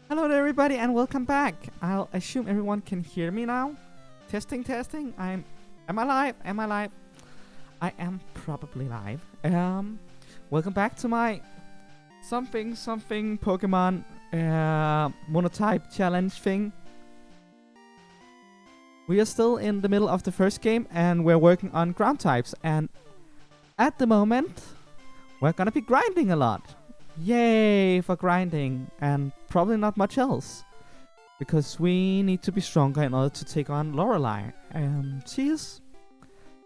Hello there everybody and welcome back. I'll assume everyone can hear me now. Testing. Am I live? I am probably live. Welcome back to my something Pokemon Monotype challenge thing. We are still in the middle of the first game and we're working on ground types, and at the moment we're gonna be grinding a lot. Yay for grinding, and probably not much else, because we need to be stronger in order to take on Lorelei. She is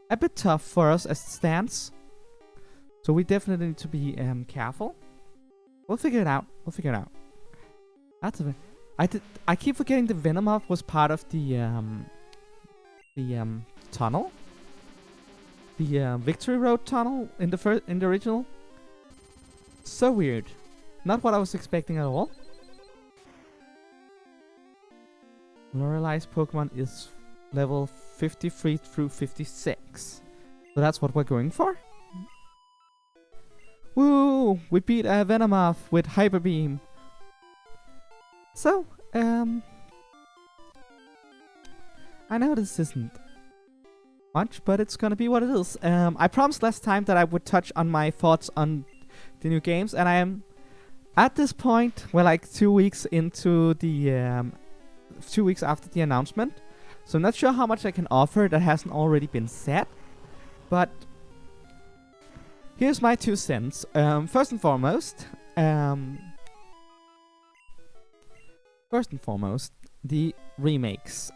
a bit tough for us as it stands, so we definitely need to be careful. We'll figure it out. That's a I keep forgetting the Venomoth was part of the tunnel, the Victory Road tunnel in the original. So weird. Not what I was expecting at all. Lorelei's Pokemon is level 53 through 56. So that's what we're going for. Woo! We beat a Venomoth with Hyper Beam. So, I know this isn't much, but it's gonna be what it is. I promised last time that I would touch on my thoughts on the new games, and I am at this point, we're like 2 weeks into the 2 weeks after the announcement, so I'm not sure how much I can offer that hasn't already been said, but here's my 2 cents. First and foremost, the remakes.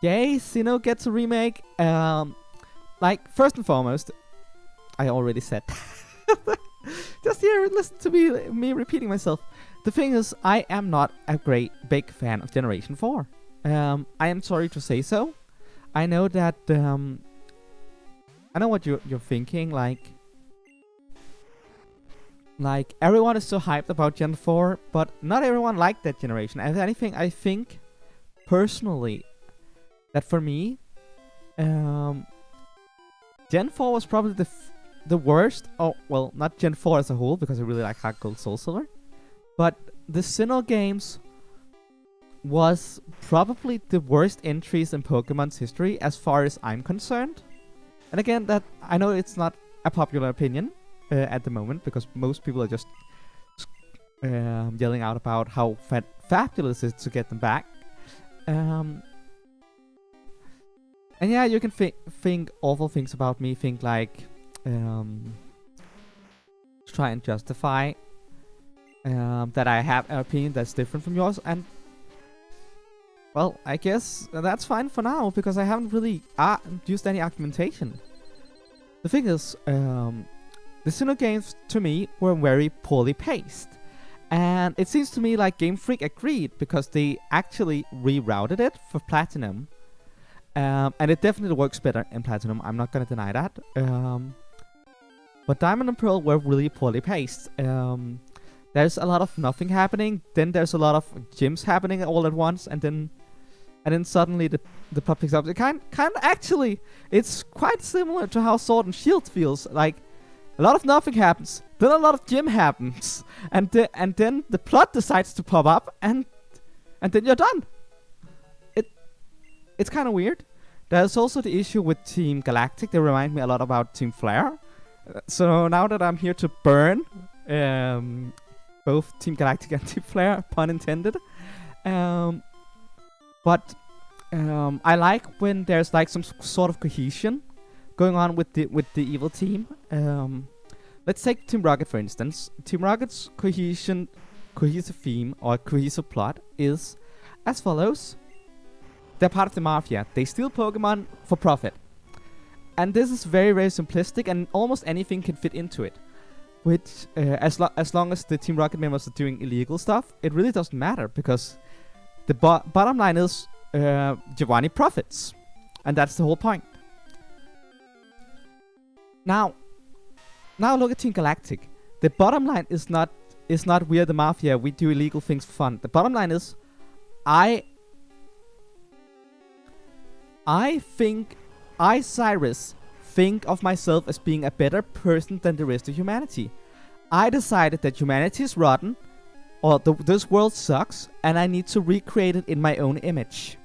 Yay, Sinnoh gets a remake. Like, first and foremost, I already said just here, listen to me repeating myself. The thing is, I am not a big fan of Generation 4. I am sorry to say so. I know that I know what you're thinking, like everyone is so hyped about Gen 4, but not everyone liked that generation. If anything, I think personally that for me, Gen 4 was probably the worst. Oh, well, not Gen 4 as a whole, because I really like Heart Gold, Soul Silver. But the Sinnoh games was probably the worst entries in Pokemon's history as far as I'm concerned. And again, that I know it's not a popular opinion at the moment, because most people are just yelling out about how fabulous it is to get them back. And yeah, you can think awful things about me, think like try and justify that I have an opinion that's different from yours, and well, I guess that's fine for now, because I haven't really used any argumentation. The thing is, the Sinnoh games to me were very poorly paced, and it seems to me like Game Freak agreed, because they actually rerouted it for Platinum, and it definitely works better in Platinum. I'm not gonna deny that. But Diamond and Pearl were really poorly paced. There's a lot of nothing happening, then there's a lot of gyms happening all at once, and then suddenly the plot picks up. It kind of actually, it's quite similar to how Sword and Shield feels. Like, a lot of nothing happens, then a lot of gym happens, and then the plot decides to pop up, and then you're done. It's kind of weird. There's also the issue with Team Galactic. They remind me a lot about Team Flare. So now that I'm here to burn both Team Galactic and Team Flare, pun intended. But I like when there's like some sort of cohesion going on with the evil team. Let's take Team Rocket for instance. Team Rocket's cohesive theme or cohesive plot is as follows. They're part of the Mafia. They steal Pokemon for profit. And this is very, very simplistic, and almost anything can fit into it. Which, as long as the Team Rocket members are doing illegal stuff, it really doesn't matter, because the bottom line is Giovanni profits. And that's the whole point. Now look at Team Galactic. The bottom line is not we are the Mafia, we do illegal things for fun. The bottom line is Cyrus, think of myself as being a better person than the rest of humanity. I decided that humanity is rotten, or this world sucks, and I need to recreate it in my own image.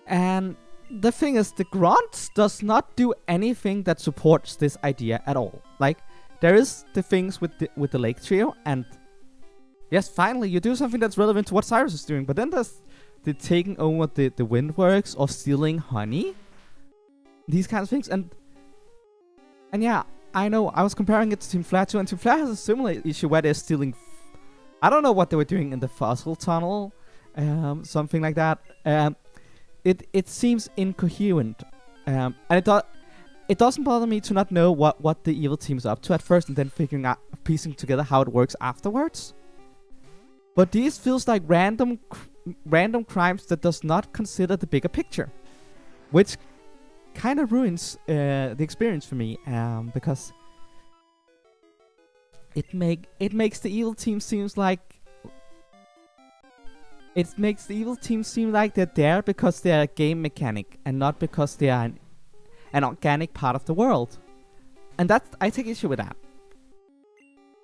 And the thing is, the Grunts does not do anything that supports this idea at all. Like, there is the things with the Lake Trio, and yes, finally you do something that's relevant to what Cyrus is doing, but then there's the taking over the Windworks or stealing honey. These kinds of things, and yeah, I know, I was comparing it to Team Flare too, and Team Flare has a similar issue where they're stealing... I don't know what they were doing in the fossil tunnel, something like that. It seems incoherent, and it doesn't bother me to not know what the evil team is up to at first, and then piecing together how it works afterwards. But these feels like random crimes that does not consider the bigger picture, which kind of ruins the experience for me, because it makes the evil team seem like they're there because they're a game mechanic and not because they are an organic part of the world, and I take issue with that.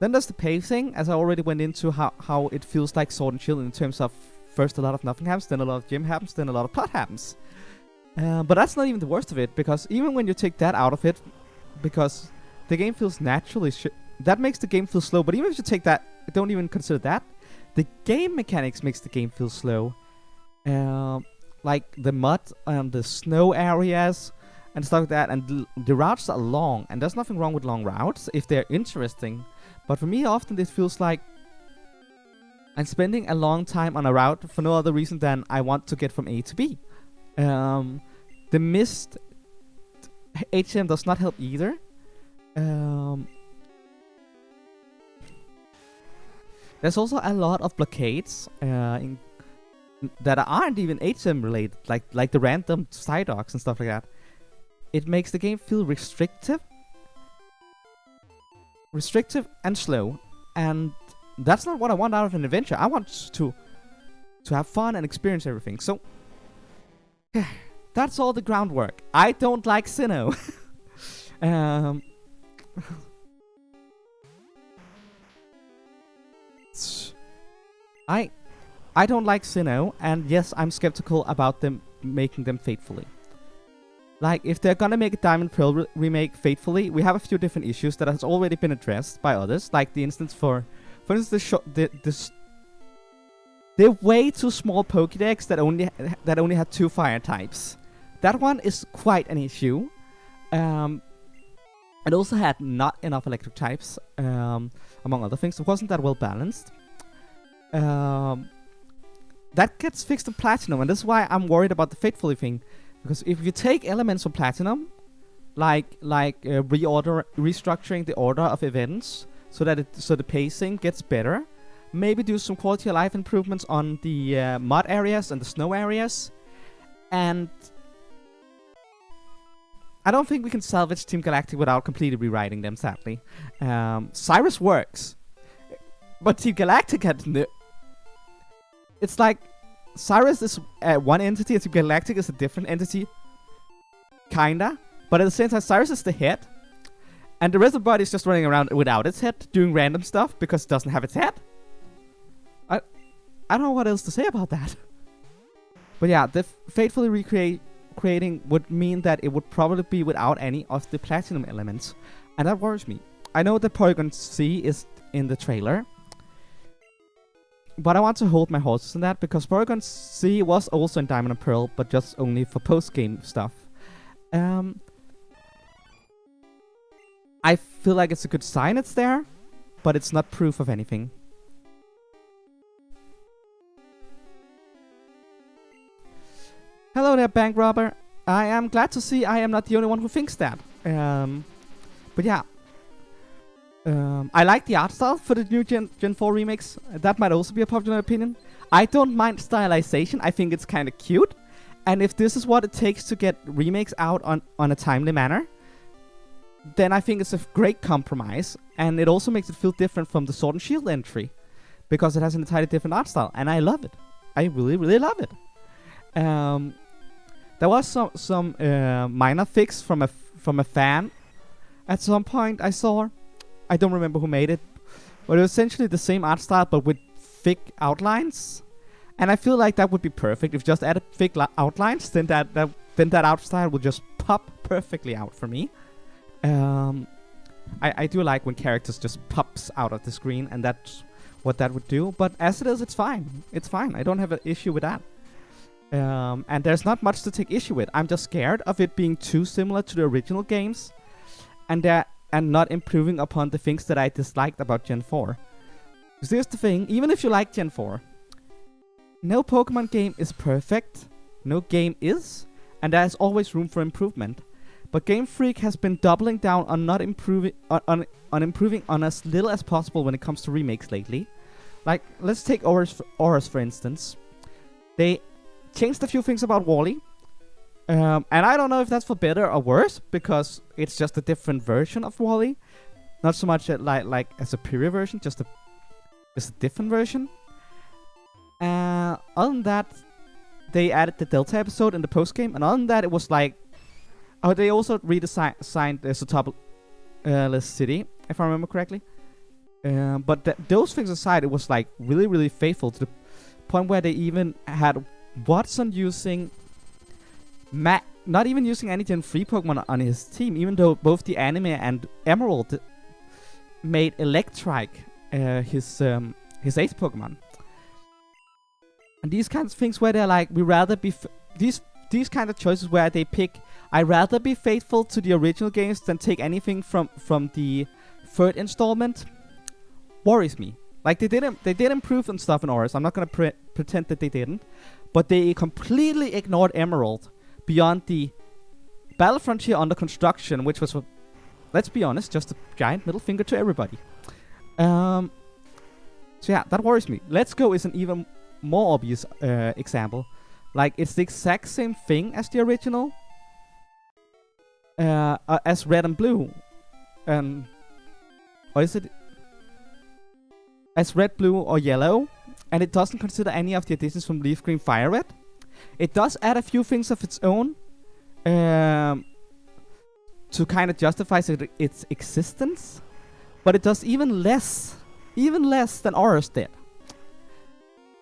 Then there's the pacing, as I already went into, how it feels like Sword and Shield in terms of first a lot of nothing happens, then a lot of gym happens, then a lot of plot happens. But that's not even the worst of it, because even when you take that out of it, because the game feels naturally that makes the game feel slow. But even if you take that, don't even consider that, the game mechanics makes the game feel slow. Like the mud and the snow areas and stuff like that, and the routes are long, and there's nothing wrong with long routes if they're interesting. But for me, often it feels like I'm spending a long time on a route for no other reason than I want to get from A to B. The missed HM does not help either. There's also a lot of blockades that aren't even HM related, like the random Psydocs and stuff like that. It makes the game feel restrictive and slow, and that's not what I want out of an adventure. I want to have fun and experience everything. So that's all the groundwork. I don't like Sinnoh. I don't like Sinnoh, and yes, I'm skeptical about them making them faithfully. Like, if they're gonna make a Diamond Pearl remake faithfully, we have a few different issues that has already been addressed by others. Like the instance for instance, the way too small Pokédex that only had 2 fire types. That one is quite an issue. It also had not enough electric types, among other things. It wasn't that well balanced. That gets fixed in Platinum, and this is why I'm worried about the faithfully thing. Because if you take elements from Platinum, like restructuring the order of events so that the pacing gets better, maybe do some quality of life improvements on the mud areas and the snow areas, and I don't think we can salvage Team Galactic without completely rewriting them, sadly. Cyrus works, but Team Galactic had it's like Cyrus is one entity and Team Galactic is a different entity, kinda. But at the same time, Cyrus is the head, and the rest of the body is just running around without its head, doing random stuff because it doesn't have its head. I don't know what else to say about that. But yeah, the faithfully recreating would mean that it would probably be without any of the Platinum elements, and that worries me. I know that Porygon C is in the trailer, but I want to hold my horses in that, because Porygon C was also in Diamond and Pearl, but just only for post-game stuff. I feel like it's a good sign it's there, but it's not proof of anything. Hello there, bank robber. I am glad to see I am not the only one who thinks that. But yeah. I like the art style for the new Gen 4 remakes. That might also be a popular opinion. I don't mind stylization. I think it's kind of cute. And if this is what it takes to get remakes out on a timely manner, then I think it's a great compromise. And it also makes it feel different from the Sword and Shield entry, because it has an entirely different art style. And I love it. I really, really love it. There was some minor fix from a fan at some point I saw. I don't remember who made it, But it's essentially the same art style, but with thick outlines. And I feel like that would be perfect. If just added thick outlines, then that art style would just pop perfectly out for me. I do like when characters just pops out of the screen, and that's what that would do. But as it is, it's fine. It's fine. I don't have an issue with that. And there's not much to take issue with. I'm just scared of it being too similar to the original games, and not improving upon the things that I disliked about Gen 4. Because here's the thing, even if you like Gen 4, no Pokemon game is perfect. No game is, and there's always room for improvement. But Game Freak has been doubling down on not improving on improving on as little as possible when it comes to remakes lately. Like, let's take Auras for instance. They changed a few things about Wally. And I don't know if that's for better or worse, because it's just a different version of Wally. Not so much like a superior version, just a different version. Other than that, they added the Delta episode in the post-game, and other than that, it was like... Oh, they also redesigned the Sotopolous City, if I remember correctly. But those things aside, it was like really, really faithful to the point where they even had Watson using... not even using any Gen 3 Pokemon on his team, even though both the anime and Emerald made Electrike his 8th Pokemon. And these kinds of things where they're like, we rather be... These kind of choices where they pick, I'd rather be faithful to the original games than take anything from the third installment, worries me. Like, they did improve and stuff in Auras. I'm not gonna pretend that they didn't. But they completely ignored Emerald beyond the Battle Frontier under construction, which was, let's be honest, just a giant middle finger to everybody. So yeah, that worries me. Let's Go is an even more obvious example. Like, it's the exact same thing as the original, as Red and Blue, or is it as Red, Blue, or Yellow? And it doesn't consider any of the additions from Leaf Green, Fire Red. It does add a few things of its own to kind of justify its existence, but it does even less than Auras did.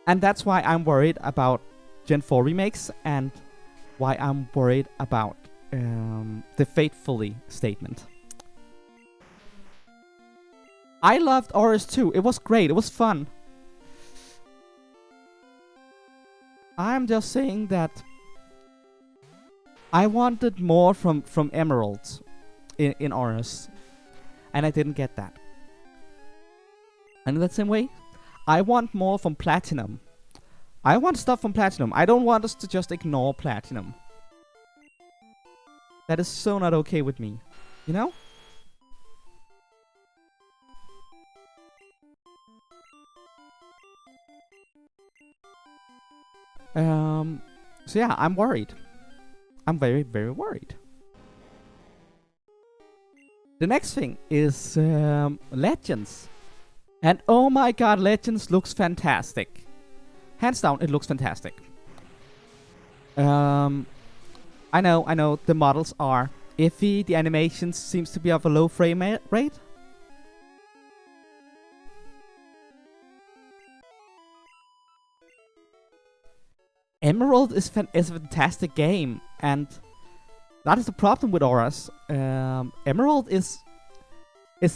And that's why I'm worried about Gen 4 remakes, and why I'm worried about the faithfully statement. I loved Auras 2. It was great. It was fun. I'm just saying that I wanted more from Emerald in Auras, and I didn't get that. And in that same way, I want more from Platinum. I want stuff from Platinum. I don't want us to just ignore Platinum. That is so not okay with me. You know? So yeah, I'm worried. I'm very, very worried. The next thing is Legends. And oh my god, Legends looks fantastic. Hands down, it looks fantastic. I know, the models are iffy. The animation seems to be of a low frame rate. Emerald is a fantastic game, and that is the problem with Auras. Emerald is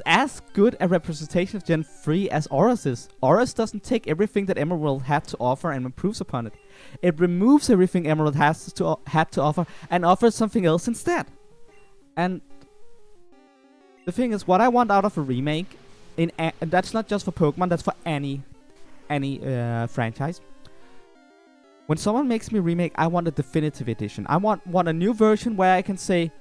as good a representation of Gen 3 as Auras is. Auras doesn't take everything that Emerald had to offer and improves upon it. It removes everything Emerald had to offer and offers something else instead. And the thing is, what I want out of a remake, and that's not just for Pokemon, that's for any franchise. When someone makes me a remake, I want a definitive edition. I want a new version where I can say,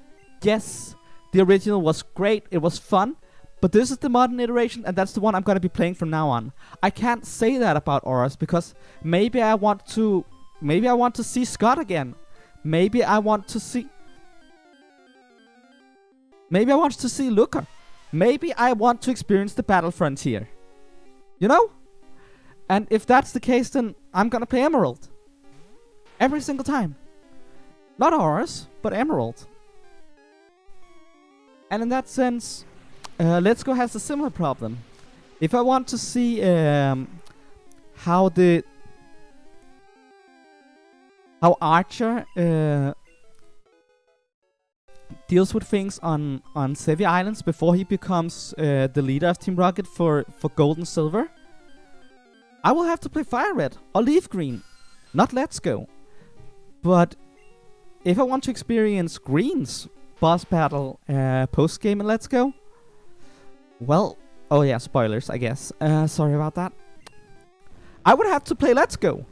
yes, the original was great, it was fun, but this is the modern iteration, and that's the one I'm going to be playing from now on. I can't say that about Auras, because maybe I want to see Scott again. Maybe I want to see Looker. Maybe I want to experience the Battle Frontier. You know? And if that's the case, then I'm going to play Emerald. Every single time. Not Auras, but Emerald. And in that sense, Let's Go has a similar problem. If I want to see how Archer deals with things on Sevi Islands before he becomes the leader of Team Rocket for Gold and Silver, I will have to play Fire Red or Leaf Green, not Let's Go. But if I want to experience Green's boss battle post game in Let's Go, well, oh yeah, spoilers, I guess. Sorry about that. I would have to play Let's Go.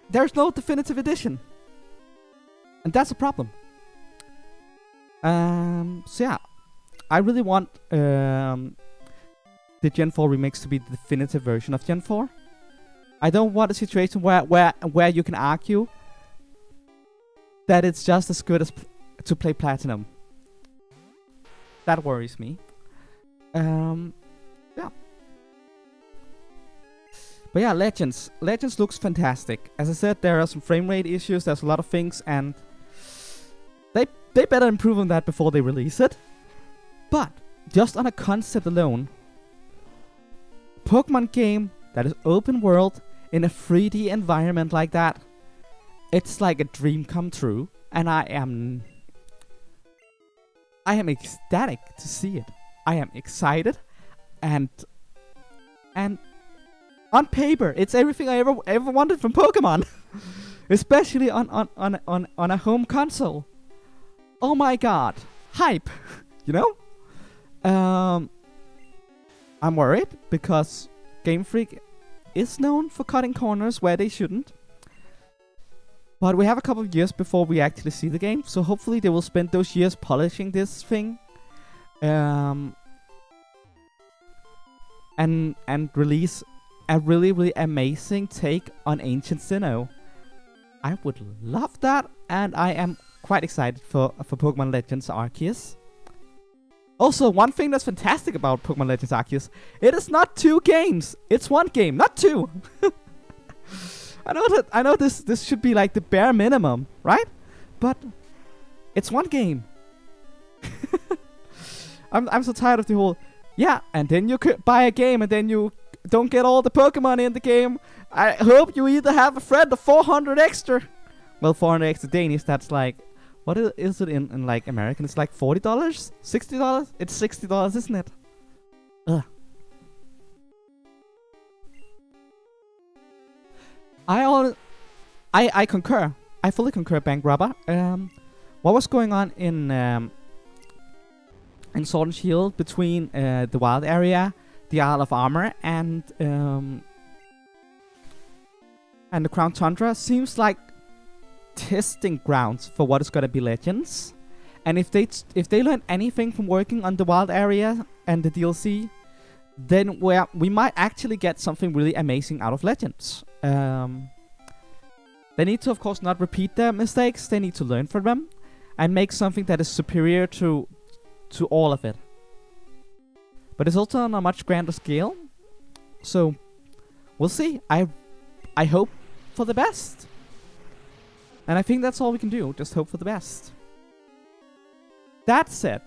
There's no definitive edition, and that's a problem. So yeah, I really want the Gen 4 remix to be the definitive version of Gen 4. I don't want a situation where you can argue that it's just as good as to play Platinum. That worries me. Yeah. But yeah, Legends. Legends looks fantastic. As I said, there are some frame rate issues, there's a lot of things, and they better improve on that before they release it. But just on a concept alone, Pokemon game that is open world in a 3D environment like that, it's like a dream come true, and I am ecstatic to see it. I am excited, and on paper, it's everything I ever wanted from Pokemon, especially on a home console. Oh my god, hype, you know? I'm worried because Game Freak is known for cutting corners where they shouldn't. But we have a couple of years before we actually see the game, so hopefully they will spend those years polishing this thing. And release a really, really amazing take on Ancient Sinnoh. I would love that, and I am quite excited for Pokemon Legends Arceus. Also, one thing that's fantastic about Pokemon Legends Arceus, it is not 2 games. It's 1 game, not 2. I know this should be like the bare minimum, right? But it's 1 game. I'm so tired of the whole, yeah, and then you could buy a game and then you don't get all the Pokemon in the game. I hope you either have a friend or 400 extra. Well, 400 extra Danish, that's like, what is it in like American? It's like $40? $60? It's $60, isn't it? Ugh. I concur. I fully concur, Bank Robber. What was going on in Sword and Shield between the wild area, the Isle of Armor, and the Crown Tundra seems like testing grounds for what is going to be Legends. And if they learn anything from working on the wild area and the DLC, then we might actually get something really amazing out of Legends. They need to, of course, not repeat their mistakes. They need to learn from them and make something that is superior to all of it. But it's also on a much grander scale. So we'll see. I hope for the best. And I think that's all we can do. Just hope for the best. That said,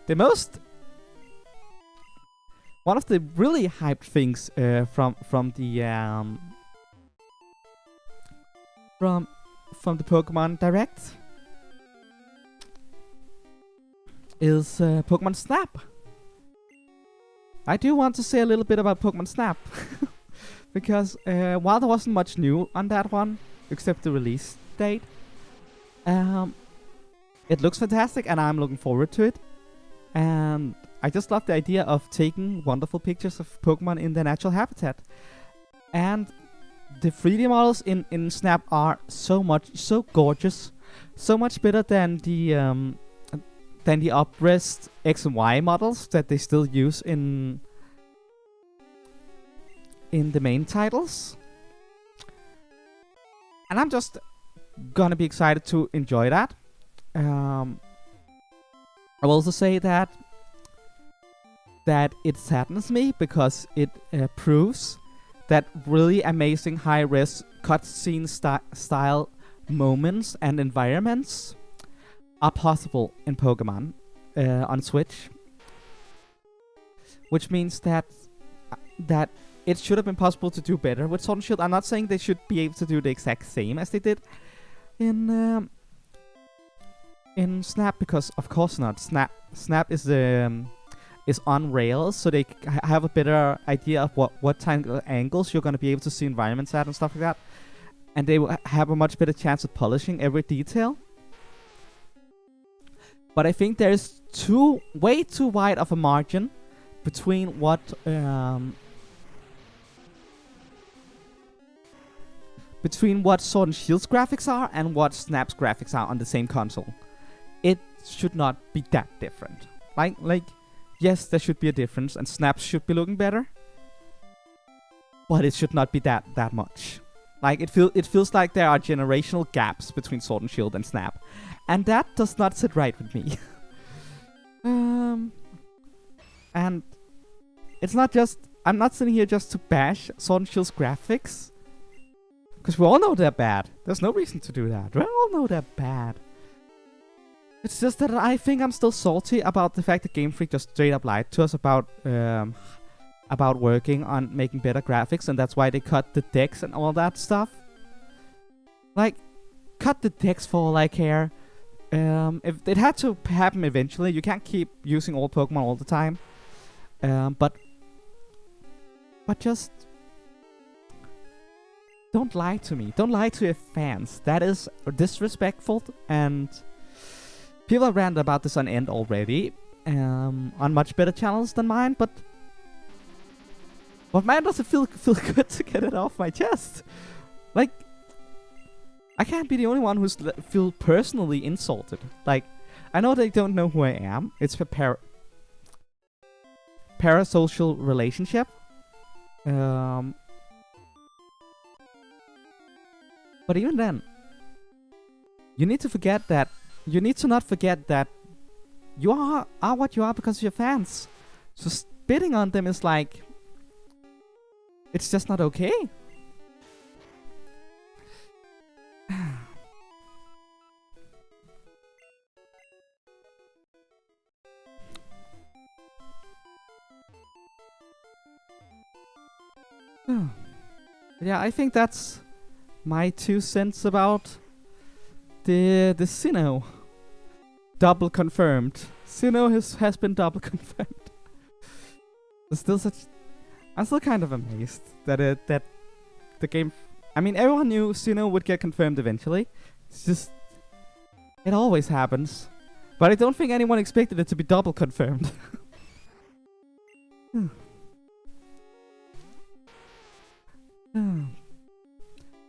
one of the really hyped things from the Pokemon Direct is Pokemon Snap. I do want to say a little bit about Pokemon Snap. Because while there wasn't much new on that one, except the release date, it looks fantastic and I'm looking forward to it. And I just love the idea of taking wonderful pictures of Pokemon in their natural habitat. And the 3D models in Snap are so gorgeous, so much better than the up-res X and Y models that they still use in the main titles. And I'm just gonna be excited to enjoy that. I will also say that it saddens me because it proves that really amazing high-res cutscene style moments and environments are possible in Pokemon on Switch. Which means that that it should have been possible to do better with Sword and Shield. I'm not saying they should be able to do the exact same as they did in Snap, because of course not. Snap is on rails, so they have a better idea of what angles you're gonna be able to see environments at and stuff like that, and they will have a much better chance of polishing every detail. But I think there's way too wide of a margin between what Sword and Shield's graphics are and what Snap's graphics are on the same console. It should not be that different. Like, yes, there should be a difference, and Snap should be looking better, but it should not be that much. Like, it feels like there are generational gaps between Sword and Shield and Snap, and that does not sit right with me. And it's not just, I'm not sitting here just to bash Sword and Shield's graphics, because we all know they're bad. There's no reason to do that. We all know they're bad. It's just that I think I'm still salty about the fact that Game Freak just straight up lied to us about working on making better graphics, and that's why they cut the decks and all that stuff. Like, cut the decks for all I care. If it had to happen eventually, you can't keep using all Pokemon all the time. But just don't lie to me. Don't lie to your fans. That is disrespectful, and people have ranted about this on End already, on much better channels than mine, but man, does it feel good to get it off my chest? Like, I can't be the only one who's feel personally insulted. Like, I know they don't know who I am. It's a parasocial relationship. But even then, you need to forget that. You need to not forget that you are what you are because of your fans. So spitting on them is like, it's just not okay. Yeah, I think that's my 2 cents about the Sinnoh. Double confirmed. Sinnoh has been double confirmed. I'm still kind of amazed that the game. I mean, everyone knew Sinnoh would get confirmed eventually. It's just, it always happens. But I don't think anyone expected it to be double confirmed.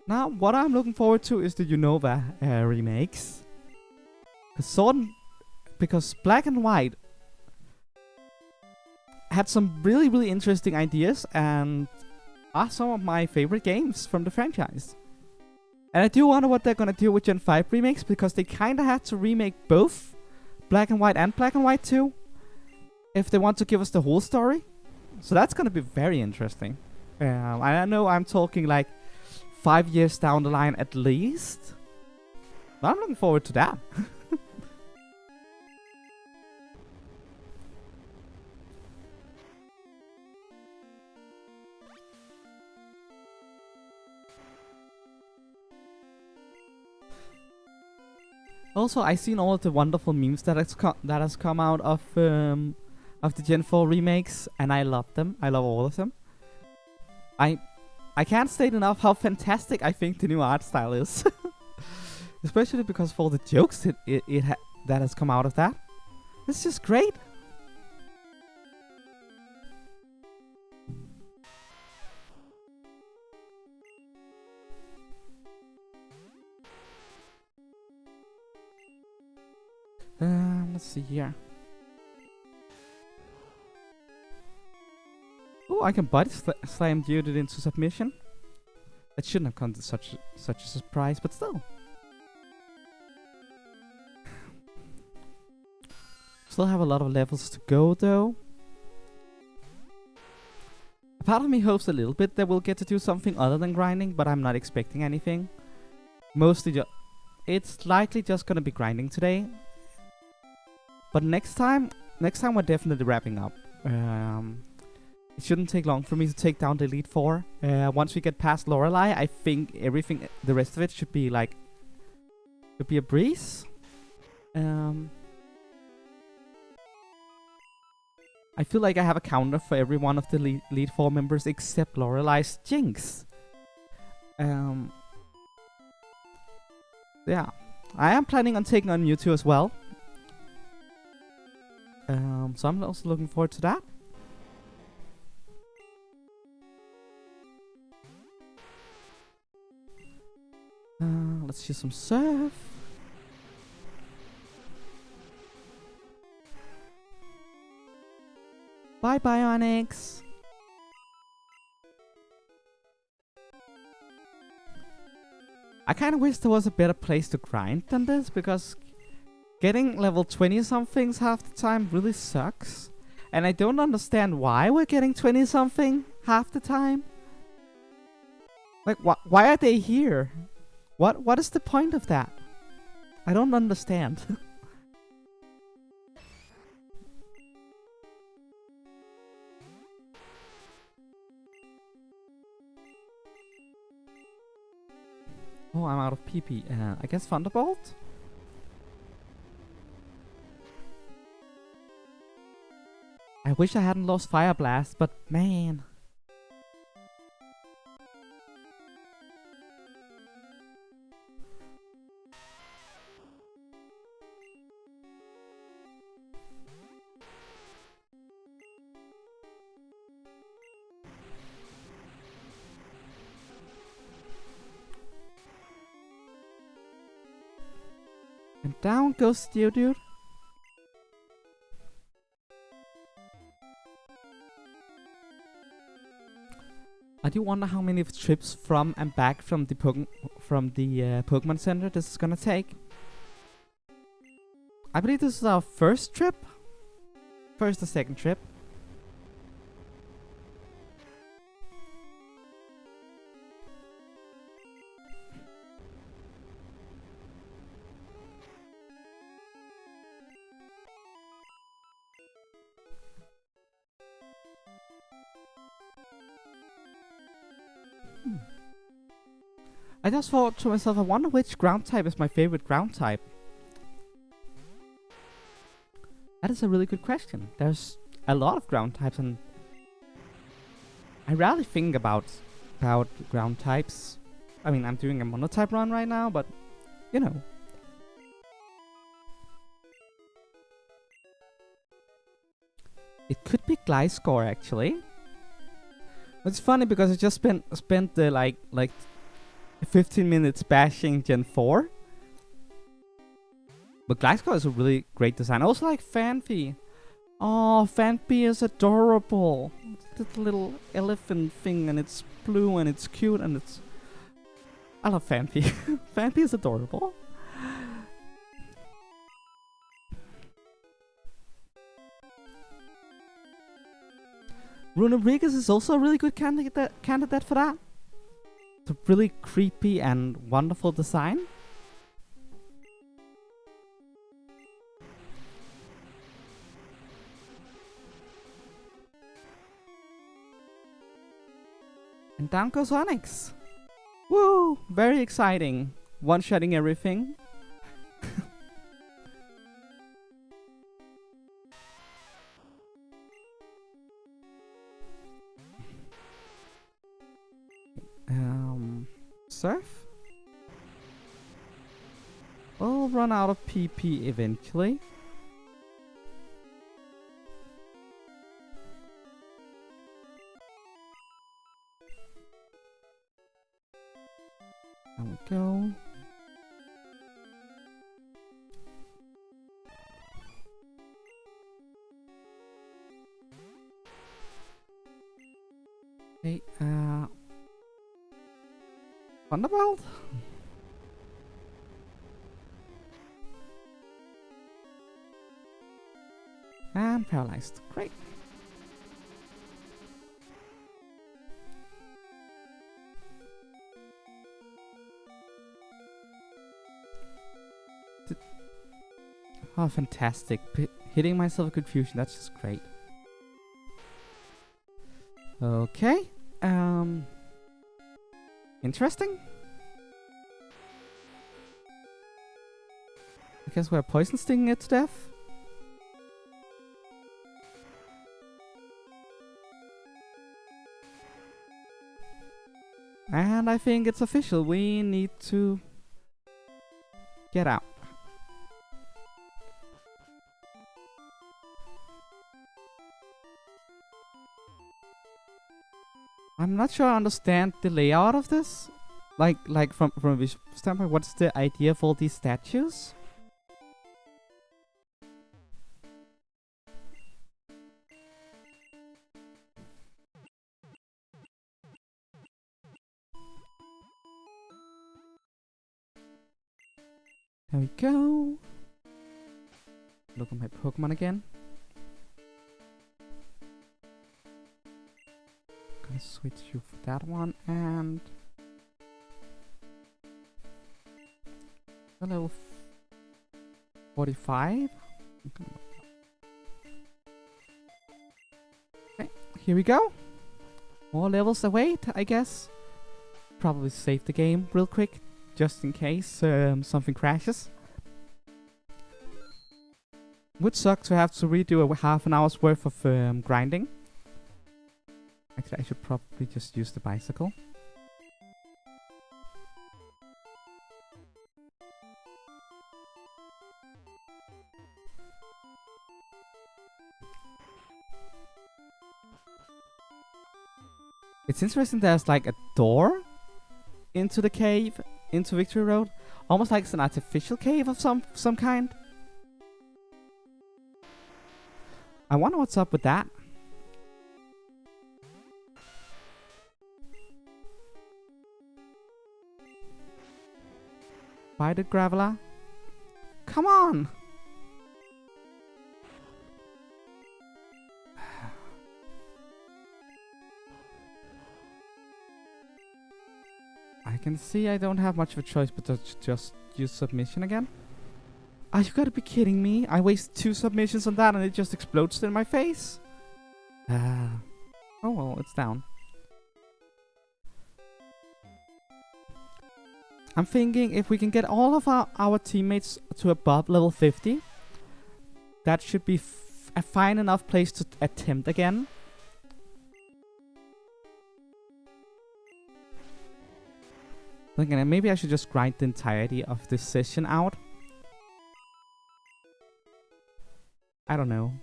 Now, what I'm looking forward to is the Unova remakes. Because Black and White had some really, really interesting ideas and are some of my favorite games from the franchise. And I do wonder what they're gonna do with Gen 5 remakes, because they kinda had to remake both Black and White and Black and White 2 if they want to give us the whole story. So that's gonna be very interesting. I know I'm talking like 5 years down the line at least. But I'm looking forward to that. Also, I've seen all of the wonderful memes that has come out of the Gen 4 remakes, and I love them. I love all of them. I can't state enough how fantastic I think the new art style is. Especially because of all the jokes that has come out of that. It's just great. Let's see here. Oh, I can body slam dude it into submission. That shouldn't have come to such a surprise, but still. Still have a lot of levels to go, though. A part of me hopes a little bit that we'll get to do something other than grinding, but I'm not expecting anything. Mostly it's likely just gonna be grinding today. But next time we're definitely wrapping up. It shouldn't take long for me to take down the Elite Four. Once we get past Lorelei, I think everything, the rest of it should be like, should be a breeze. I feel like I have a counter for every one of the Elite Four members except Lorelei's Jinx. Yeah, I am planning on taking on Mewtwo as well. So I'm also looking forward to that. Let's use some Surf. Bye, Bionics. I kind of wish there was a better place to grind than this, because getting level 20 somethings half the time really sucks. And I don't understand why we're getting 20 something half the time. Like, why are they here? What is the point of that? I don't understand. Oh, I'm out of PP. I guess Thunderbolt? I wish I hadn't lost Fire Blast, but man. And down goes Geodude. I do wonder how many trips from and back from the Pokemon Center this is gonna take. I believe this is our first trip. First or second trip. I just thought to myself, I wonder which ground type is my favorite ground type. That is a really good question. There's a lot of ground types, and I rarely think about ground types. I mean, I'm doing a monotype run right now, but you know. It could be Gliscor actually. It's funny because I just spent the like 15 minutes bashing Gen 4. But Gliscor is a really great design. I also like Fanpy. Oh, Fanpy is adorable. It's a little elephant thing, and it's blue and it's cute and it's... I love Fanpy. Fanpy is adorable. Runerigus is also a really good candidate for that. It's a really creepy and wonderful design. And down goes Onyx. Woo! Very exciting. One-shotting everything. Surf? We'll run out of PP eventually. There we go. Okay, Thunderbolt? And paralyzed. Great. Oh, fantastic. Hitting myself with confusion, that's just great. Okay. Interesting. I guess we're poison stinging it to death. And I think it's official. We need to get out. I'm not sure I understand the layout of this. Like from a visual standpoint, what's the idea of all these statues? There we go. Look at my Pokemon again. Gonna switch you for that one and level 45. Okay, here we go. More levels await, I guess. Probably save the game real quick, just in case something crashes. Would suck to have to redo a half an hour's worth of grinding. Actually, I should probably just use the bicycle. It's interesting there's like a door into the cave, into Victory Road. Almost like it's an artificial cave of some kind. I wonder what's up with that. Bite it, Graveler. Come on! I can see I don't have much of a choice but to just use submission again. Ah, you gotta be kidding me. I waste 2 submissions on that and it just explodes in my face. Oh well, it's down. I'm thinking if we can get all of our teammates to above level 50, that should be a fine enough place to attempt again. Thinking maybe I should just grind the entirety of this session out. I don't know.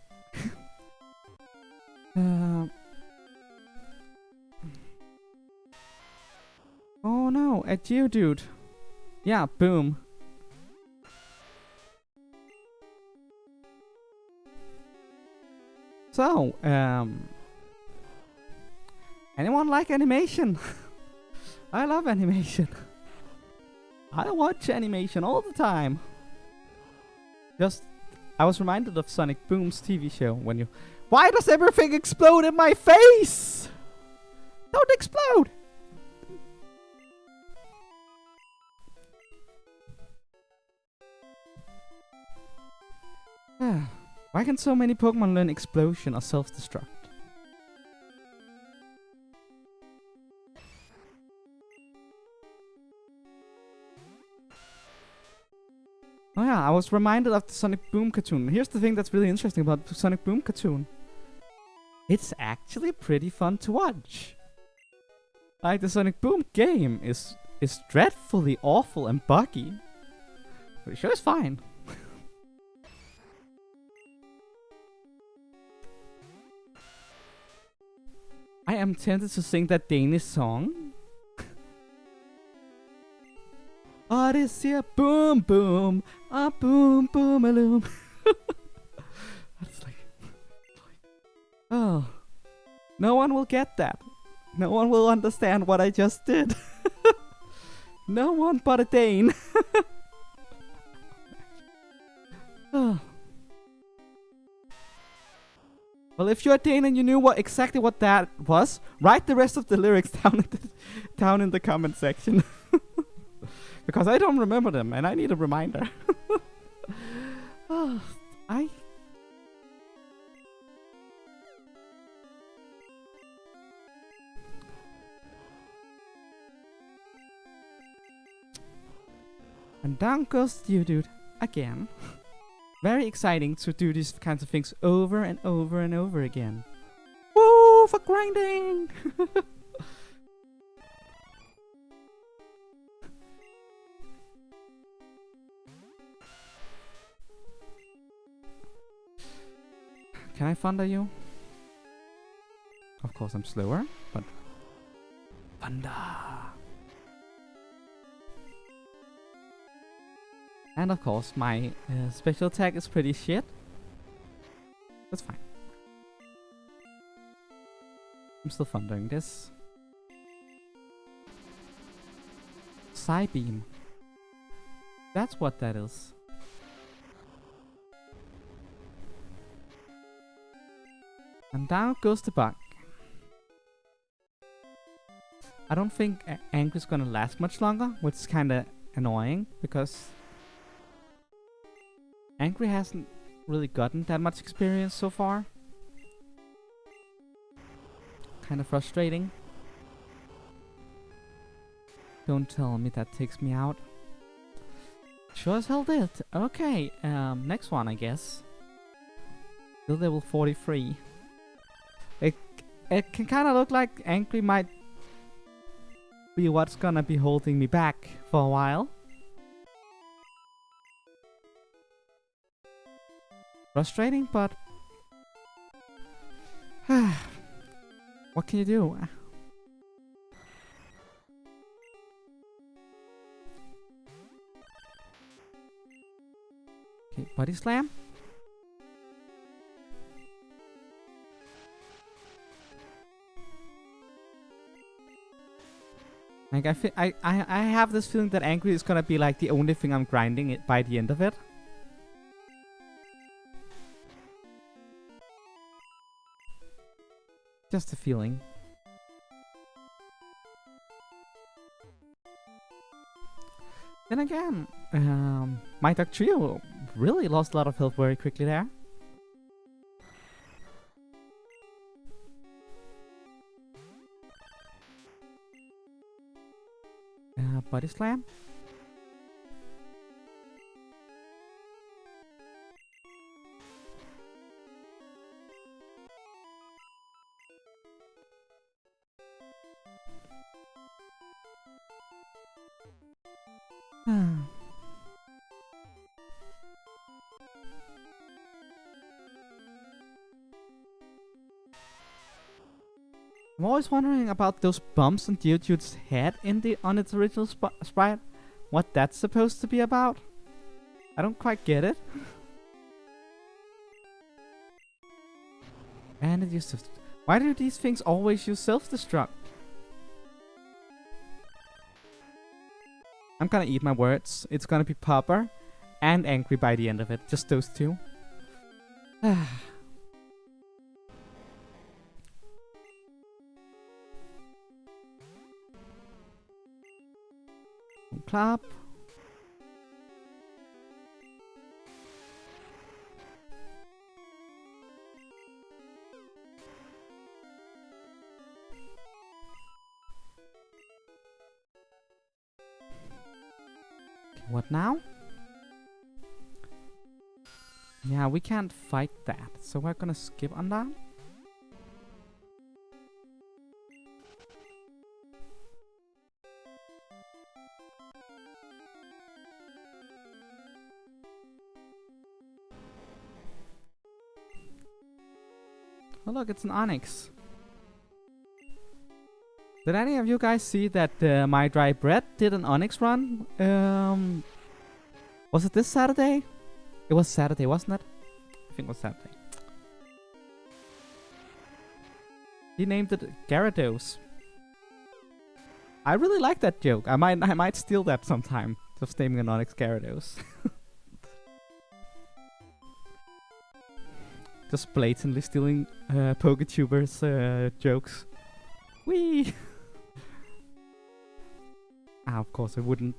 Oh no, a Geodude. Yeah, boom. So, anyone like animation? I love animation. I watch animation all the time. I was reminded of Sonic Boom's TV show when you... Why does everything explode in my face? Don't explode! Why can so many Pokemon learn explosion or self-destruct? Oh yeah, I was reminded of the Sonic Boom cartoon. Here's the thing that's really interesting about the Sonic Boom cartoon. It's actually pretty fun to watch. Like, the Sonic Boom game is dreadfully awful and buggy. But it sure is fine. I am tempted to sing that Danish song. Oh, this here, boom, boom, ah, boom, boom, a loom. It's like, oh, no one will get that. No one will understand what I just did. No one but a Dane. Oh. Well, if you're a Dane and you knew exactly what that was, write the rest of the lyrics down in the comment section. Because I don't remember them and I need a reminder. Oh, I And down goes the dude again. Very exciting to do these kinds of things over and over and over again. Woo, for grinding! Can I thunder you? Of course I'm slower, but... Thunder! And of course my special attack is pretty shit. That's fine. I'm still thundering this. Psy beam. That's what that is. And down goes the bug. I don't think Angry's gonna last much longer, which is kinda annoying because Angry hasn't really gotten that much experience so far. Kinda frustrating. Don't tell me that takes me out. Sure as hell did. Okay, next one I guess. Still level 43. It can kinda look like Angry might be what's gonna be holding me back for a while. Frustrating, but what can you do? Okay, body slam. Like I have this feeling that Angry is gonna be like the only thing I'm grinding it by the end of it. Just a feeling. Then again, my Dark Trio really lost a lot of health very quickly there. Body slam. I'm always wondering about those bumps on Geodude's head on its original sprite. What that's supposed to be about? I don't quite get it. And it used to... Why do these things always use self-destruct? I'm gonna eat my words. It's gonna be Popper and Angry by the end of it. Just those two. Clap. What now? Yeah, we can't fight that, so we're gonna skip on that. Oh look, it's an Onyx. Did any of you guys see that my dry bread did an Onyx run? Was it this Saturday? It was Saturday, wasn't it? I think it was Saturday. He named it Gyarados. I really like that joke. I might steal that sometime. Just naming an Onyx Gyarados. Just blatantly stealing PokeTubers' jokes. Whee! Of course I wouldn't.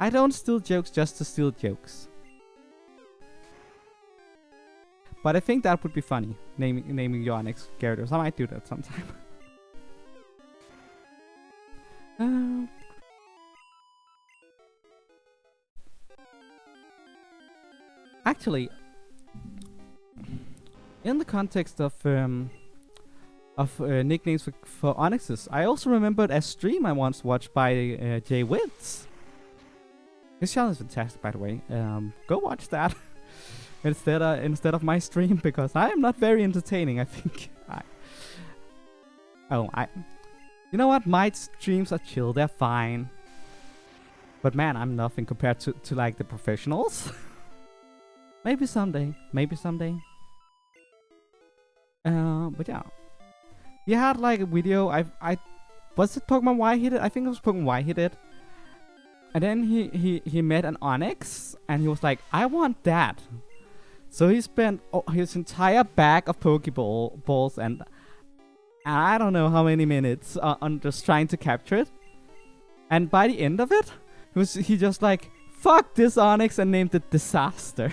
I don't steal jokes just to steal jokes. But I think that would be funny, naming your Onyx Gyarados. I might do that sometime. actually, in the context of nicknames for Onyxes, I also remembered a stream I once watched by Jay Witz. His channel is fantastic, by the way. Go watch that instead of my stream, because I am not very entertaining. I think. You know what? My streams are chill. They're fine. But man, I'm nothing compared to like the professionals. Maybe someday. Maybe someday. But yeah. He had like a video. Was it Pokemon Y he did? I think it was Pokemon Y he did. And then he met an Onyx, and he was like, I want that. So he spent his entire bag of Pokeballs and I don't know how many minutes on just trying to capture it. And by the end of it, he just like, fuck this Onyx, and named it Disaster.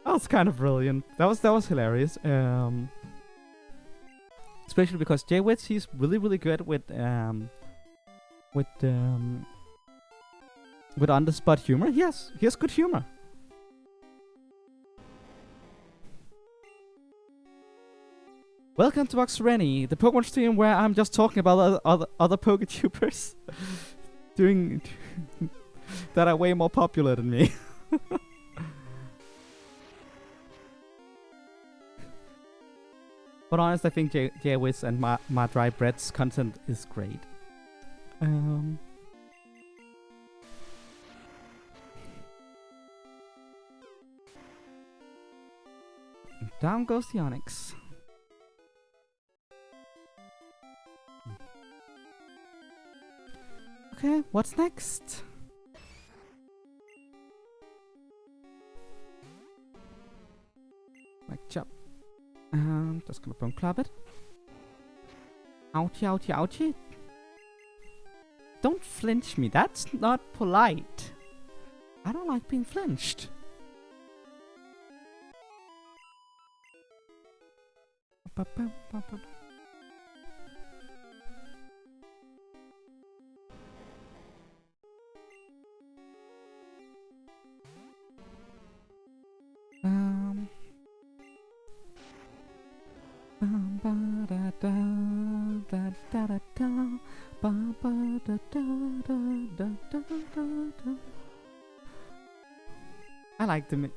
That was kind of brilliant. That was hilarious. Especially because Jay Witz, he's really good with on the spot humor. He has good humor. Welcome to Vox Syreni, the Pokemon stream where I'm just talking about other PokeTubers doing that are way more popular than me. But honestly, I think Jay Wiz and Ma Dry Bread's content is great. Down goes the Onyx. Okay, what's next? Like chop. Just gonna bone club it. Ouchie, ouchie, ouchie. Don't flinch me, that's not polite. I don't like being flinched.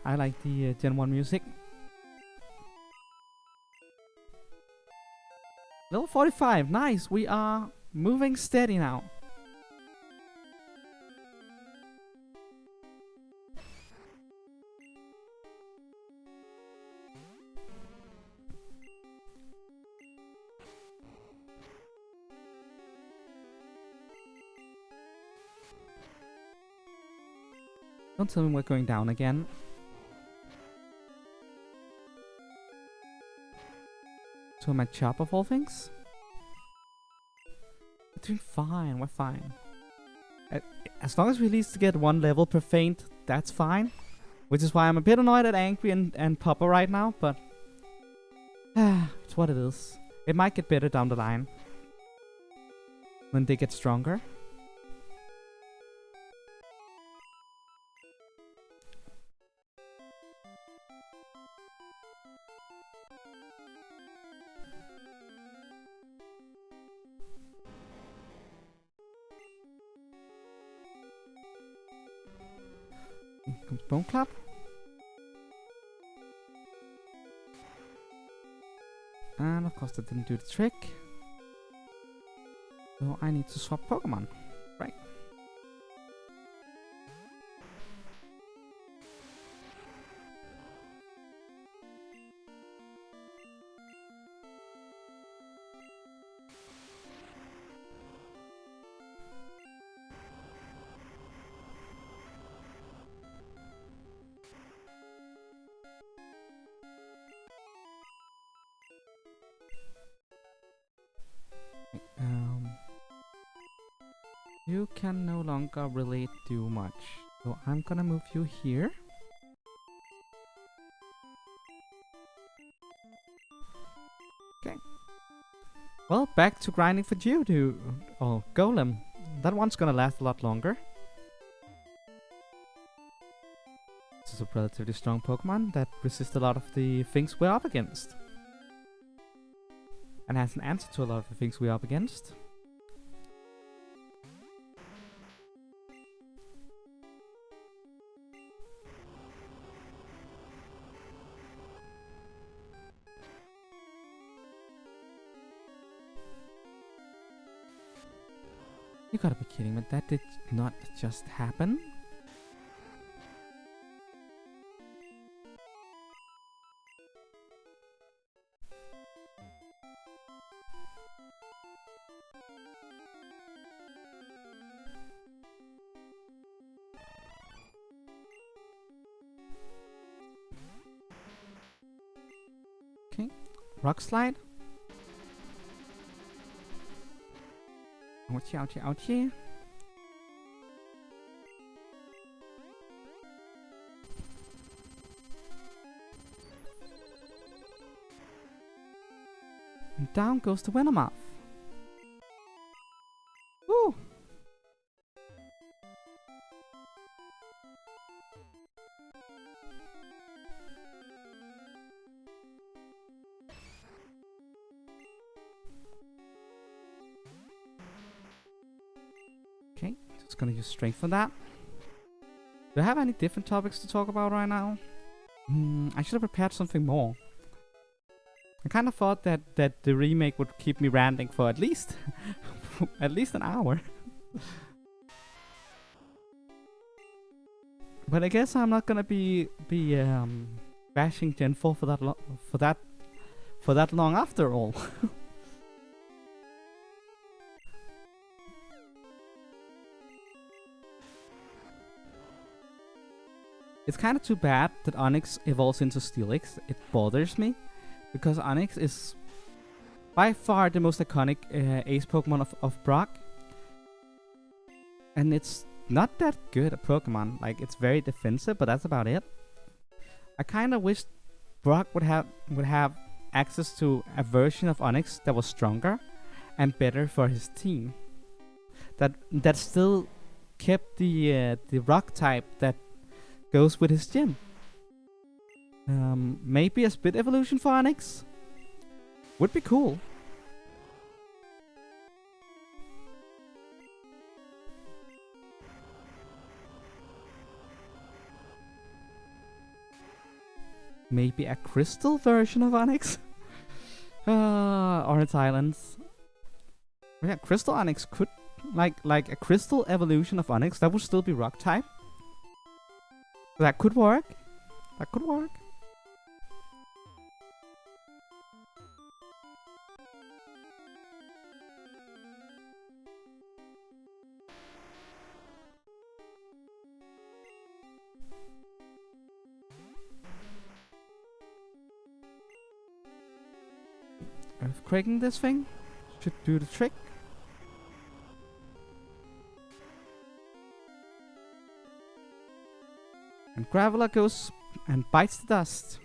I like the Gen 1 music. Level 45, nice. We are moving steady now. Don't tell me we're going down again. To my chop of all things? We're doing fine, we're fine. As long as we at least get one level per feint, that's fine. Which is why I'm a bit annoyed at Angry and Papa right now, but it's what it is. It might get better down the line. When they get stronger. Comes Bone Club. And of course that didn't do the trick. So I need to swap Pokemon. Right. You can no longer really do much. So I'm gonna move you here. Okay. Well, back to grinding for Geodude. Oh, Golem. That one's gonna last a lot longer. is a relatively strong Pokemon that resists a lot of the things we're up against. And has an answer to a lot of the things we're up against. You gotta be kidding me, that did not just happen? Okay, Rock Slide. Ouchie, ouchie, ouchie. And down goes the Venomoth. Woo! Okay, just gonna use strength for that. Do I have any different topics to talk about right now? I should have prepared something more. I kind of thought that the remake would keep me ranting for at least at least an hour. But I guess I'm not gonna be bashing Gen 4 for that long after all. It's kind of too bad that Onix evolves into Steelix. It bothers me, because Onix is by far the most iconic ace Pokemon of Brock. And it's not that good a Pokemon. Like, it's very defensive, but that's about it. I kind of wish Brock would have access to a version of Onix that was stronger and better for his team. That still kept the rock type that goes with his gym. Maybe a split evolution for Onix would be cool. Maybe a crystal version of Onix. Orange Islands. Yeah, crystal Onix could like a crystal evolution of Onix that would still be rock type. That could work. That could work. Earthquaking this thing should do the trick. And Graveler goes and bites the dust.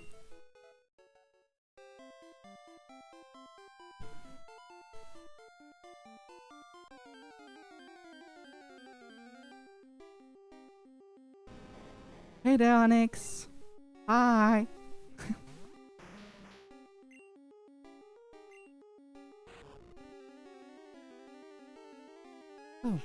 Hey there, Onix. Hi. Oh.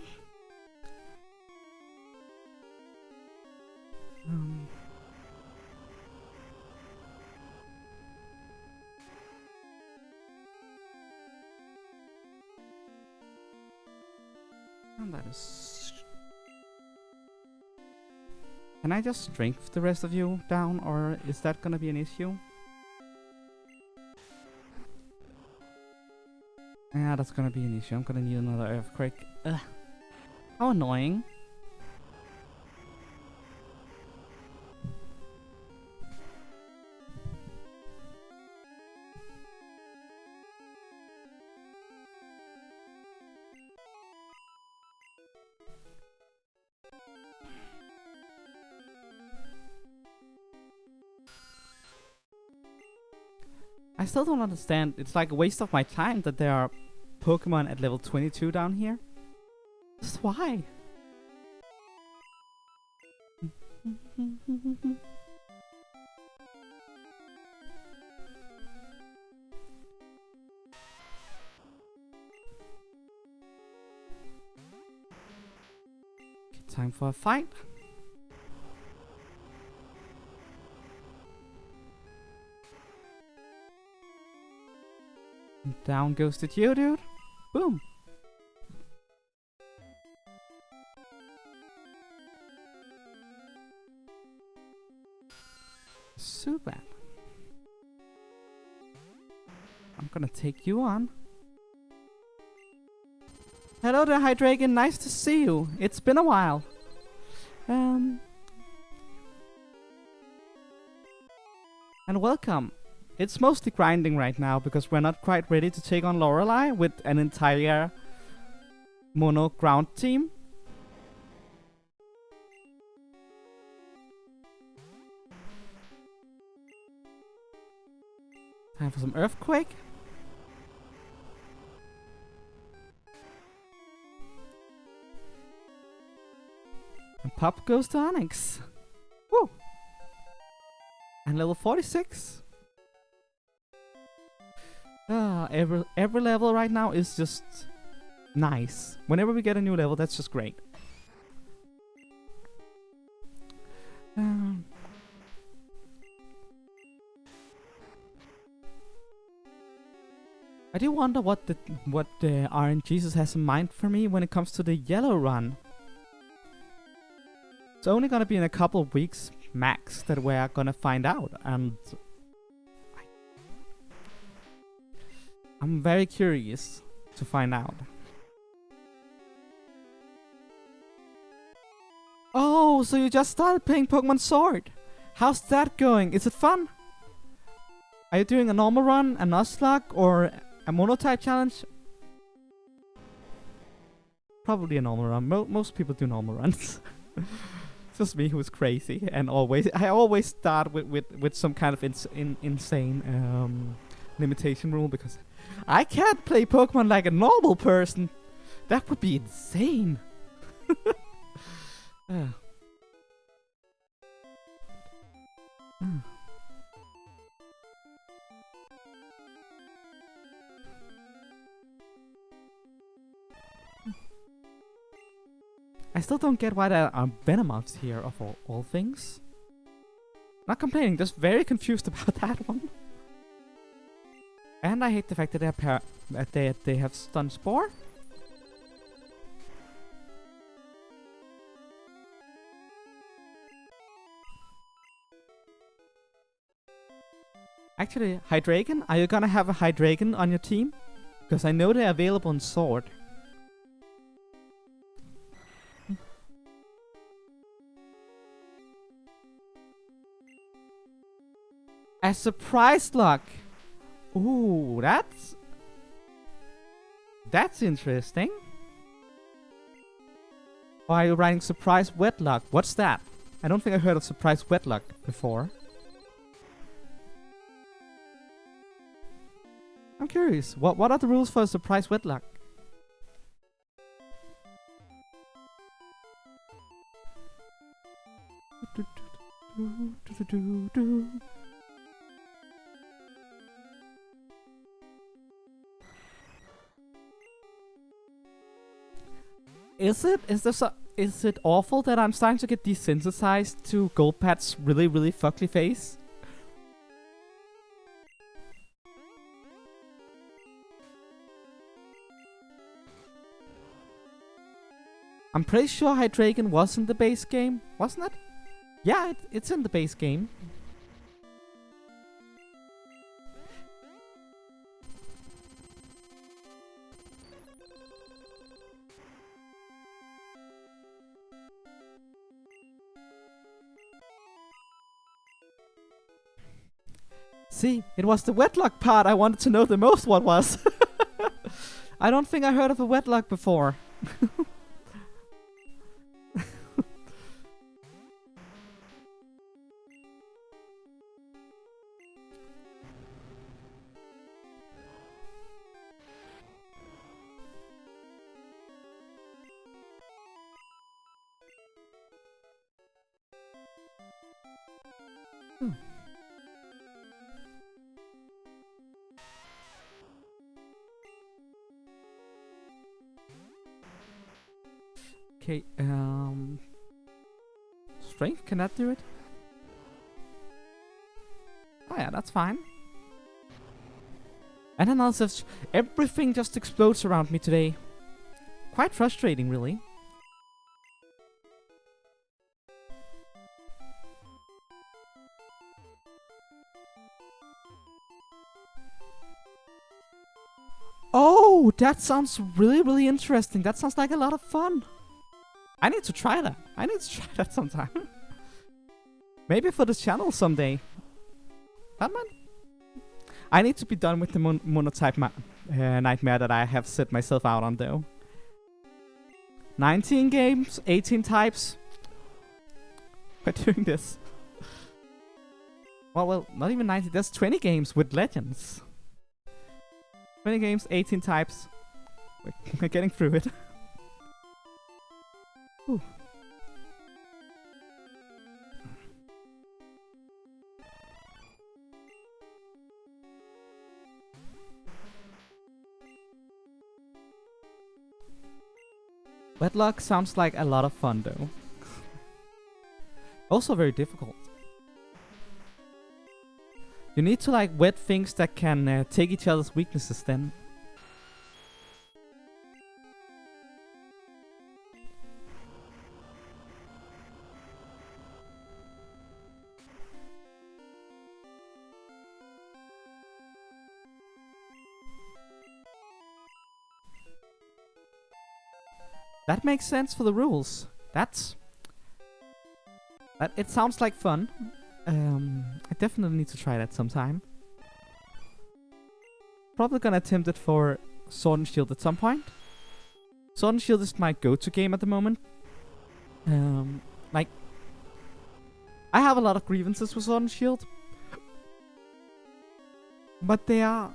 And that is... Can I just strength the rest of you down, or is that gonna be an issue? Yeah, that's gonna be an issue. I'm gonna need another earthquake. Ugh. How annoying. I still don't understand. It's like a waste of my time that there are Pokemon at level 22 down here. Just why? Time for a fight. Down goes the Geodude. Boom. Super. I'm gonna take you on. Hello there, Hydreigon. Nice to see you. It's been a while. And welcome. It's mostly grinding right now because we're not quite ready to take on Lorelei with an entire mono ground team. Time for some Earthquake. And Pop goes to Onyx. Woo! And level 46. Every level right now is just nice. Whenever we get a new level, that's just great. I do wonder what the RNGesus has in mind for me when it comes to the yellow run. It's only gonna be in a couple of weeks max that we're gonna find out, and I'm very curious to find out. Oh, so you just started playing Pokemon Sword. How's that going? Is it fun? Are you doing a normal run, a Nuzlocke, or a Monotype challenge? Probably a normal run. Most people do normal runs. It's just me who's crazy and I always start with some kind of insane limitation rule because I can't play Pokemon like a normal person. That would be insane. I still don't get why there are Venomoths here of all things. Not complaining, just very confused about that one. And I hate the fact that they have Stun Spore. Actually, Hydreigon, are you gonna have a Hydreigon on your team? Because I know they're available in Sword. A surprise lock. Ooh, that's interesting. Why are you writing surprise wetlock? What's that? I don't think I heard of surprise wetlock before. I'm curious. What are the rules for a surprise wetlock? Is it awful that I'm starting to get desensitized to Golbat's really fuckly face? I'm pretty sure Hydreigon was in the base game, wasn't it? Yeah, it's in the base game. See, it was the wetlock part I wanted to know the most what was. I don't think I heard of a wetlock before. Okay, strength, can that do it? Oh yeah, that's fine. And analysis, everything just explodes around me today. Quite frustrating, really. Oh, that sounds really, really interesting. That sounds like a lot of fun. I need to try that. I need to try that sometime. Maybe for this channel someday. Batman? I need to be done with the monotype nightmare that I have set myself out on, though. 19 games, 18 types. We're doing this. Well, not even 19. There's 20 games with legends. 20 games, 18 types. We're getting through it. Ooh. Wedlock sounds like a lot of fun, though. Also very difficult. You need to like wed things that can take each other's weaknesses then. That makes sense for the rules. It sounds like fun. I definitely need to try that sometime. Probably gonna attempt it for Sword and Shield at some point. Sword and Shield is my go-to game at the moment. Like, I have a lot of grievances with Sword and Shield, but they are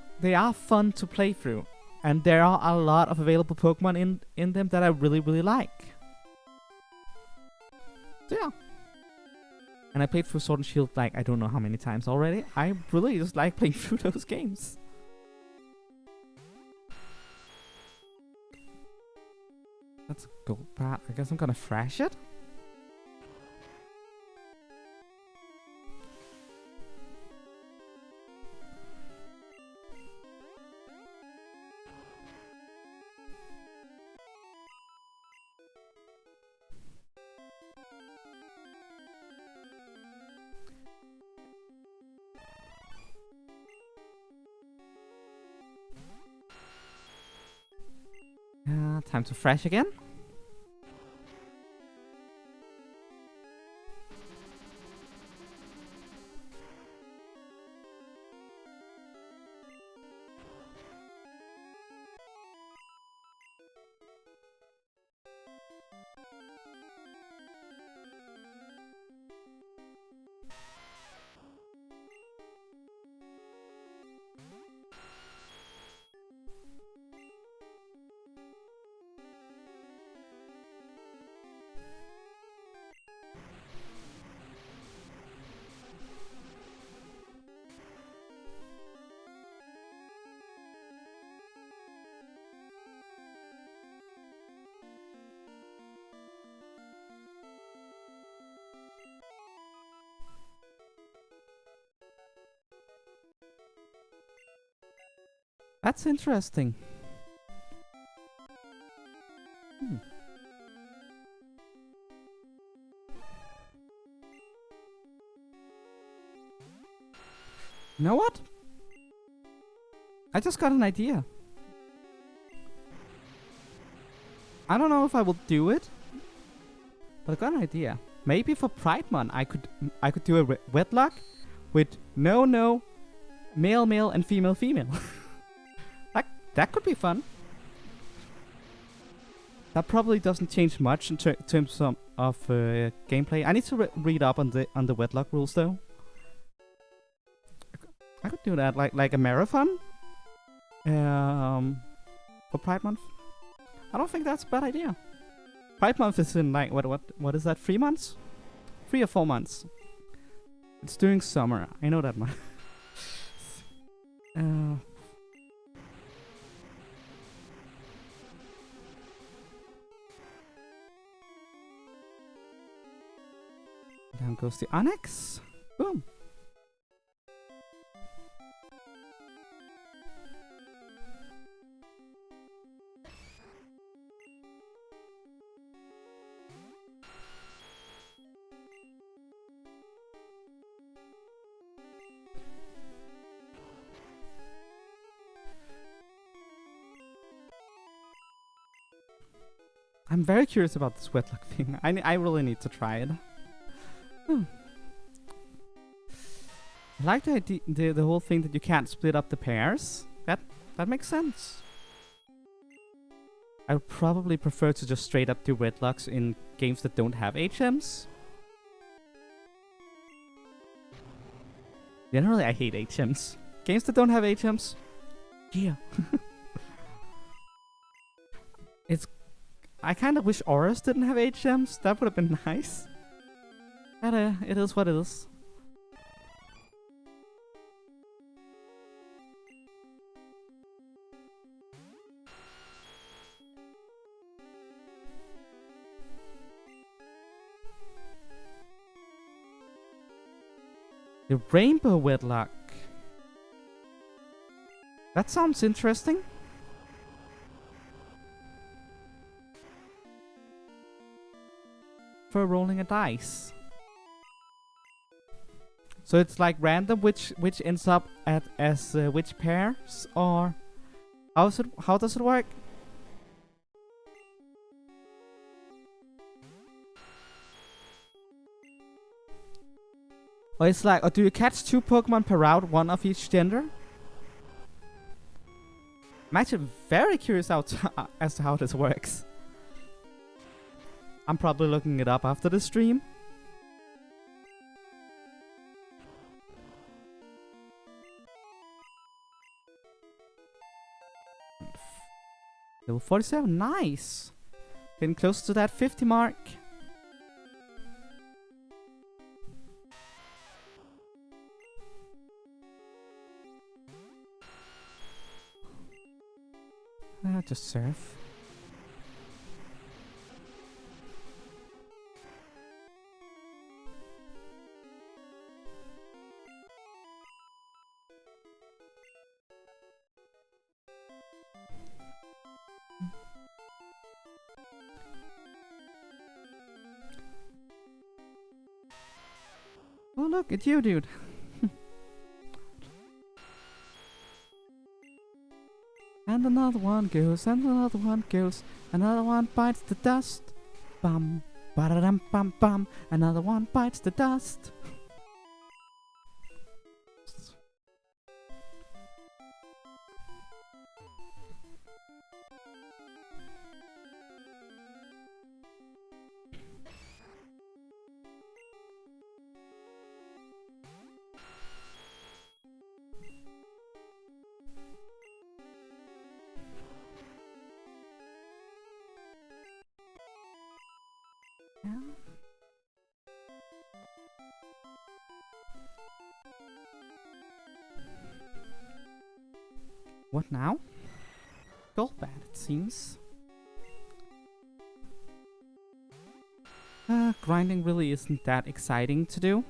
fun to play through, and there are a lot of available Pokemon in them that I really, really like. So yeah. And I played through Sword and Shield like I don't know how many times already. I really just like playing through those games. That's a gold part. I guess I'm gonna thrash it. Time to thrash again. That's interesting. You know what? I just got an idea. I don't know if I will do it, but I got an idea. Maybe for Pride Month I could do a wedlock with no male and female. That could be fun. That probably doesn't change much in terms of gameplay. I need to read up on the wedlock rules though. I could do that like a marathon for Pride Month. I don't think that's a bad idea. Pride Month is in like what is that? 3 months? 3 or 4 months. It's during summer. I know that much. Down goes the Onyx. Boom. I'm very curious about this wetlock thing. I really need to try it. I like the idea, the whole thing that you can't split up the pairs. That makes sense. I would probably prefer to just straight up do wetlocks in games that don't have HMs. Generally, I hate HMs. Games that don't have HMs, yeah. I kind of wish Auras didn't have HMs. That would have been nice. But it is what it is. The Rainbow Wedlock. That sounds interesting. For rolling a dice. So it's like random which ends up as which pairs, or how does it work? Or it's like, or do you catch 2 Pokemon per route, 1 of each gender? I'm actually very curious as to how this works. I'm probably looking it up after the stream. Level 47, nice! Getting close to that 50 mark. Just surf. Oh, look at you, dude. And another one goes, and another one goes, another one bites the dust. Bum, ba-da-dum, bum, bum. Another one bites the dust. What now? Golbat, it seems. Grinding really isn't that exciting to do.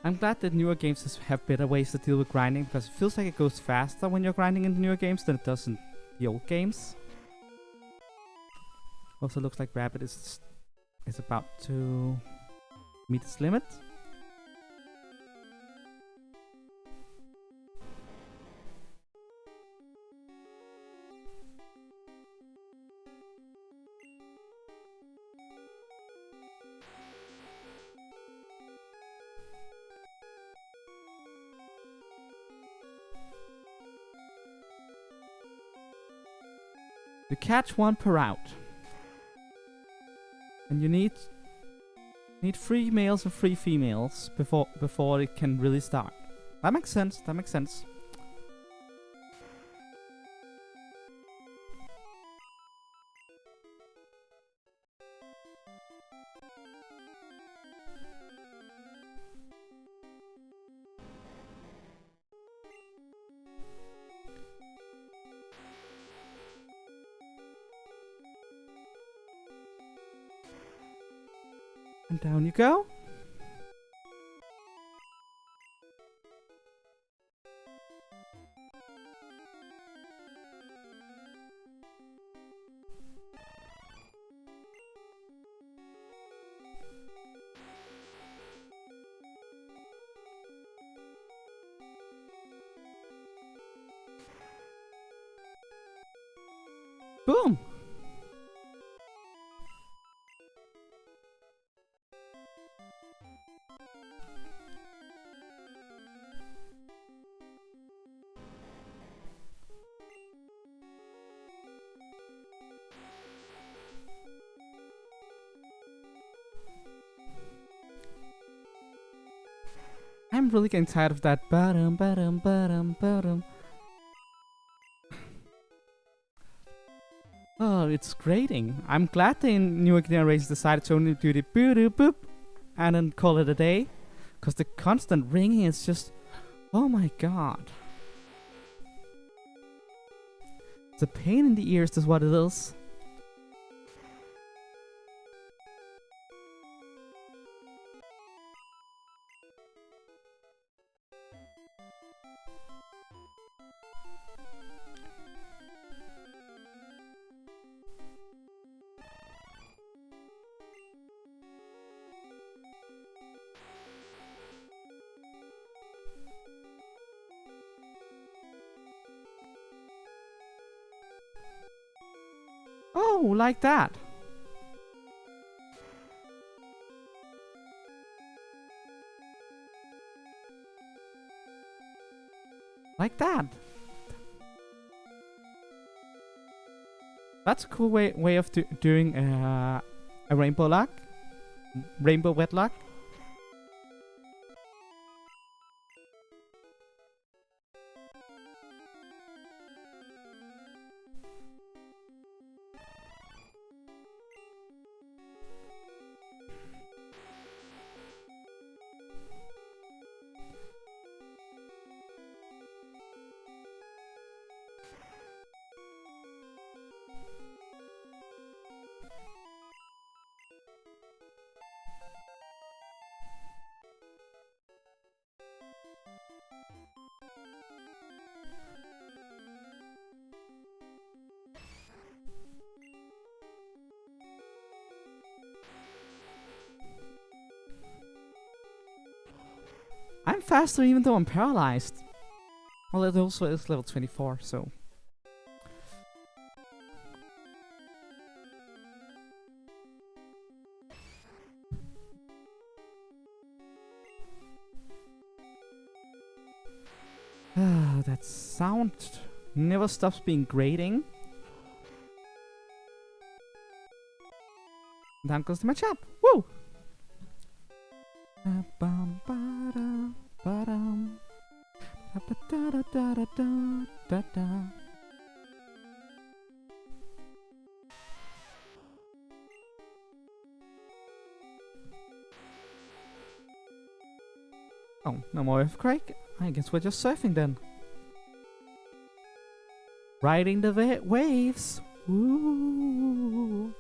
I'm glad that newer games have better ways to deal with grinding, because it feels like it goes faster when you're grinding in the newer games than it does in the old games. Also looks like Rabbit is about to meet its limit. You catch 1 per route. And you need 3 males and 3 females before it can really start. That makes sense. That makes sense. And down you go. Boom! I'm really getting tired of that bottom, bottom, bottom, bottom. Oh, it's grating. I'm glad the newer generations decided to only do the boop and then call it a day. Because the constant ringing is just... Oh my god. It's a pain in the ears, that's what it is. Oh, like that. Like that. That's a cool way of doing a rainbow lock. Rainbow wet lock. I'm faster even though I'm paralyzed. Well, it also is level 24, so... that sound never stops being grating. Down goes the matchup. Woo! Oh, no more earthquake? I guess we're just surfing then. Riding the waves. Woo!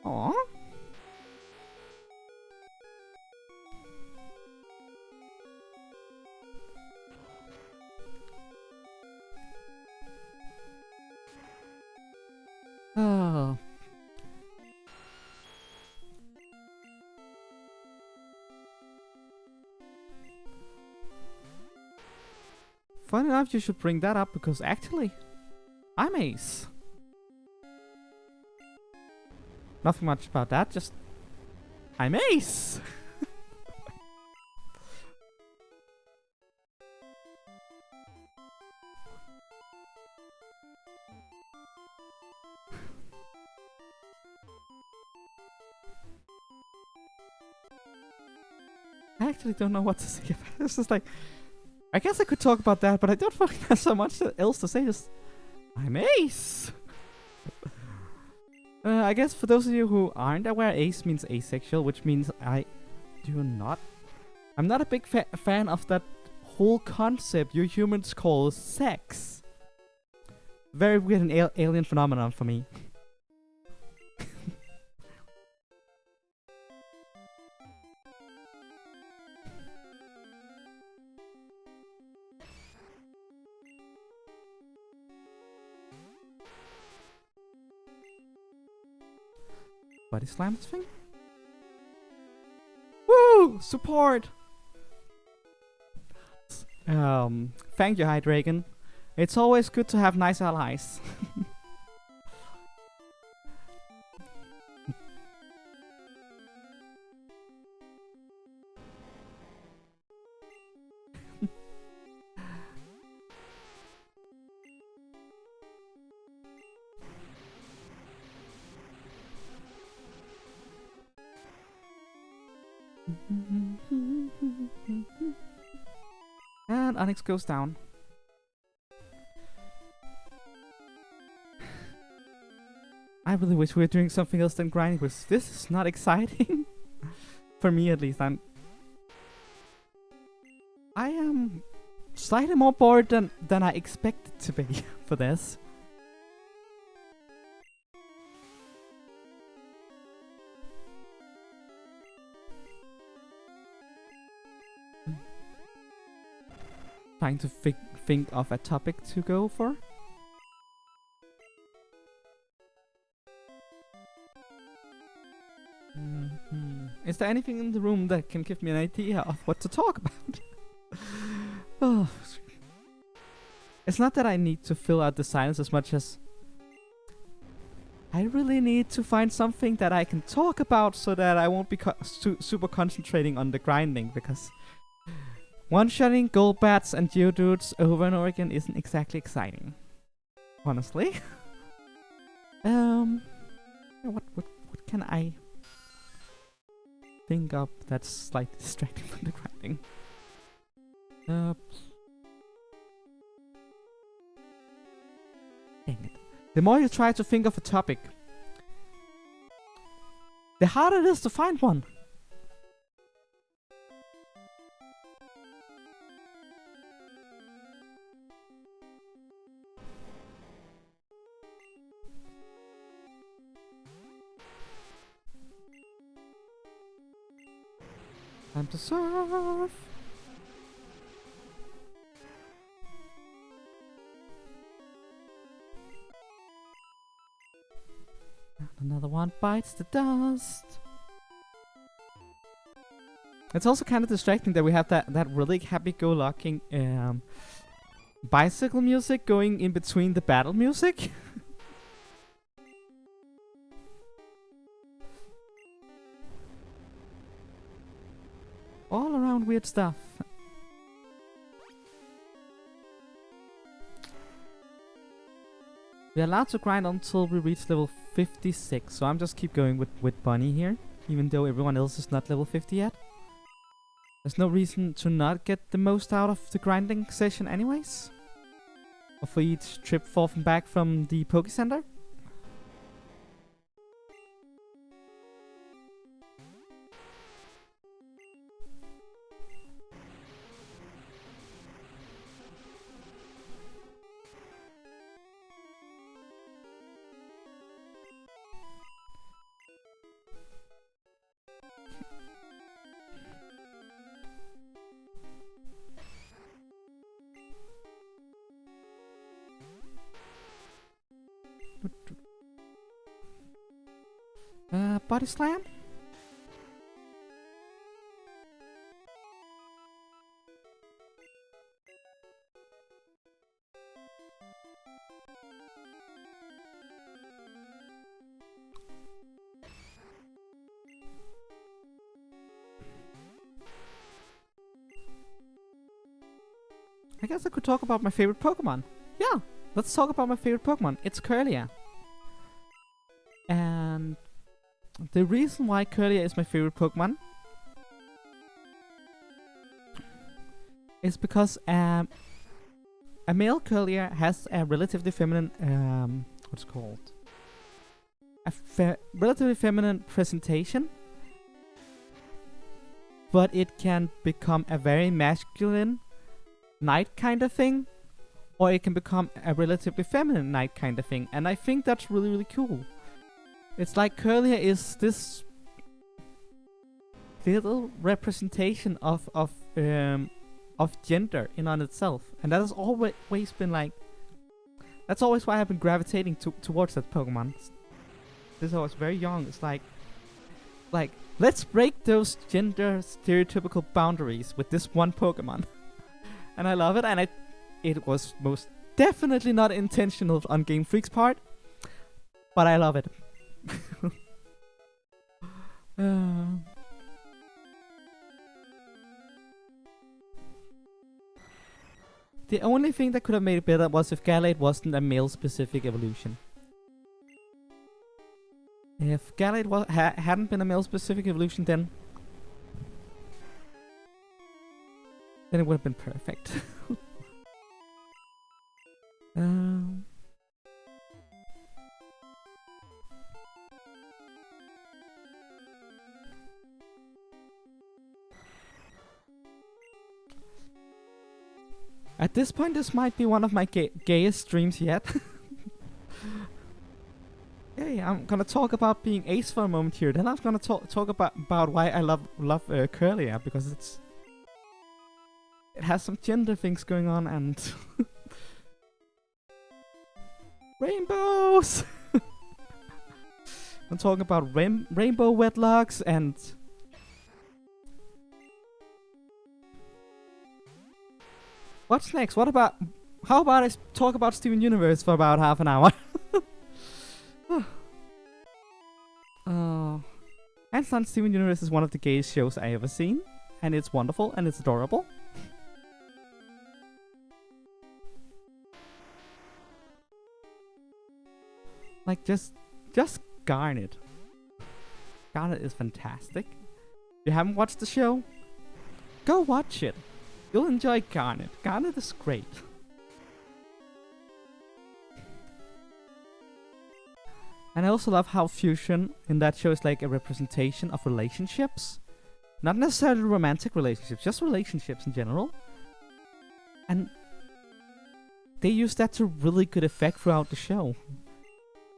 Aww. Oh. Fun enough, you should bring that up because actually, I'm Ace. Nothing much about that, just I'm Ace. I actually don't know what to say about it. It's just like, I guess I could talk about that, but I don't fucking have so much else to say. Just, I'm Ace. I guess for those of you who aren't aware, ace means asexual, which means I'm not a big fan of that whole concept you humans call sex. Very weird and alien phenomenon for me. Body slam this thing? Woo! Support! Thank you, Hydreigon. It's always good to have nice allies. And Onyx goes down. I really wish we were doing something else than grinding, because this is not exciting. For me at least. I am slightly more bored than I expected to be for this. Trying to think of a topic to go for. Is there anything in the room that can give me an idea of what to talk about? Oh. It's not that I need to fill out the silence as much as I really need to find something that I can talk about so that I won't be super concentrating on the grinding, because one-shotting gold bats and geodudes over and over again isn't exactly exciting. Honestly. What can I think of that's slightly distracting from the grinding? Dang it. The more you try to think of a topic, the harder it is to find one. Time to surf. And another one bites the dust. It's also kind of distracting that we have that really happy-go-lucky bicycle music going in between the battle music. All around weird stuff. We're allowed to grind until we reach level 56, so I'm just keep going with Bunny here, even though everyone else is not level 50 yet. There's no reason to not get the most out of the grinding session anyways. Or for each trip forth and back from the Poké Center. Body slam? I guess I could talk about my favorite Pokemon. Yeah, let's talk about my favorite Pokemon. It's Curlia. And the reason why Curlia is my favorite Pokemon is because a male Curlia has a relatively feminine, what's it called? relatively feminine presentation, but it can become a very masculine knight kind of thing, or it can become a relatively feminine knight kind of thing, and I think that's really, really cool. It's like Curlia is this little representation of gender in on itself, and that has always been like, that's always why I've been gravitating towards that Pokemon. Since I was very young, it's like let's break those gender stereotypical boundaries with this one Pokemon. And I love it, and it was most definitely not intentional on Game Freak's part, but I love it. The only thing that could have made it better was if Gallade wasn't a male-specific evolution. If Gallade hadn't been a male-specific evolution, then it would have been perfect. At this point, this might be one of my gayest streams yet. Hey, I'm gonna talk about being ace for a moment here. Then I'm gonna talk about why I love Curlia, because it has some gender things going on, and rainbows. I'm talking about rainbow wedlocks and what's next? How about I talk about Steven Universe for about half an hour? Hands down, Steven Universe is one of the gayest shows I ever seen, and it's wonderful and it's adorable. Like just Garnet. Garnet is fantastic. If you haven't watched the show, go watch it. You'll enjoy Garnet. Garnet is great. And I also love how Fusion in that show is like a representation of relationships. Not necessarily romantic relationships, just relationships in general. And they use that to really good effect throughout the show.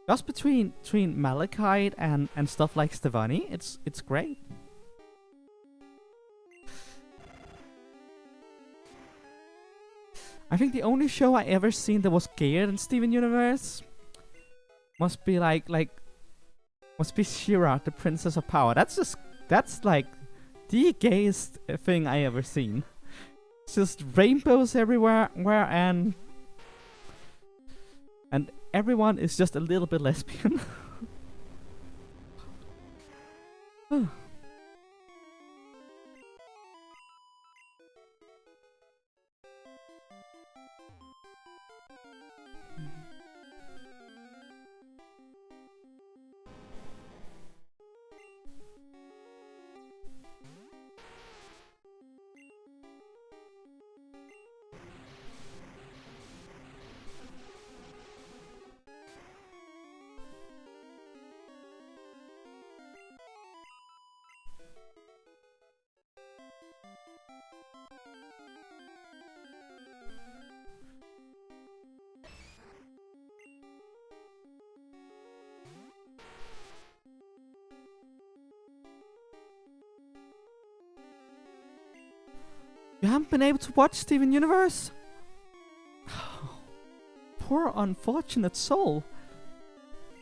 Just between Malachite and stuff like Stevani, it's great. I think the only show I ever seen that was gayer than Steven Universe must be must be She-Ra, the Princess of Power. That's like the gayest thing I ever seen. It's just rainbows everywhere, and everyone is just a little bit lesbian. You haven't been able to watch Steven Universe? Poor unfortunate soul.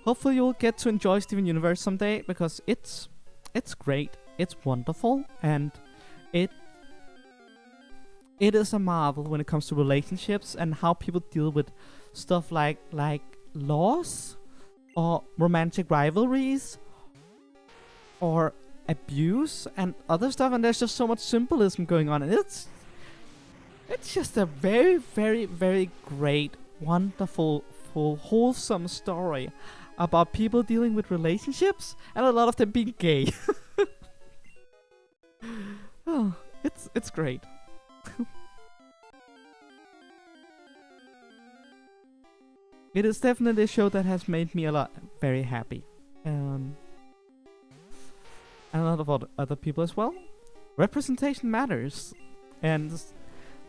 Hopefully you'll get to enjoy Steven Universe someday, because it's great, it's wonderful, and it is a marvel when it comes to relationships and how people deal with stuff like loss or romantic rivalries or abuse and other stuff, and there's just so much symbolism going on, and it's just a very, very, very great, wonderful, full, wholesome story about people dealing with relationships, and a lot of them being gay. Oh, it's great. It is definitely a show that has made me very happy. and a lot of other people as well. Representation matters. And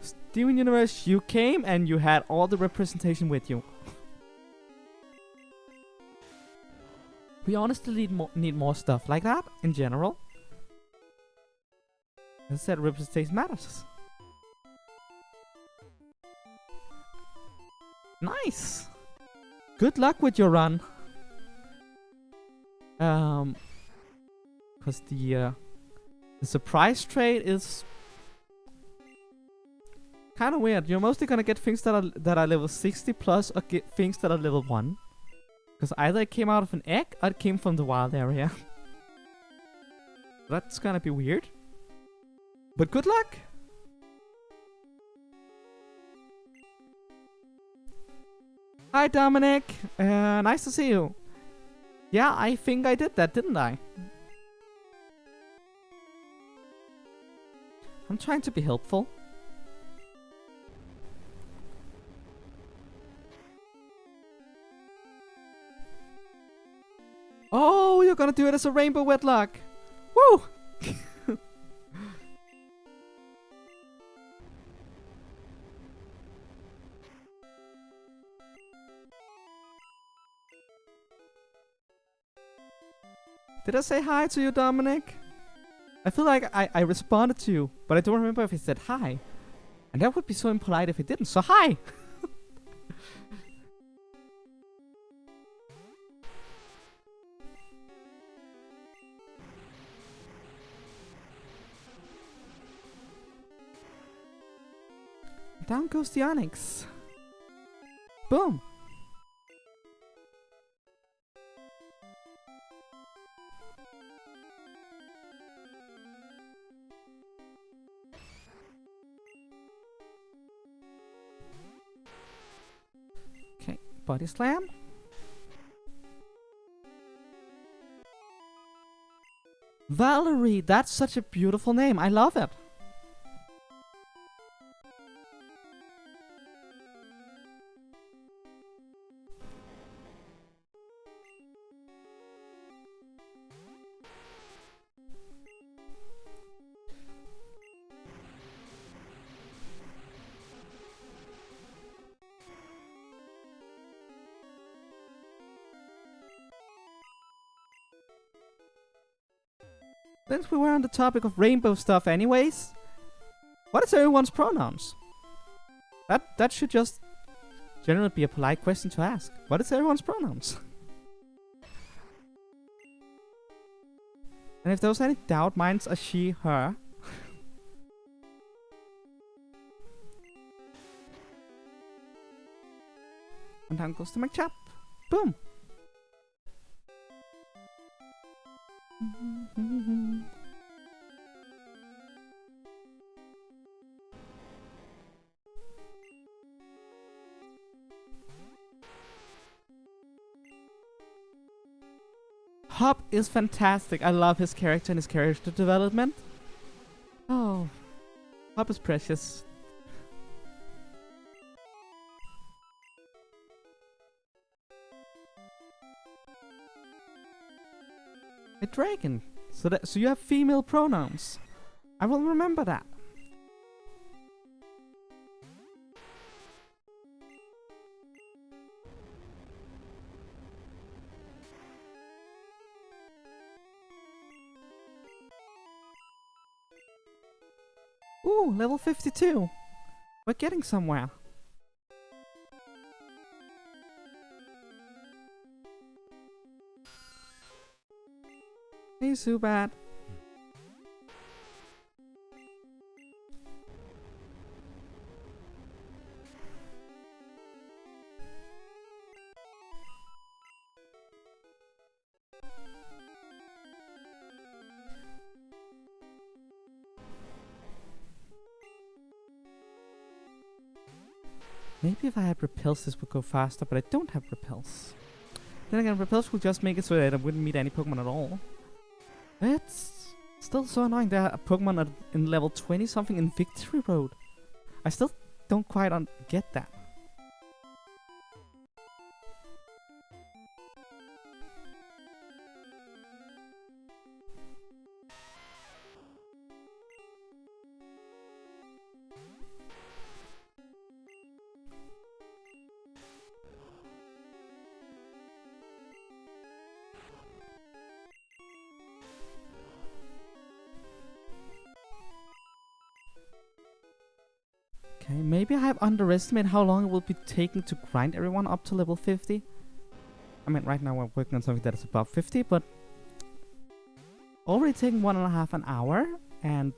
Steven Universe, you came and you had all the representation with you. We honestly need more stuff like that in general. As I said, representation matters. Nice! Good luck with your run. Because the surprise trade is kind of weird. You're mostly gonna get things that are level 60 plus, or get things that are level 1. Because either it came out of an egg or it came from the wild area. That's gonna be weird. But good luck! Hi Dominic! Nice to see you. Yeah, I think I did that, didn't I? I'm trying to be helpful. Oh, you're gonna do it as a rainbow wedlock! Woo! Did I say hi to you, Dominic? I feel like I responded to you, but I don't remember if I said hi. And that would be so impolite if I didn't, so hi! Down goes the Onyx. Boom! Okay, body slam. Valerie, that's such a beautiful name. I love it. Since we were on the topic of rainbow stuff anyways, what is everyone's pronouns? That should just generally be a polite question to ask. What is everyone's pronouns? And if there was any doubt, mine's a she, her. And down goes the McChap. Boom! Hop is fantastic. I love his character and his character development. Oh, Hop is precious. A dragon. So you have female pronouns. I will remember that. Ooh, level 52. We're getting somewhere. Hey, Zubat. Maybe if I had repels this would go faster, but I don't have repels. Then again, repels will just make it so that I wouldn't meet any Pokemon at all. It's still so annoying that a Pokemon in level 20 something in Victory Road. I still don't quite get that. Okay, maybe I have underestimated how long it will be taking to grind everyone up to level 50. I mean, right now we're working on something that is above 50, but already taking 1.5 an hour, and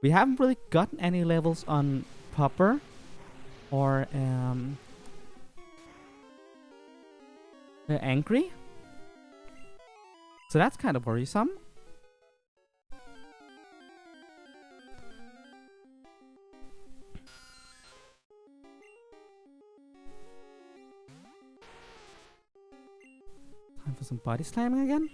we haven't really gotten any levels on Popper or Angry. So that's kind of worrisome. Time for some body slamming again.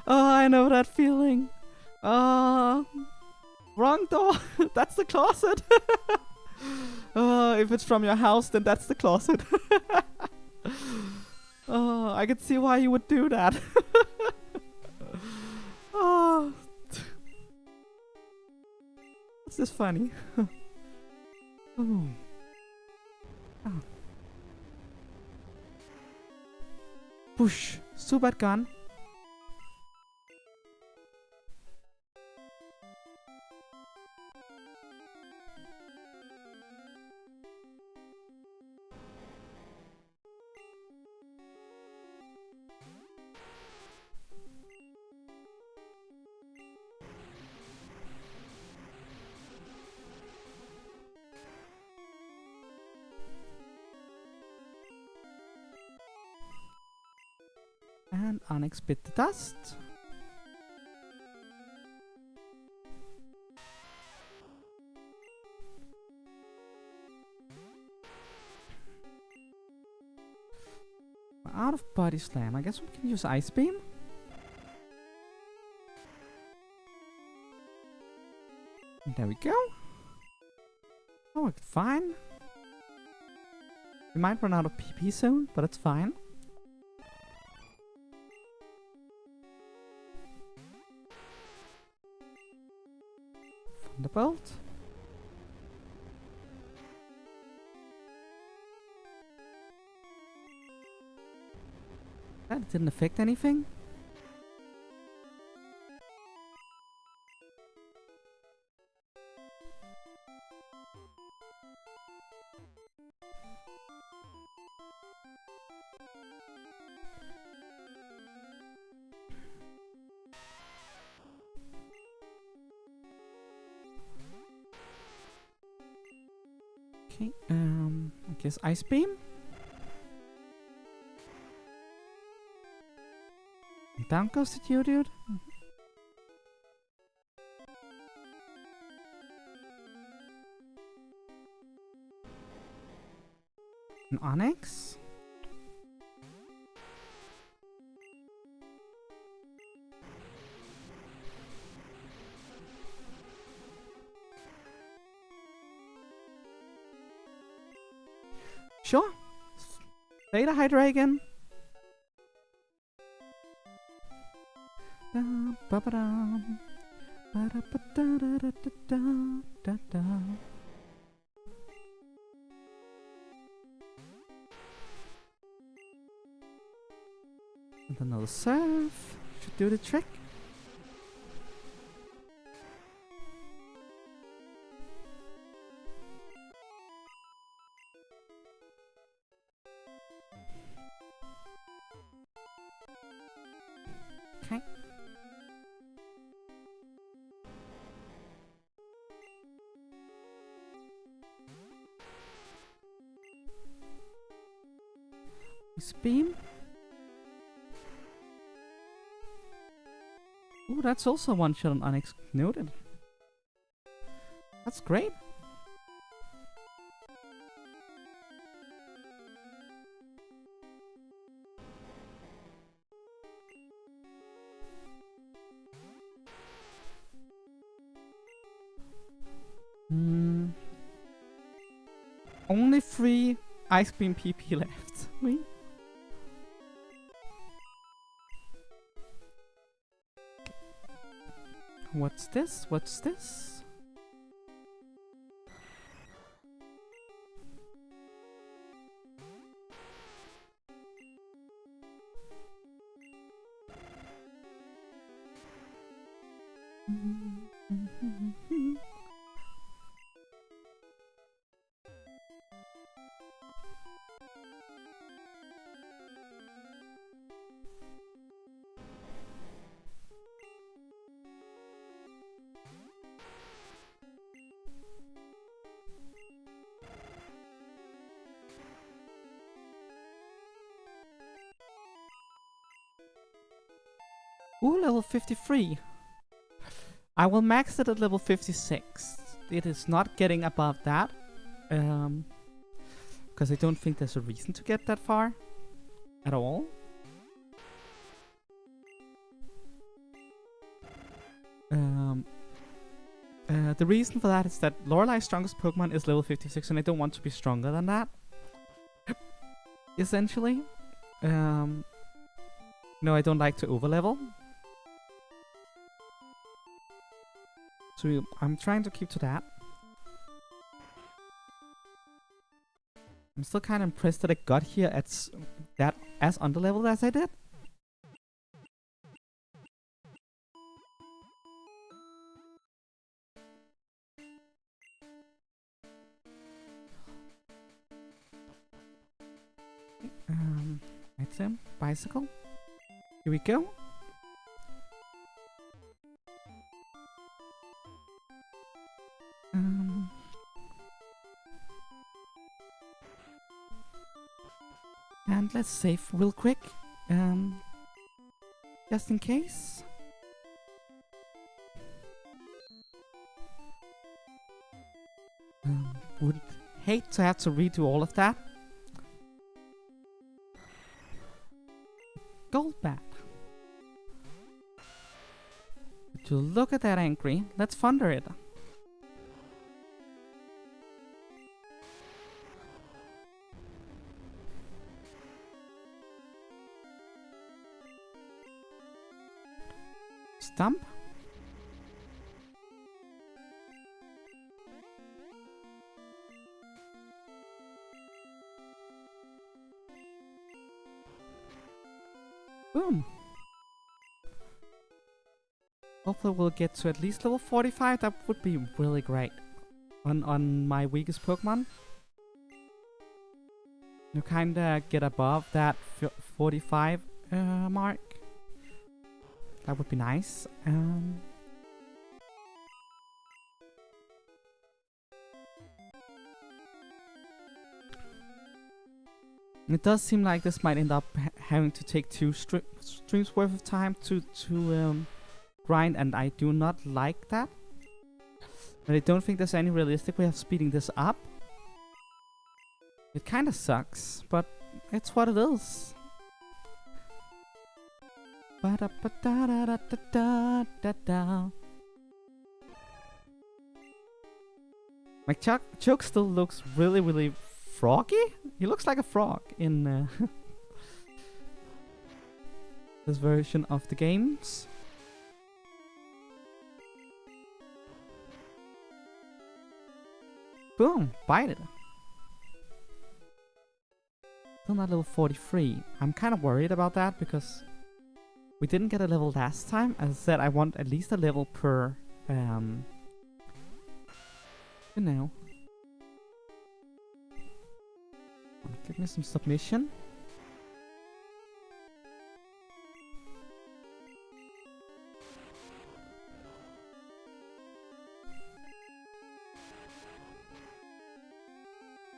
Oh, I know that feeling. Wrong door. That's the closet. If it's from your house, then that's the closet. I can see why you would do that. Oh, this is funny. Oh. Oh. Push. Super gun. And Onyx bit the dust. We're out of body slam. I guess we can use ice beam. And there we go. That worked fine. We might run out of PP soon, but it's fine. Thunderbolt. That didn't affect anything. Okay, I guess ice beam. Down goes the Geodude. An Onyx. Sure. Theta Hydreigon. Ba-ba-dum. Ba-da-ba-da-da-da-da-da-da. And another surf. Should do the trick. Okay. Beam. Ooh, that's also one shot on Onyx noted. That's great. Only 3 Ice Beam PP left. Wait. What's this? What's this? Ooh, level 53. I will max it at level 56. It is not getting above that. Because I don't think there's a reason to get that far. At all. The reason for that is that Lorelai's strongest Pokemon is level 56 and I don't want to be stronger than that. Essentially. No, I don't like to overlevel. So I'm trying to keep to that. I'm still kind of impressed that I got here at that as underleveled as I did. Item, bicycle. Here we go. And let's save real quick, just in case. Would hate to have to redo all of that. Gold bat. To look at that angry, let's thunder it. Stump. Boom. Hopefully we'll get to at least level 45. That would be really great on my weakest Pokemon. You kinda get above that 45 mark. That would be nice. It does seem like this might end up having to take 2 streams worth of time to grind, and I do not like that. But I don't think there's any realistic way of speeding this up. It kind of sucks, but it's what it is. My Choke still looks really froggy. He looks like a frog in this version of the games. Boom, bite it. Still not level 43. I'm kind of worried about that because we didn't get a level last time. As I said, I want at least a level per, you know. Give me some submission.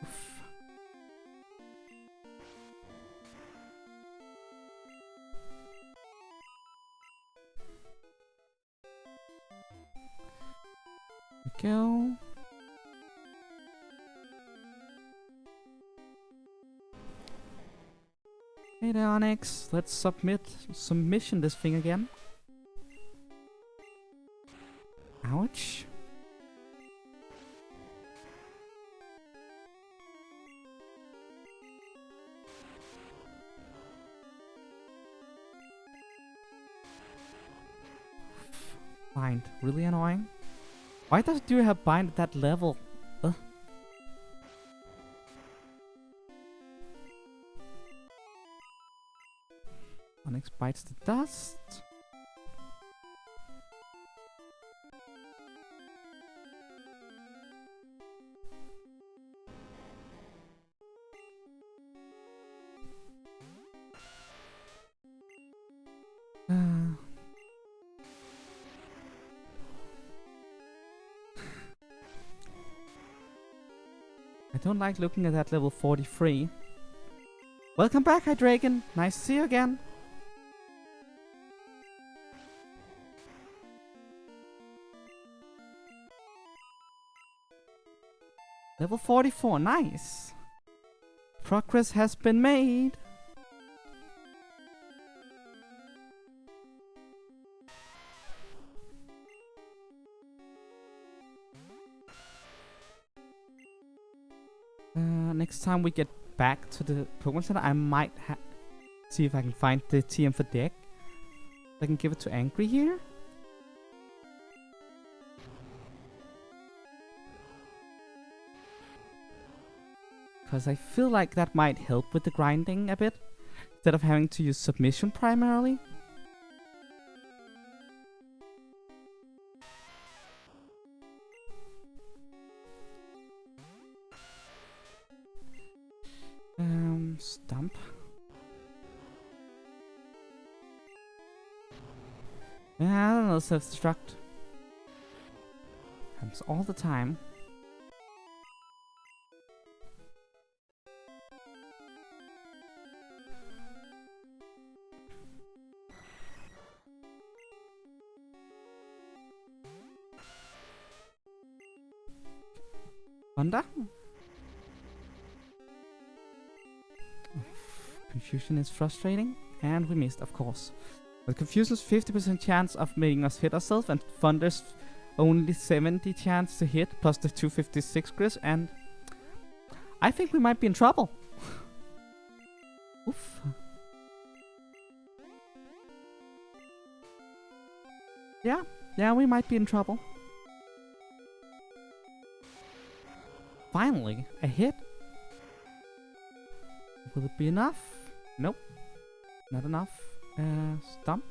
Oof. There we go. Hey there, Onyx. Let's submission this thing again. Ouch. Bind. Really annoying. Why does it do have bind at that level? Ugh. Onyx bites the dust. I don't like looking at that level 43. Welcome back, Hydreigon. Nice to see you again. Level 44, nice. Progress has been made. Next time we get back to the Pokemon Center, I might see if I can find the TM for deck. I can give it to Angry here. Because I feel like that might help with the grinding a bit, instead of having to use submission primarily. Stump. Yeah, I don't know, self-destruct. Happens all the time. Thunder? Confusion is frustrating, and we missed, of course. But Confusion's 50% chance of making us hit ourselves, and Thunder's only 70 chance to hit, plus the 256 Grizz, and I think we might be in trouble. Oof. Yeah, we might be in trouble. Finally, a hit. Will it be enough? Nope. Not enough. Stump.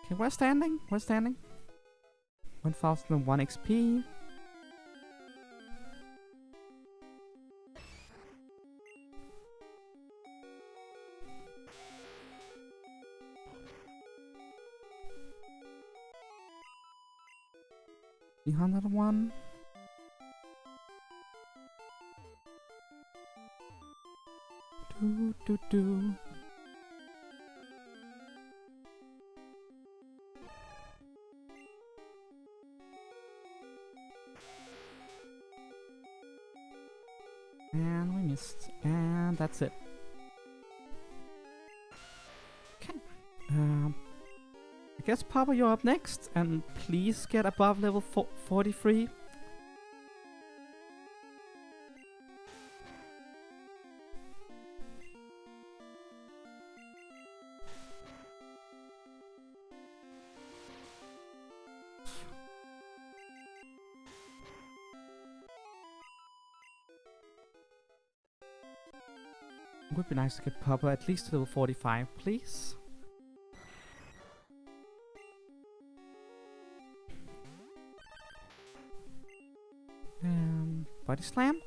Okay, we're standing. 1001 XP. The 101. Do. And we missed. And that's it. Okay. I guess Papa, you're up next. And please get above level 43. It would be nice to get Papa at least to level 45, please. Body slam.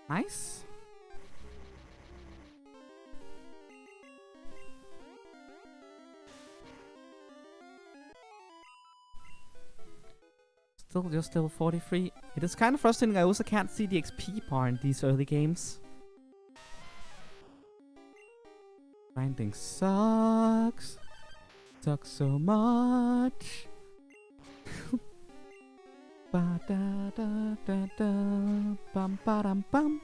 Nice. Still just level 43. It is kind of frustrating. I also can't see the XP bar in these early games. Grinding sucks. Sucks so much. Ba da da da da. Bum ba dum bum.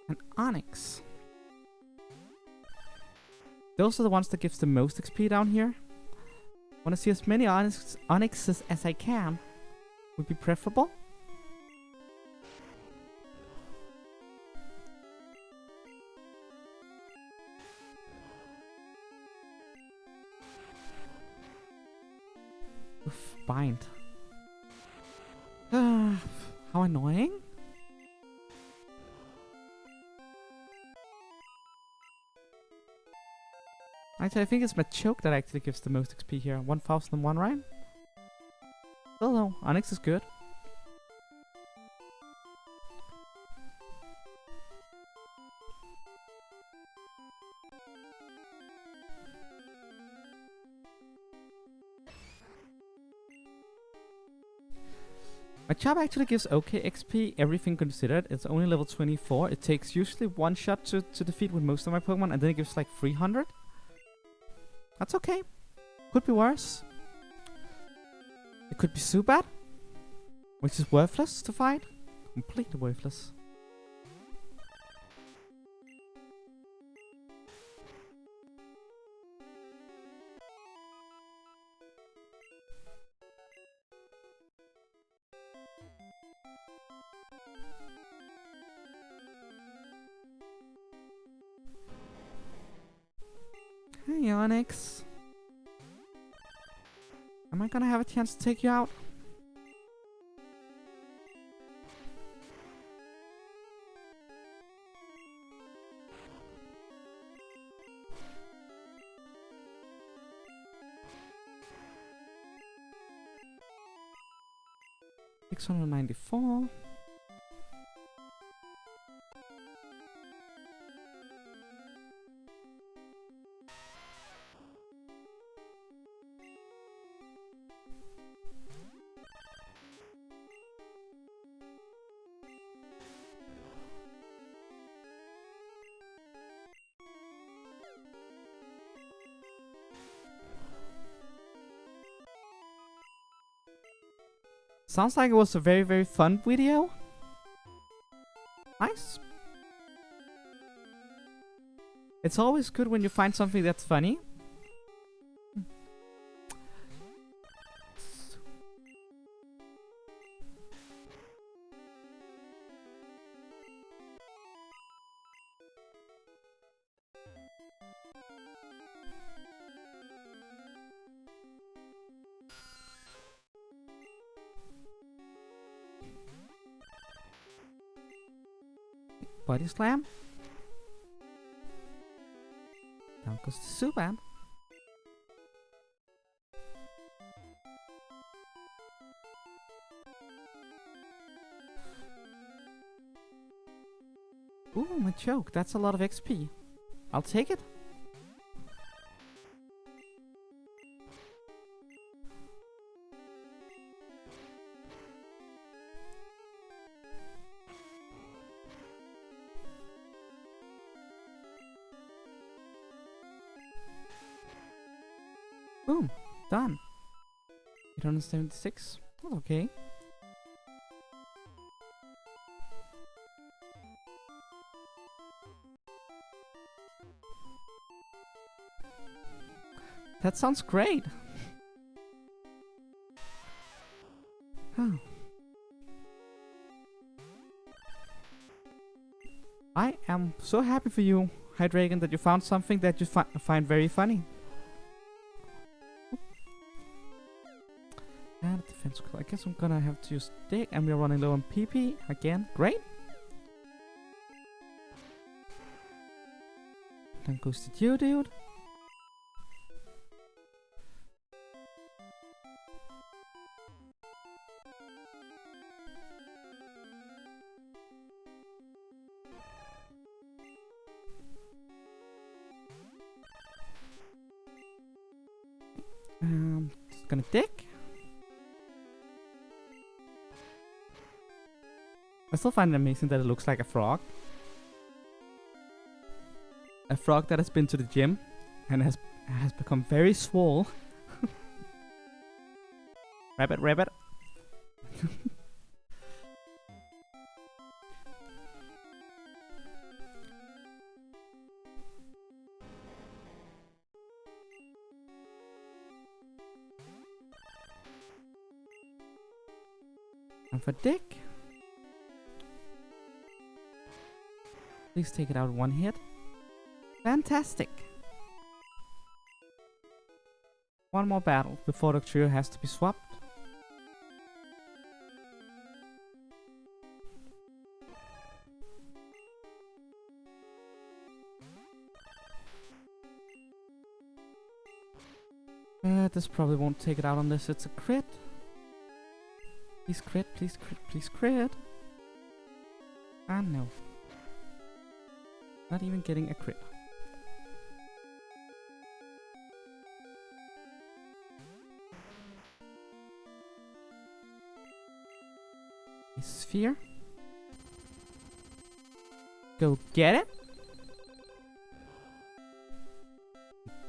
An Onyx. Those are the ones that gives the most XP down here. Want to see as many Onyxes as I can. Would be preferable. Oof, bind. How annoying. Actually, I think it's Machoke that actually gives the most XP here. 1001, right? Well, no, Onyx is good. My job actually gives okay XP, everything considered. It's only level 24. It takes usually one shot to defeat with most of my Pokemon, and then it gives like 300. That's okay. Could be worse. It could be Zubat, which is worthless to fight. Completely worthless. Hey, Onyx. Am I gonna have a chance to take you out? $694. Sounds like it was a very, very fun video. Nice. It's always good when you find something that's funny. Body slam. Down goes the Zubat. Ooh, my choke. That's a lot of XP. I'll take it. Boom. Done. 876. Okay. That sounds great. Oh. I am so happy for you, Hydreigon, that you found something that you find very funny. And defense. I guess I'm gonna have to use Dig, and we're running low on PP again. Great. Then goes the Geodude. Just gonna Dig. I still find it amazing that it looks like a frog. A frog that has been to the gym and has become very swole. Rabbit, rabbit. And for Dick, please take it out one hit. Fantastic. One more battle before the trio has to be swapped. This probably won't take it out unless it's a crit. Please crit, please crit, please crit. Ah, no. Not even getting a crit. A sphere. Go get it.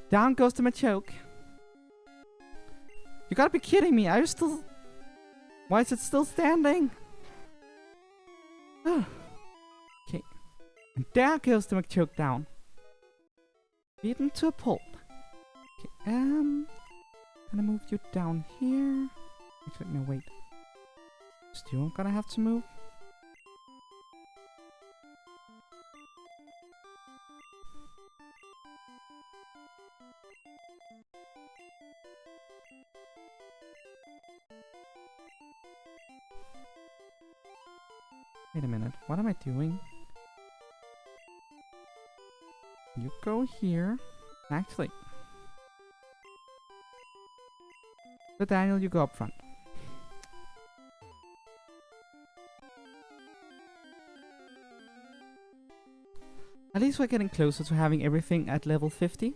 Down goes the Machoke. You gotta be kidding me. Are you still... Why is it still standing? Okay. And there goes the Machoke down. Beaten to a pulp. Okay, gonna move you down here. Actually, no, wait. Still gonna have to move. Wait a minute, what am I doing? You go here. Actually. So Daniel, you go up front. At least we're getting closer to having everything at level 50.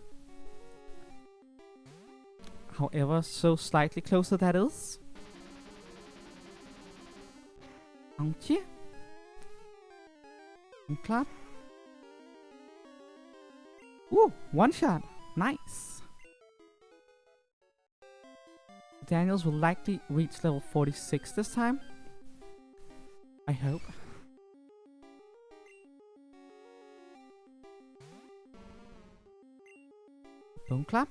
However, so slightly closer that is. Aren't you? And clap. Ooh, one shot. Nice. Daniels will likely reach level 46 this time. I hope. Bone clap.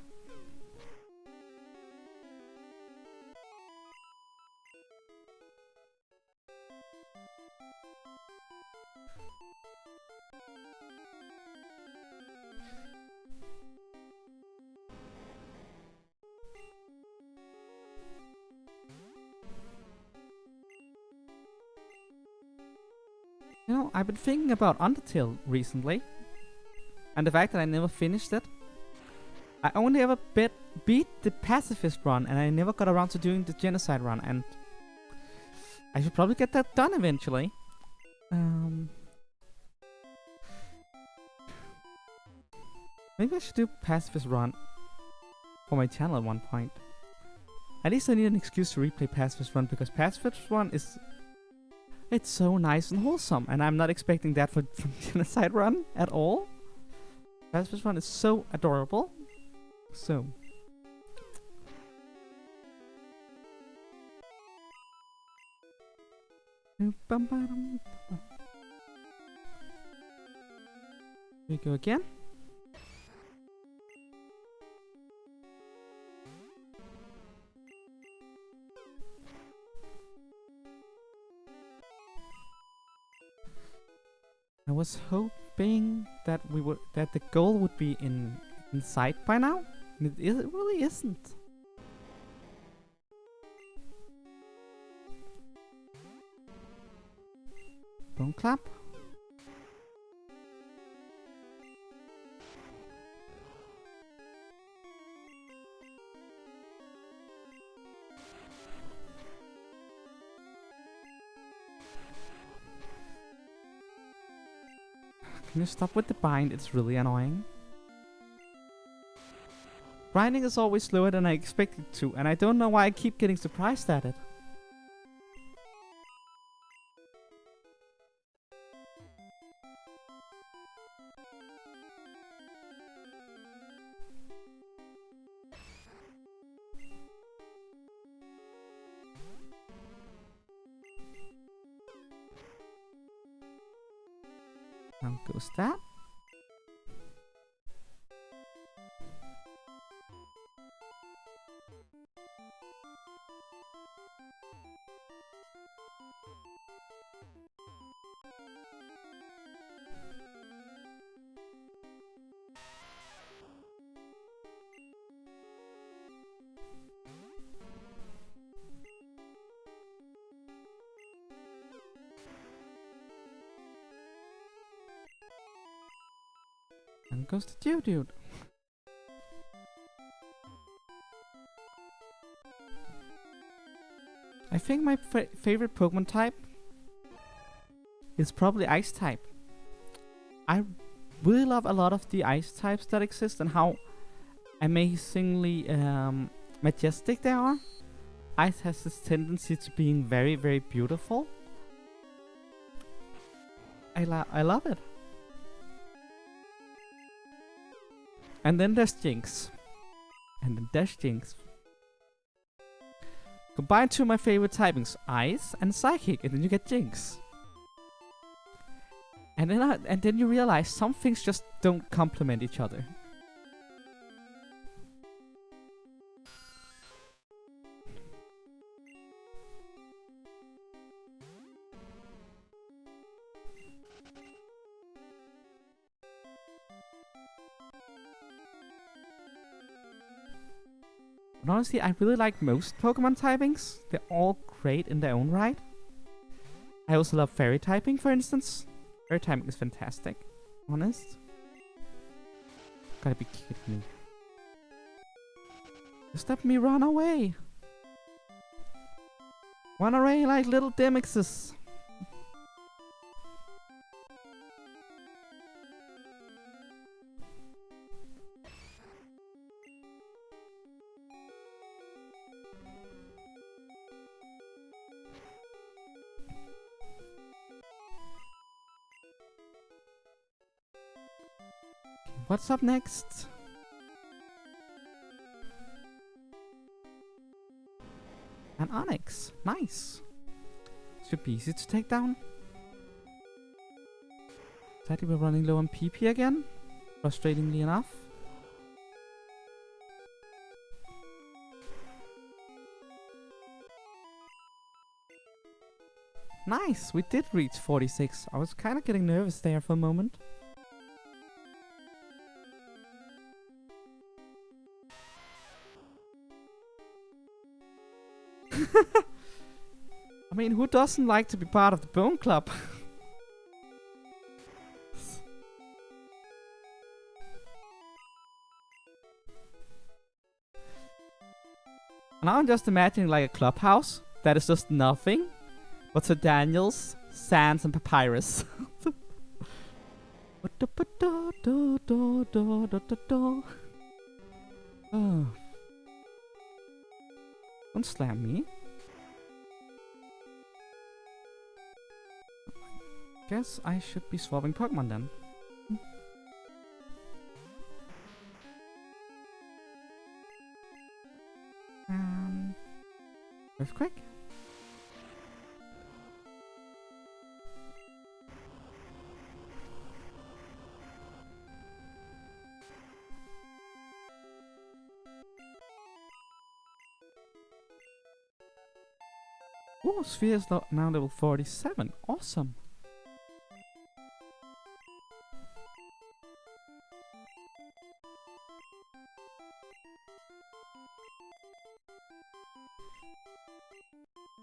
You know, I've been thinking about Undertale recently, and the fact that I never finished it. I only ever beat the pacifist run, and I never got around to doing the genocide run, and I should probably get that done eventually. Maybe I should do pacifist run for my channel at one point. At least I need an excuse to replay pacifist run, because pacifist run is... It's so nice and wholesome, and I'm not expecting that from genocide run at all. Pacifist run is so adorable. So... Here we go again. I was hoping that the goal would be in sight by now. And it really isn't. Bone clap. Can you stop with the bind? It's really annoying. Grinding is always slower than I expected to, and I don't know why I keep getting surprised at it. Now goes that. And goes the Geodude. I think my favorite Pokemon type is probably Ice type. I really love a lot of the Ice types that exist and how amazingly majestic they are. Ice has this tendency to being very, very beautiful. I love it. And then there's Jinx. And then there's Jinx. Combine two of my favorite typings, Ice and Psychic, and then you get Jinx. And then you realize some things just don't complement each other. But honestly, I really like most Pokemon typings. They're all great in their own right. I also love fairy typing, for instance. Fairy typing is fantastic. Honest. Gotta be kidding me. Just let me run away. Run away like little Demixes. What's up next? An Onyx. Nice. Should be easy to take down. Sadly, we're running low on PP again. Frustratingly enough. Nice! We did reach 46. I was kind of getting nervous there for a moment. I mean, who doesn't like to be part of the Bone Club? Now I'm just imagining like a clubhouse that is just nothing but Sir Daniels, Sans, and Papyrus. Oh. Don't slam me. Guess I should be swapping Pokemon then. Earthquake? Oh, Sphere is now level 47. Awesome.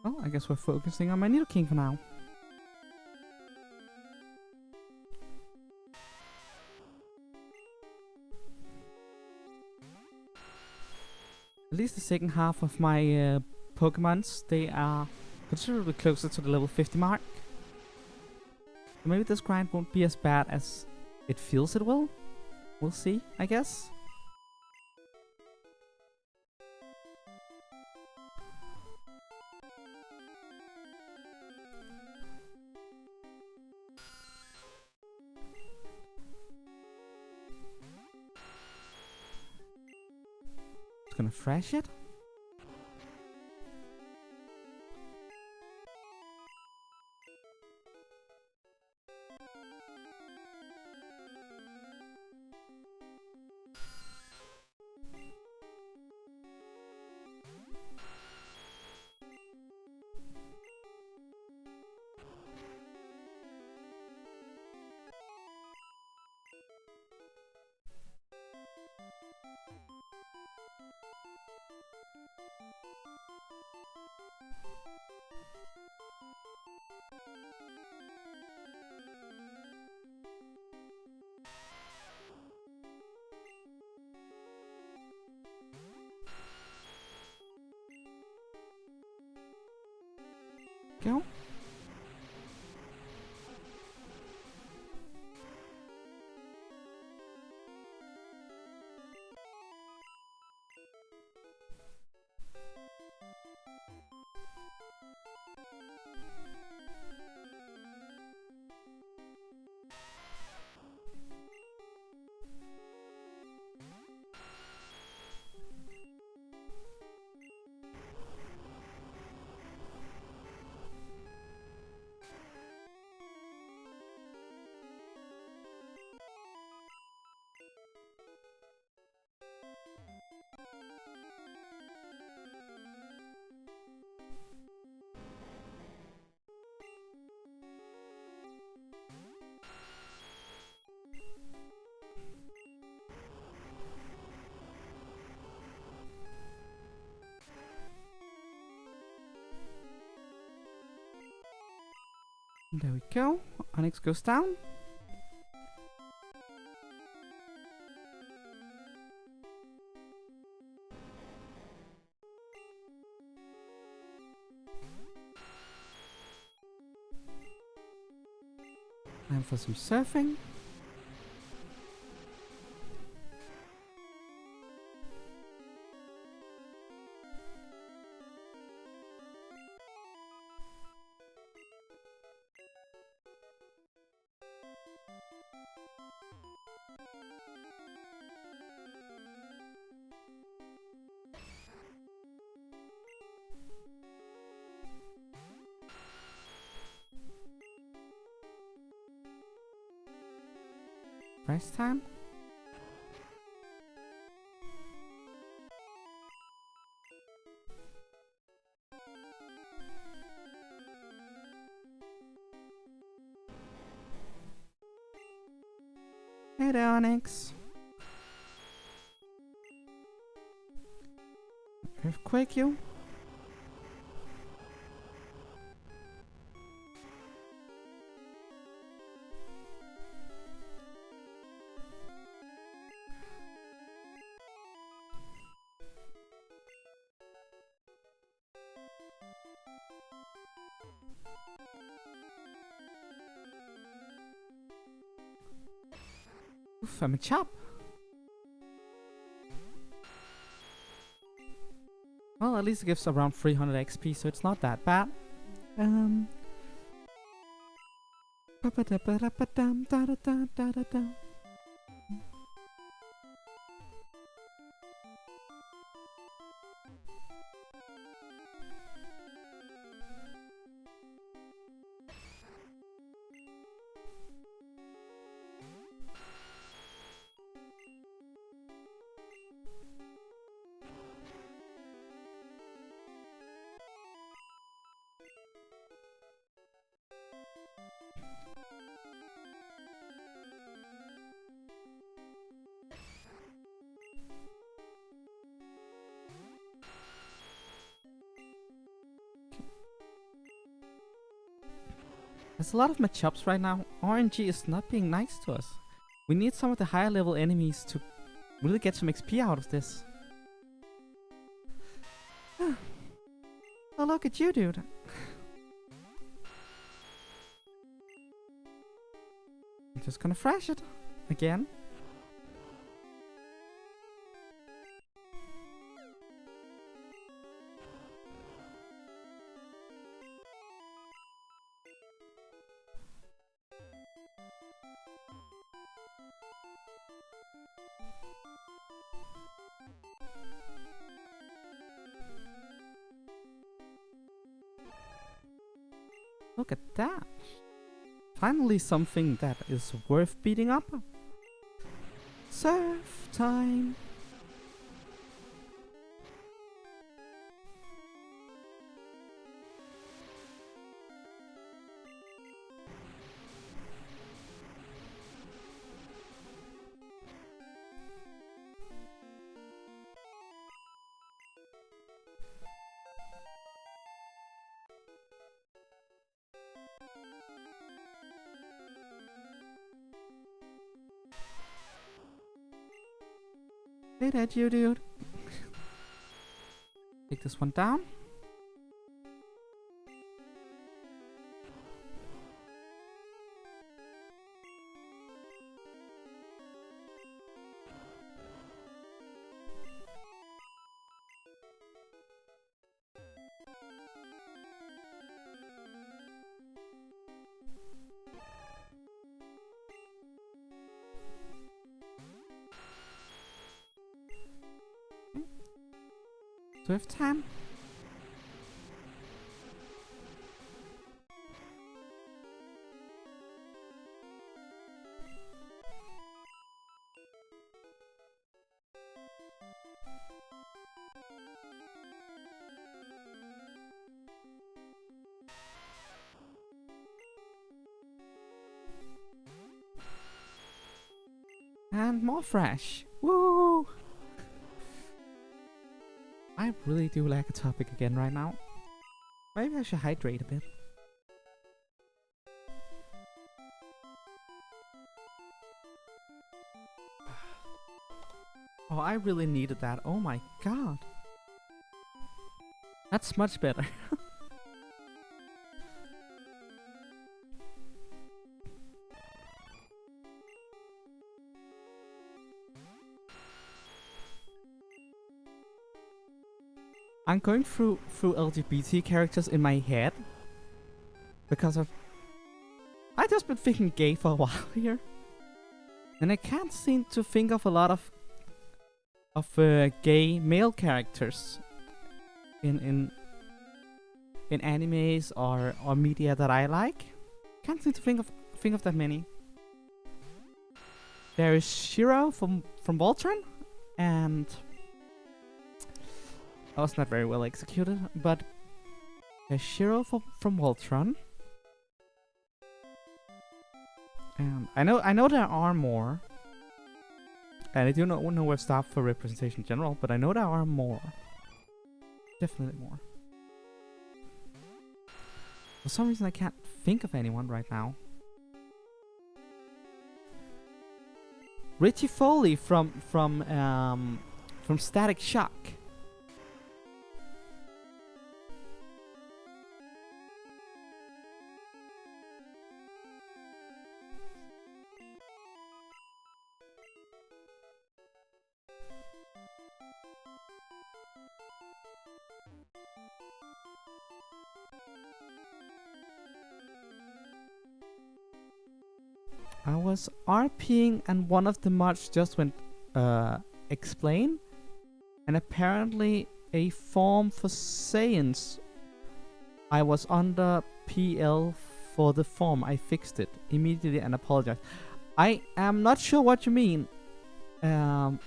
Well, I guess we're focusing on my Nidoking for now. At least the second half of my Pokemons, they are considerably closer to the level 50 mark. So maybe this grind won't be as bad as it feels it will. We'll see, I guess. Just gonna fresh it. Go. There we go. Onyx goes down. Time for some surfing. Rest time. Hey there, Onyx. Earthquake you. Oof, I'm a chop. Well, at least it gives around 300 XP, so it's not that bad. There's a lot of matchups right now. RNG is not being nice to us. We need some of the higher level enemies to really get some XP out of this. Oh, look at you, dude. I'm just gonna thrash it again. Look at that. Finally something that is worth beating up. Surf time. Hey there, you dude. Take this one down. Swift time? And more fresh. Woo! I really do lack a topic again right now. Maybe I should hydrate a bit. Oh, I really needed that. Oh my god. That's much better. I'm going through LGBT characters in my head because I just been thinking gay for a while here, and I can't seem to think of a lot of gay male characters in animes or media that I like. Can't seem to think of that many. There is Shiro from Voltron, and that was not very well executed, but there's Shiro from Voltron. And I know there are more. And I do not know where to stop for representation in general, but I know there are more. Definitely more. For some reason I can't think of anyone right now. Richie Foley from Static Shock. I was RPing and one of the mods just went explain, and apparently a form for Saiyans. I was under PL for the form. I fixed it immediately and apologized. I am not sure what you mean. Did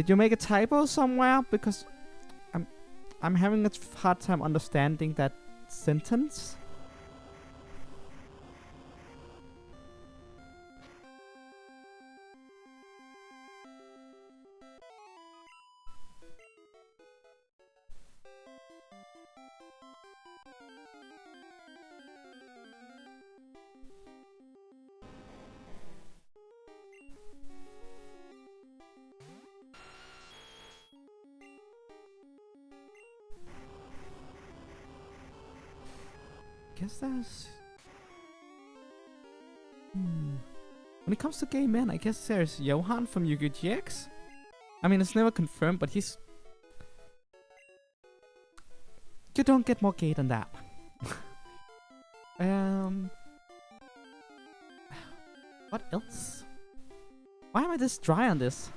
you make a typo somewhere? Because I'm having a hard time understanding that sentence. Guess that's... When it comes to gay men, I guess there's Johan from Yu-Gi-Oh! GX. I mean, it's never confirmed, but he's... You don't get more gay than that. What else? Why am I this dry on this?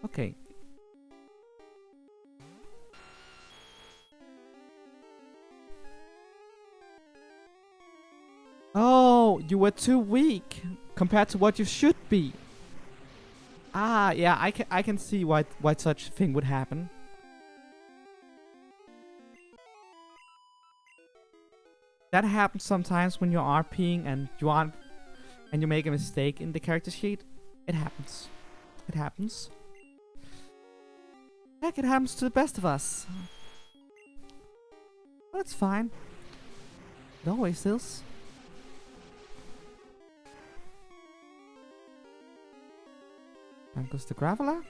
Okay. Oh, you were too weak compared to what you should be. Ah, yeah, I can see why such a thing would happen. That happens sometimes when you're RPing and you make a mistake in the character sheet. It happens. It happens. Heck, it happens to the best of us. But it's fine. It always is. And goes the Graveler.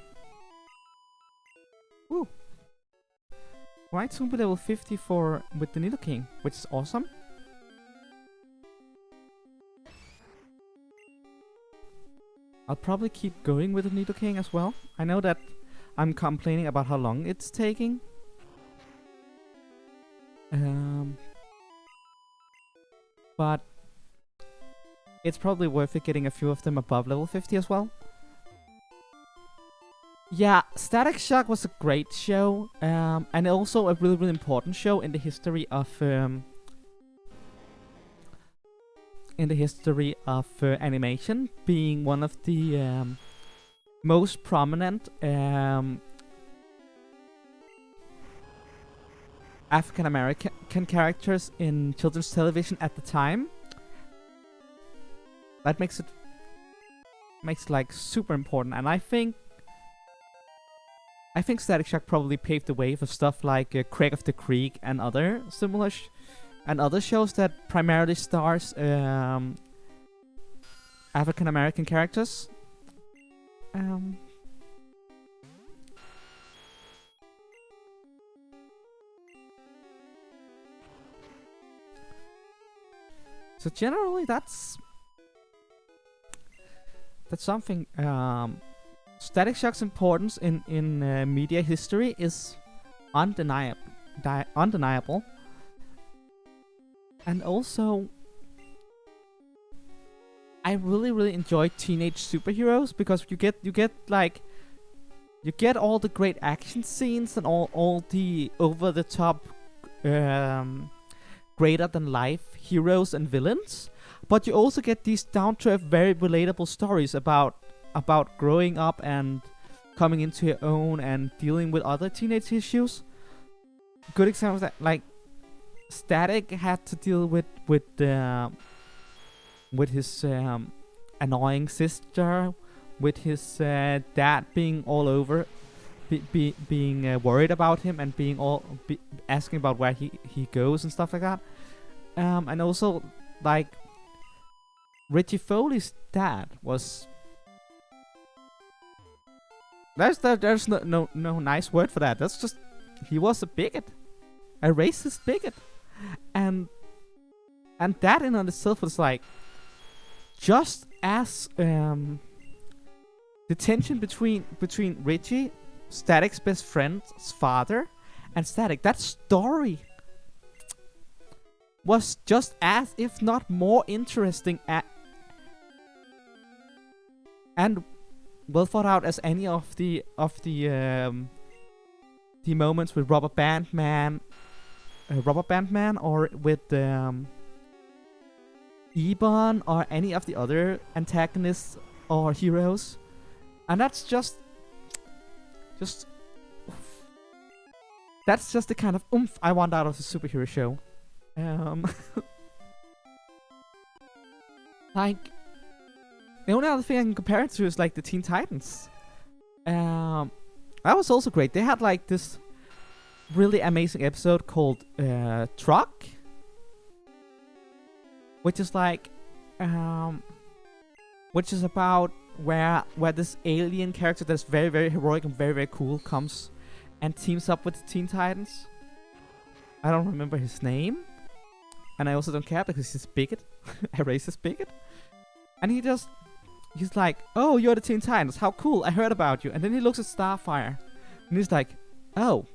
Woo! Might soon be level 54 with the Nidoking, which is awesome. I'll probably keep going with the Nidoking as well. I know that I'm complaining about how long it's taking. But it's probably worth it getting a few of them above level 50 as well. Yeah, Static Shock was a great show, and also a really, really important show in the history of animation, being one of the most prominent African American characters in children's television at the time. That makes it like super important, and I think Static Shock probably paved the way for stuff like Craig of the Creek and other similar and other shows that primarily stars African American characters. So generally, that's something. Static Shock's importance in media history is undeniable. And also, I really enjoy teenage superheroes because you get all the great action scenes and all the over the top greater than life heroes and villains, but you also get these down to earth, very relatable stories about growing up and coming into your own and dealing with other teenage issues. Good examples that like Static had to deal with his annoying sister, with his dad being all over, being worried about him and being asking about where he goes and stuff like that. And also like Richie Foley's dad was. There's no nice word for that. That's just he was a bigot, a racist bigot, and that in on itself was like just as the tension between Richie, Static's best friend's father, and Static. That story was just as, if not more, interesting and well thought out as any of the moments with Rubber Band Man, or with Ebon, or any of the other antagonists or heroes, and that's just the kind of oomph I want out of a superhero show. Like, the only other thing I can compare it to is like the Teen Titans. That was also great. They had like this really amazing episode called Truck, which is like which is about where this alien character that's very, very heroic and very, very cool comes and teams up with the Teen Titans. I don't remember his name, and I also don't care because he's a bigot, a racist bigot. And he's like, "Oh, you're the Teen Titans, how cool, I heard about you." And then he looks at Starfire, and he's like, "Oh,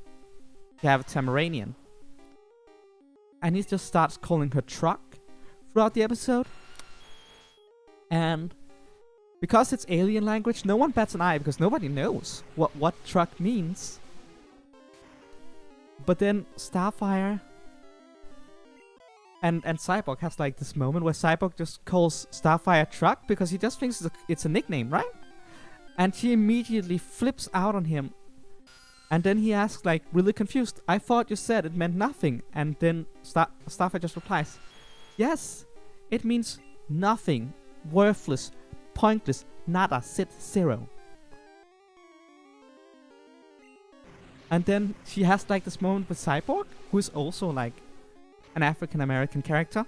you have a Tamaranian." And he just starts calling her Truck throughout the episode. And because it's alien language, no one bats an eye because nobody knows what Truck means. But then Starfire and Cyborg has like this moment where Cyborg just calls Starfire Truck because he just thinks it's a nickname, right? And she immediately flips out on him. And then he asks, like, really confused, "I thought you said it meant nothing." And then Starfire just replies, "Yes, it means nothing, worthless, pointless, nada, sit, zero." And then she has like this moment with Cyborg, who is also like an African American character,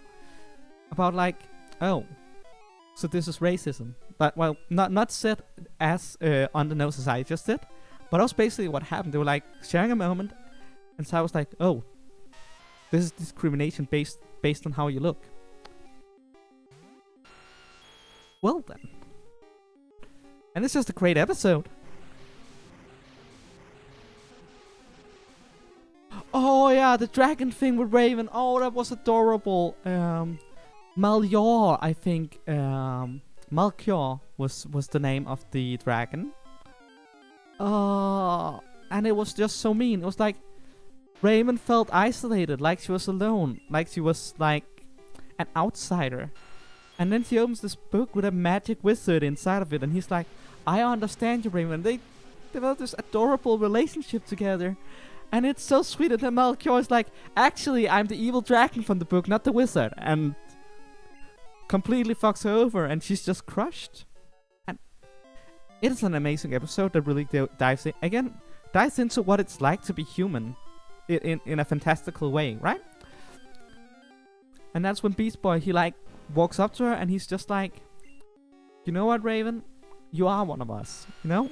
about like, "Oh, so this is racism." But well, not said as on the nose as I just did, but that was basically what happened. They were like sharing a moment, and Cyborg was like, "Oh, this is discrimination based on how you look." Well then, and it's just a great episode. Oh yeah, the dragon thing with Raven. Oh, that was adorable. Malyor, I think. Malkyor was the name of the dragon. And it was just so mean. It was like Raven felt isolated, like she was alone, like she was like an outsider. And then she opens this book with a magic wizard inside of it, and he's like, I understand you, Raven. They develop this adorable relationship together. And it's so sweet. And then Melchior is like, actually, I'm the evil dragon from the book, not the wizard. And completely fucks her over, and she's just crushed. And it is an amazing episode that really dives into what it's like to be human in a fantastical way, right? And that's when Beast Boy, he like walks up to her and he's just like, you know what, Raven? You are one of us, you know?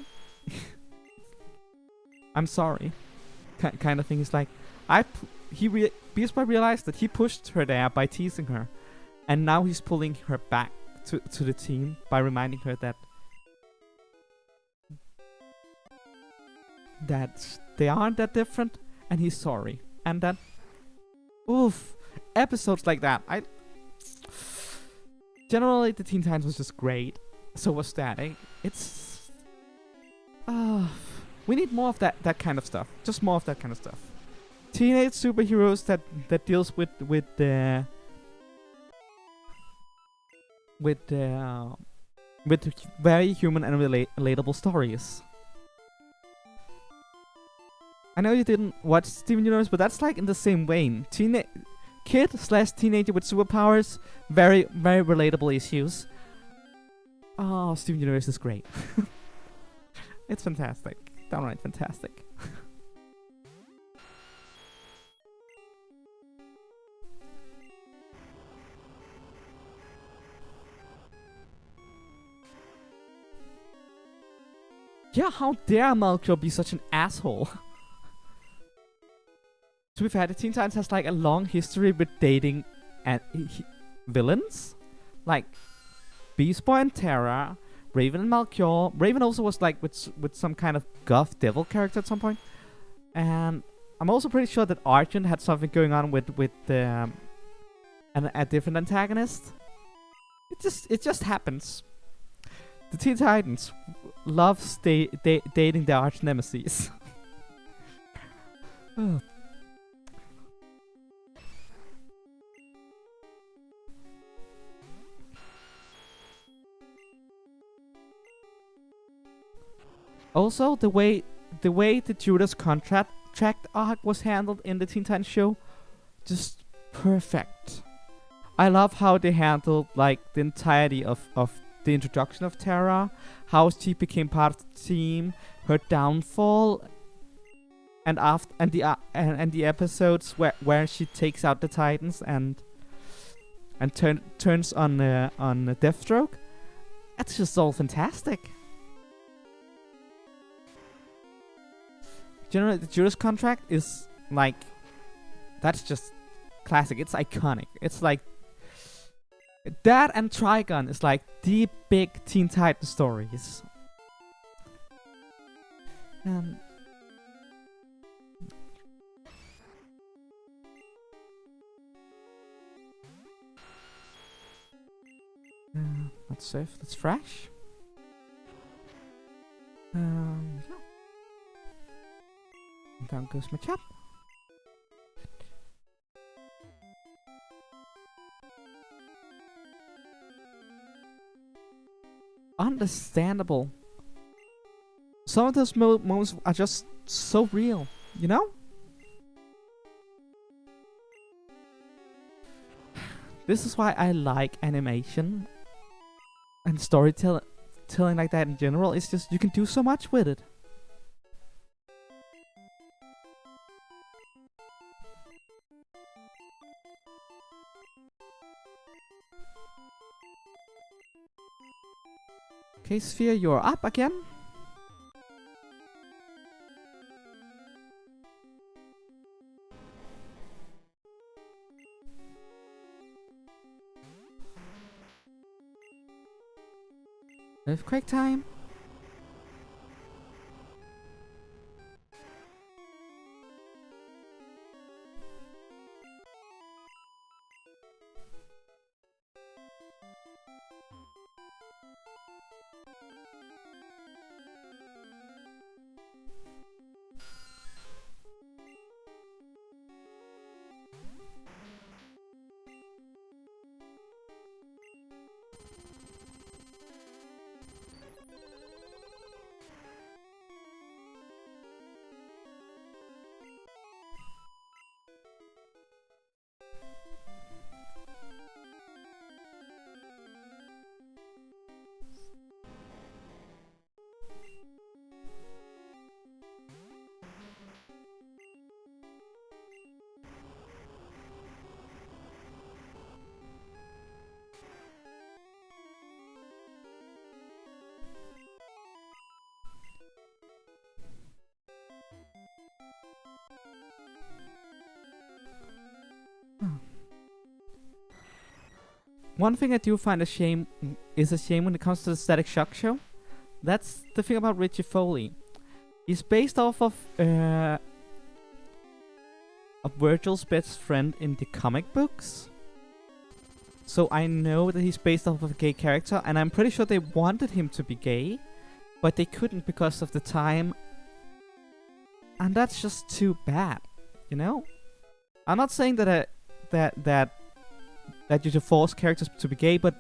I'm sorry. Kind of thing. He's like, Beast Boy realized that he pushed her there by teasing her. And now he's pulling her back to the team by reminding her that they aren't that different, and he's sorry. And that, oof, episodes like that. Generally, the Teen Titans was just great. So was Static. It's, we need more of that kind of stuff. Just more of that kind of stuff. Teenage superheroes that deals with very human and relatable stories. I know you didn't watch Steven Universe, but that's like in the same vein. Kid/teenager with superpowers, very, very relatable issues. Oh, Steven Universe is great. It's fantastic. Downright fantastic. Yeah, how dare Melchior be such an asshole? To be fair, the Teen Titans has like a long history with dating and villains, like Beast Boy and Terra, Raven and Melchior. Raven also was like with some kind of goth devil character at some point, and I'm also pretty sure that Arjun had something going on with a different antagonist. It just happens. The Teen Titans loves dating their arch nemesis. Also, the way the Judas contract arc was handled in the Teen Titans show, just perfect. I love how they handled like the entirety of the introduction of Terra, how she became part of the team, her downfall, and the episodes where she takes out the Titans and turns on Deathstroke. That's just all fantastic. Generally, the Judas contract is like, that's just classic. It's iconic. It's like that, and Trigon is like the big Teen Titans stories. Let's save. Let's fresh. Yeah. Down goes my chap. Understandable. Some of those moments are just so real, you know? This is why I like animation and storytelling like that in general. It's just, you can do so much with it. Okay, Sphere, you're up again. Earthquake time. one thing I do find a shame when it comes to the Static Shock show. That's the thing about Richie Foley. He's based off of Virgil's best friend in the comic books. So I know that he's based off of a gay character, and I'm pretty sure they wanted him to be gay, but they couldn't because of the time. And that's just too bad, you know? I'm not saying that you should force characters to be gay, but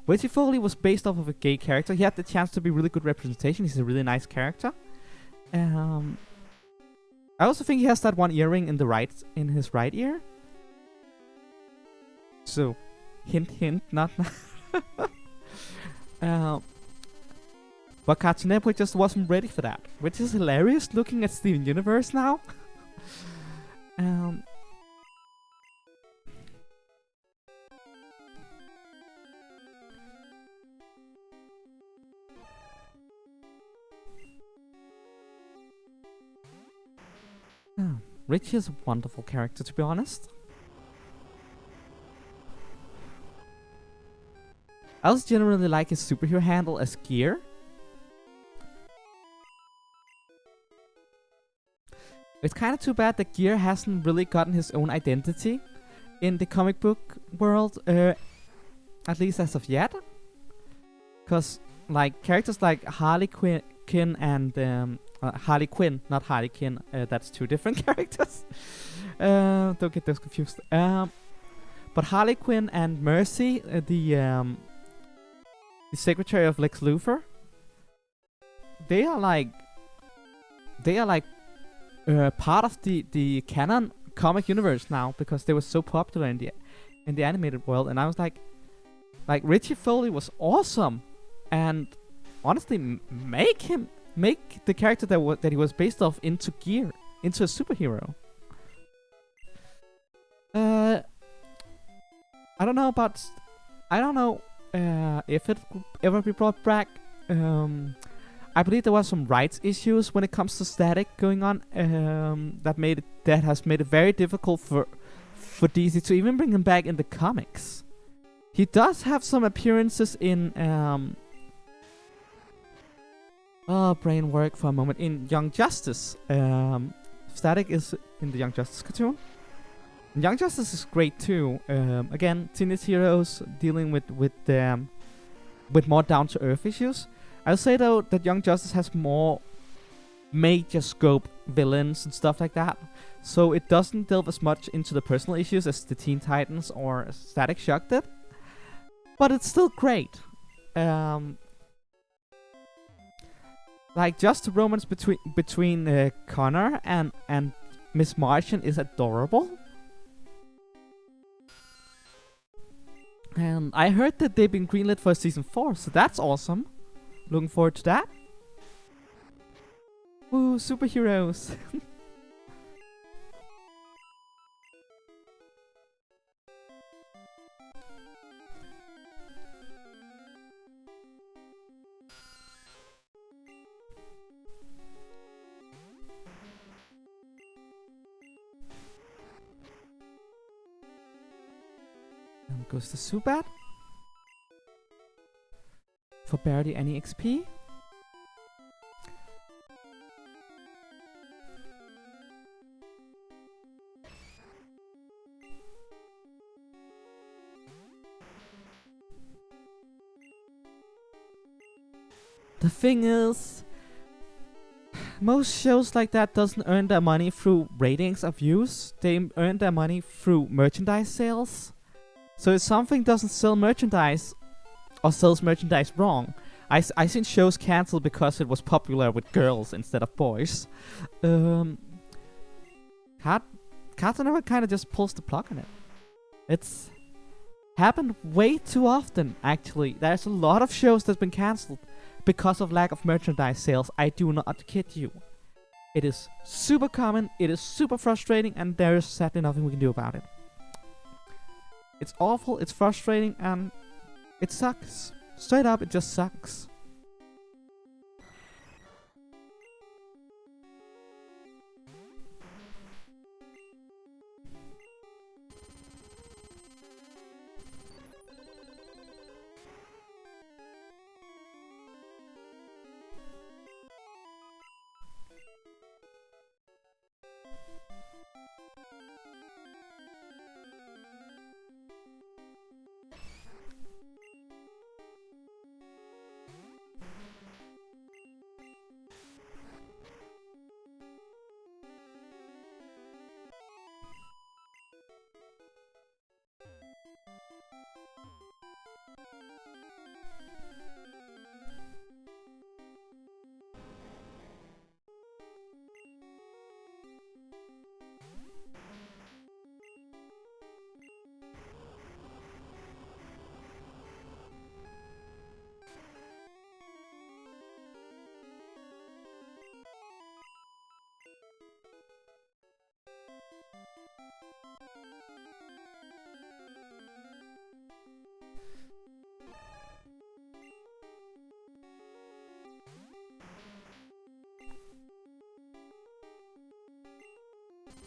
Richie Foley was based off of a gay character. He had the chance to be really good representation. He's a really nice character. I also think he has that one earring in his right ear. So, hint, hint, not. But Cartoon Network just wasn't ready for that, which is hilarious. Looking at Steven Universe now. Richie is a wonderful character, to be honest. I also generally like his superhero handle as Gear. It's kind of too bad that Gear hasn't really gotten his own identity in the comic book world, at least as of yet. Because, like, characters like Harley Quinn and Harley Quinn, not Harley Quinn. That's two different characters. Don't get those confused. But Harley Quinn and Mercy, the secretary of Lex Luthor, they are like part of the canon comic universe now because they were so popular in the animated world. And I was like Richie Foley was awesome, and honestly, make the character that he was based off into Gear, into a superhero. I don't know if it could ever be brought back. I believe there was some rights issues when it comes to Static going on. That has made it very difficult for DC to even bring him back in the comics. He does have some appearances in brain work for a moment. In Young Justice, Static is in the Young Justice cartoon. And Young Justice is great too. Again, teenage heroes dealing with more down to earth issues. I'll say though that Young Justice has more major scope villains and stuff like that, so it doesn't delve as much into the personal issues as the Teen Titans or Static Shock did. But it's still great. Like, just the romance between Connor and Miss Martian is adorable. And I heard that they've been greenlit for season 4, so that's awesome. Looking forward to that. Woo, superheroes. And goes to Zubat. For barely any XP. The thing is, most shows like that doesn't earn their money through ratings or views. They earn their money through merchandise sales. So if something doesn't sell merchandise or sells merchandise wrong, I seen shows cancelled because it was popular with girls instead of boys. Cartoon Network kind of just pulls the plug on it. It's happened way too often, actually. There's a lot of shows that's been cancelled because of lack of merchandise sales. I do not kid you. It is super common, it is super frustrating, and there is sadly nothing we can do about it. It's awful, it's frustrating, and it sucks. Straight up, it just sucks.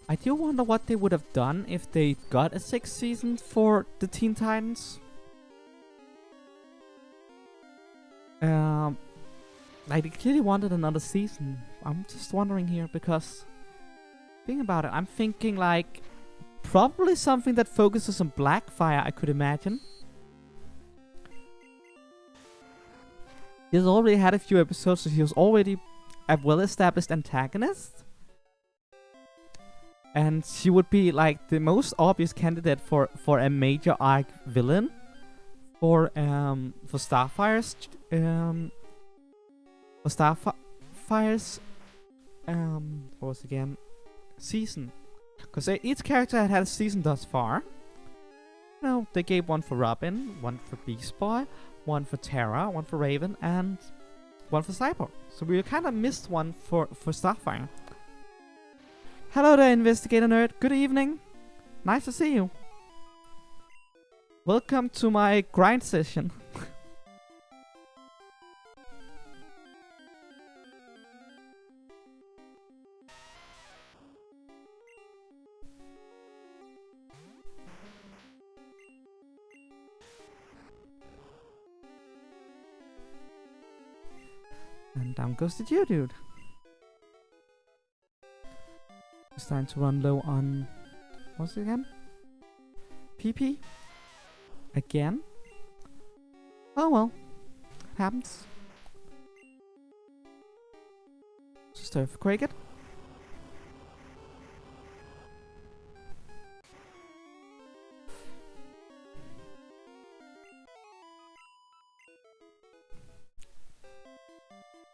I do wonder what they would have done if they got a 6th season for the Teen Titans. Like, they clearly wanted another season. I'm just wondering here because, think about it, I'm thinking like probably something that focuses on Blackfire, I could imagine. He's already had a few episodes, so he was already a well-established antagonist. And she would be like the most obvious candidate for a major arc villain for Starfire's what was it again? Season. Because each character had a season thus far. You know, they gave one for Robin, one for Beast Boy, one for Terra, one for Raven, and one for Cyborg. So we kind of missed one for Starfire. Hello there, Investigator Nerd. Good evening. Nice to see you. Welcome to my grind session. And down goes the Geodude. It's time to run low on... what's it again? PP? Again? Oh well. Happens. Just earthquake it.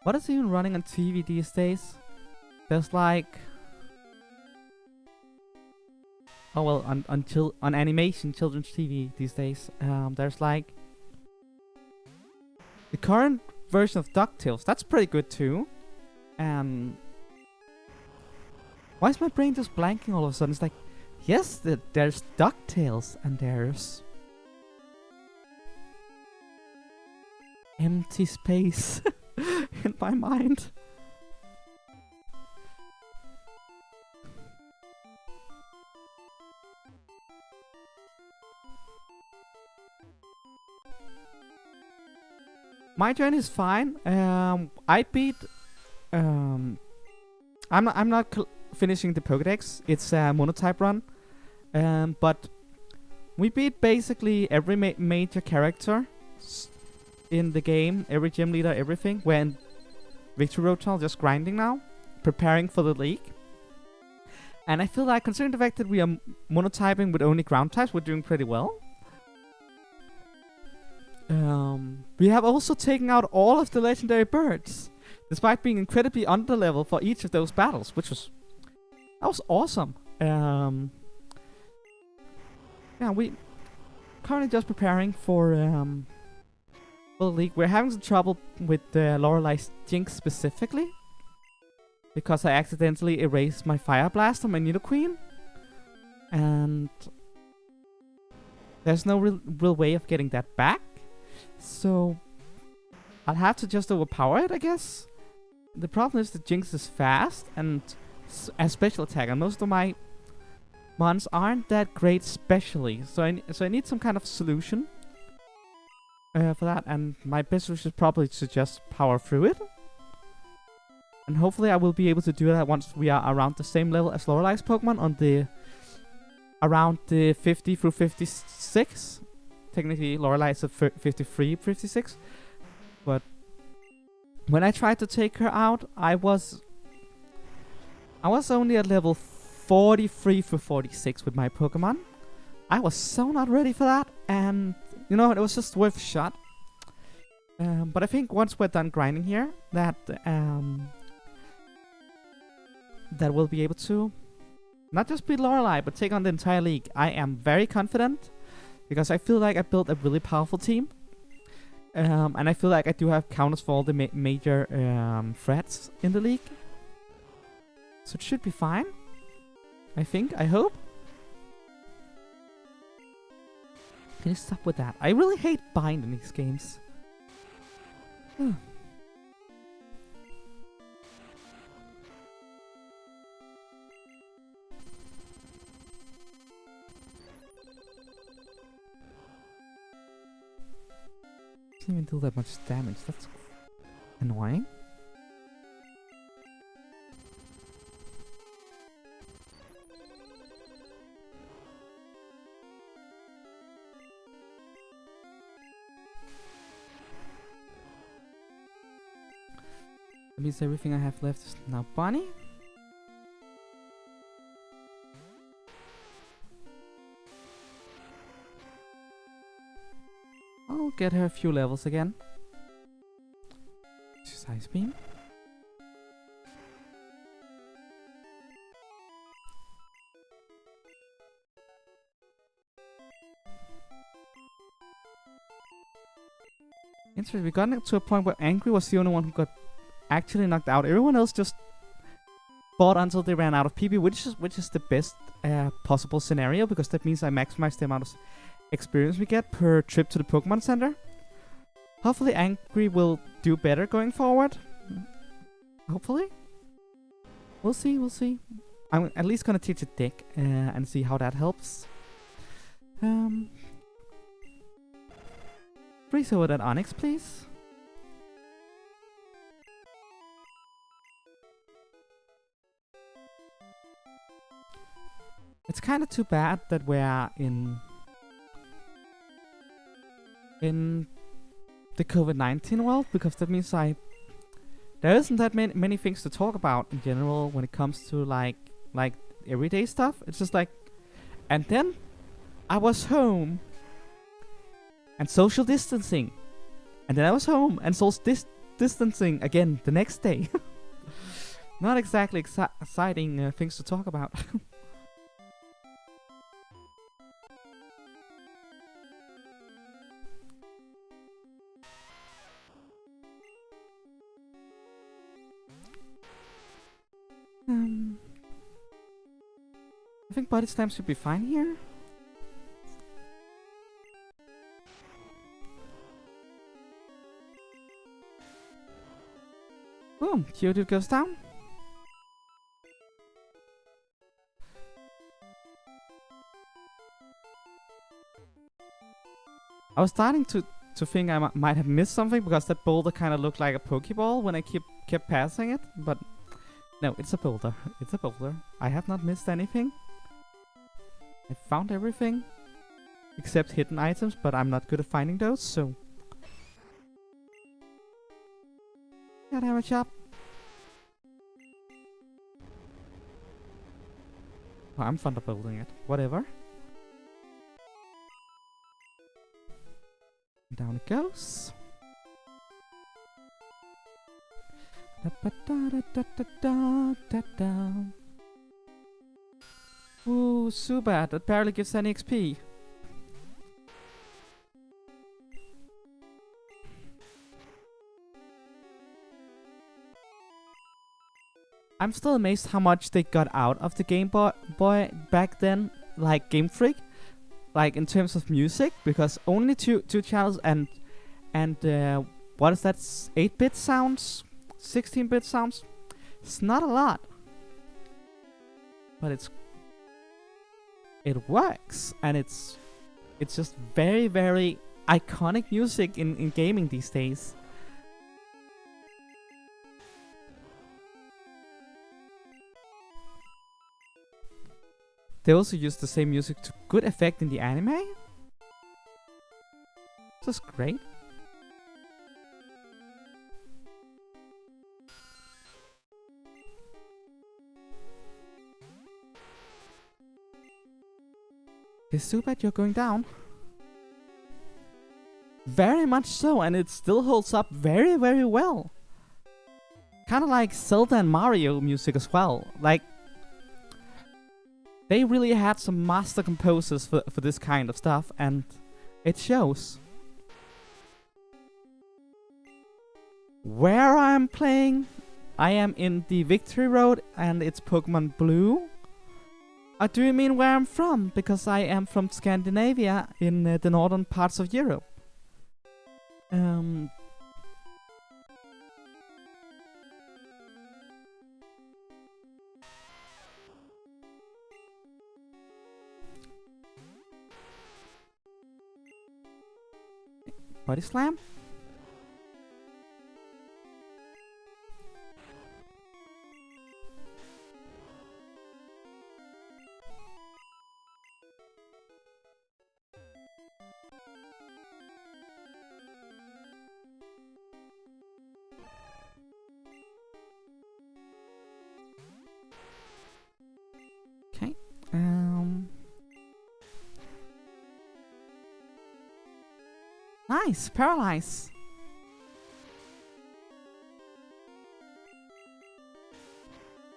What is even running on TV these days? There's like... oh well, on animation, children's TV these days, there's like... the current version of DuckTales, that's pretty good too. And... why is my brain just blanking all of a sudden? It's like, yes, there's DuckTales and there's... empty space in my mind. My journey is fine. I beat. I'm not finishing the Pokédex. It's a Monotype run. But we beat basically every major character in the game, every gym leader, everything. We're in Victory Road Tunnel, just grinding now, preparing for the league. And I feel like, considering the fact that we are monotyping with only ground types, we're doing pretty well. We have also taken out all of the legendary birds, despite being incredibly under level for each of those battles, which was... that was awesome. Yeah, we currently just preparing for the league. We're having some trouble with Lorelai's Jinx specifically, because I accidentally erased my Fire Blast on my Nidoqueen, and there's no real way of getting that back. So I'll have to just overpower it, I guess. The problem is that Jinx is fast and a special attack, and most of my mons aren't that great specially. So I need some kind of solution for that, and my best solution is probably to just power through it. And hopefully I will be able to do that once we are around the same level as Lorelai's Pokemon on the around the 50 through 56. Technically, Lorelai is at 53, 56. But when I tried to take her out, I was only at level 43 through 46 with my Pokemon. I was so not ready for that, and you know, it was just worth a shot. But I think once we're done grinding here, that we'll be able to not just beat Lorelai, but take on the entire league. I am very confident, because I feel like I built a really powerful team. And I feel like I do have counters for all the major threats in the league. So it should be fine. I think, I hope. Can you stop with that? I really hate bind in these games. Doesn't even do that much damage. That's annoying. That means everything I have left is now Bonnie. I'll get her a few levels again. Just Ice Beam. Interesting, we got to a point where Angry was the only one who got actually knocked out. Everyone else just fought until they ran out of PP, which is the best possible scenario, because that means I maximize the amount of experience we get per trip to the Pokemon Center. Hopefully Angry will do better going forward. Hopefully. We'll see, we'll see. I'm at least gonna teach it Dick and see how that helps. Freeze over that Onyx, please. It's kind of too bad that we're in the COVID-19 world, because that means there isn't that many things to talk about in general when it comes to like everyday stuff. It's just like, and then I was home and social distancing, and then I was home and social distancing again the next day. Not exactly exciting things to talk about. I think body slam should be fine here. Boom, Geodude goes down. I was starting to think I might have missed something, because that boulder kind of looked like a Pokeball when I kept passing it, but no, it's a boulder. It's a boulder. I have not missed anything. I found everything except hidden items, but I'm not good at finding those, so gotta have a shop. Oh, I'm fond of building it. Whatever. Down it goes. Ooh, Zubat, that barely gives any XP. I'm still amazed how much they got out of the Game Boy back then, like Game Freak, like in terms of music, because only two channels and what is that? 8-bit sounds, 16-bit sounds. It's not a lot, but it works, and it's just very, very iconic music in gaming these days. They also use the same music to good effect in the anime. This is great. Is Zubat, you're going down? Very much so, and it still holds up very, very well. Kind of like Zelda and Mario music as well. Like, they really had some master composers for this kind of stuff, and it shows. Where I'm playing, I am in the Victory Road, and it's Pokemon Blue. Do you mean where I'm from? Because I am from Scandinavia, in the northern parts of Europe. Body slam? Okay. Nice, paralyze.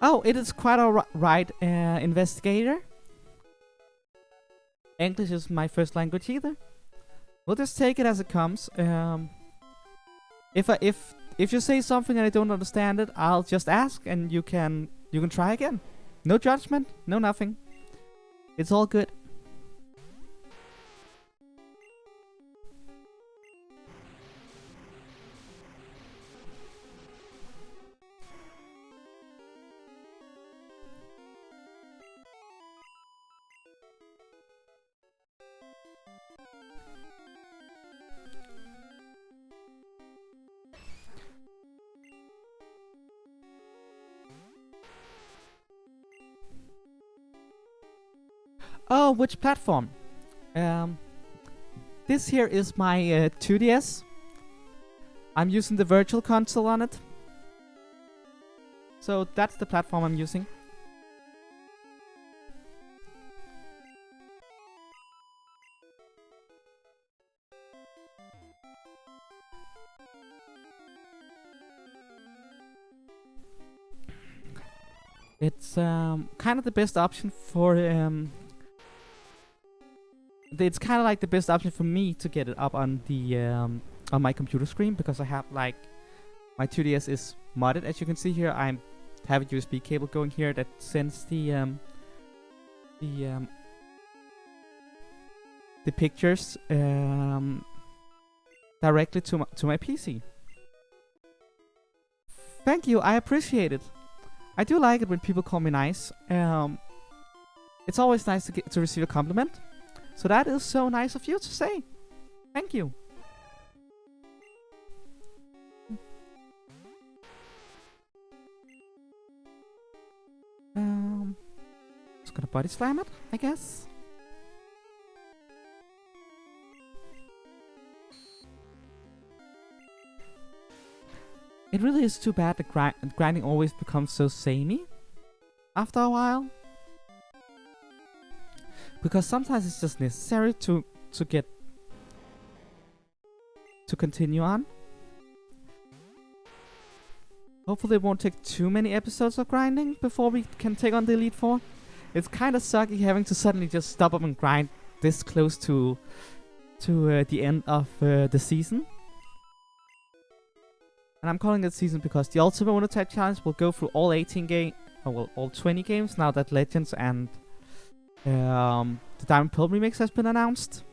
Oh, it is quite alright, investigator. English is my first language either. We'll just take it as it comes. If you say something and I don't understand it, I'll just ask and you can try again. No judgment, no nothing. It's all good. Oh, which platform? This here is my 2DS. I'm using the virtual console on it. So that's the platform I'm using. It's kind of the best option for it's kind of like the best option for me to get it up on the on my computer screen, because I have like my 2DS is modded, as you can see here. I have a USB cable going here that sends the pictures directly to my PC. Thank you, I appreciate it. I do like it when people call me nice. It's always nice to receive a compliment. So that is so nice of you to say. Thank you. Just gonna body slam it, I guess. It really is too bad that grinding always becomes so samey after a while. Because sometimes it's just necessary to continue on. Hopefully it won't take too many episodes of grinding before we can take on the Elite Four. It's kind of sucky having to suddenly just stop up and grind this close to the end of the season. And I'm calling it season because the Ultimate Monotype Challenge will go through all 18 games, well, all 20 games now that Legends and the Diamond Pearl remix has been announced,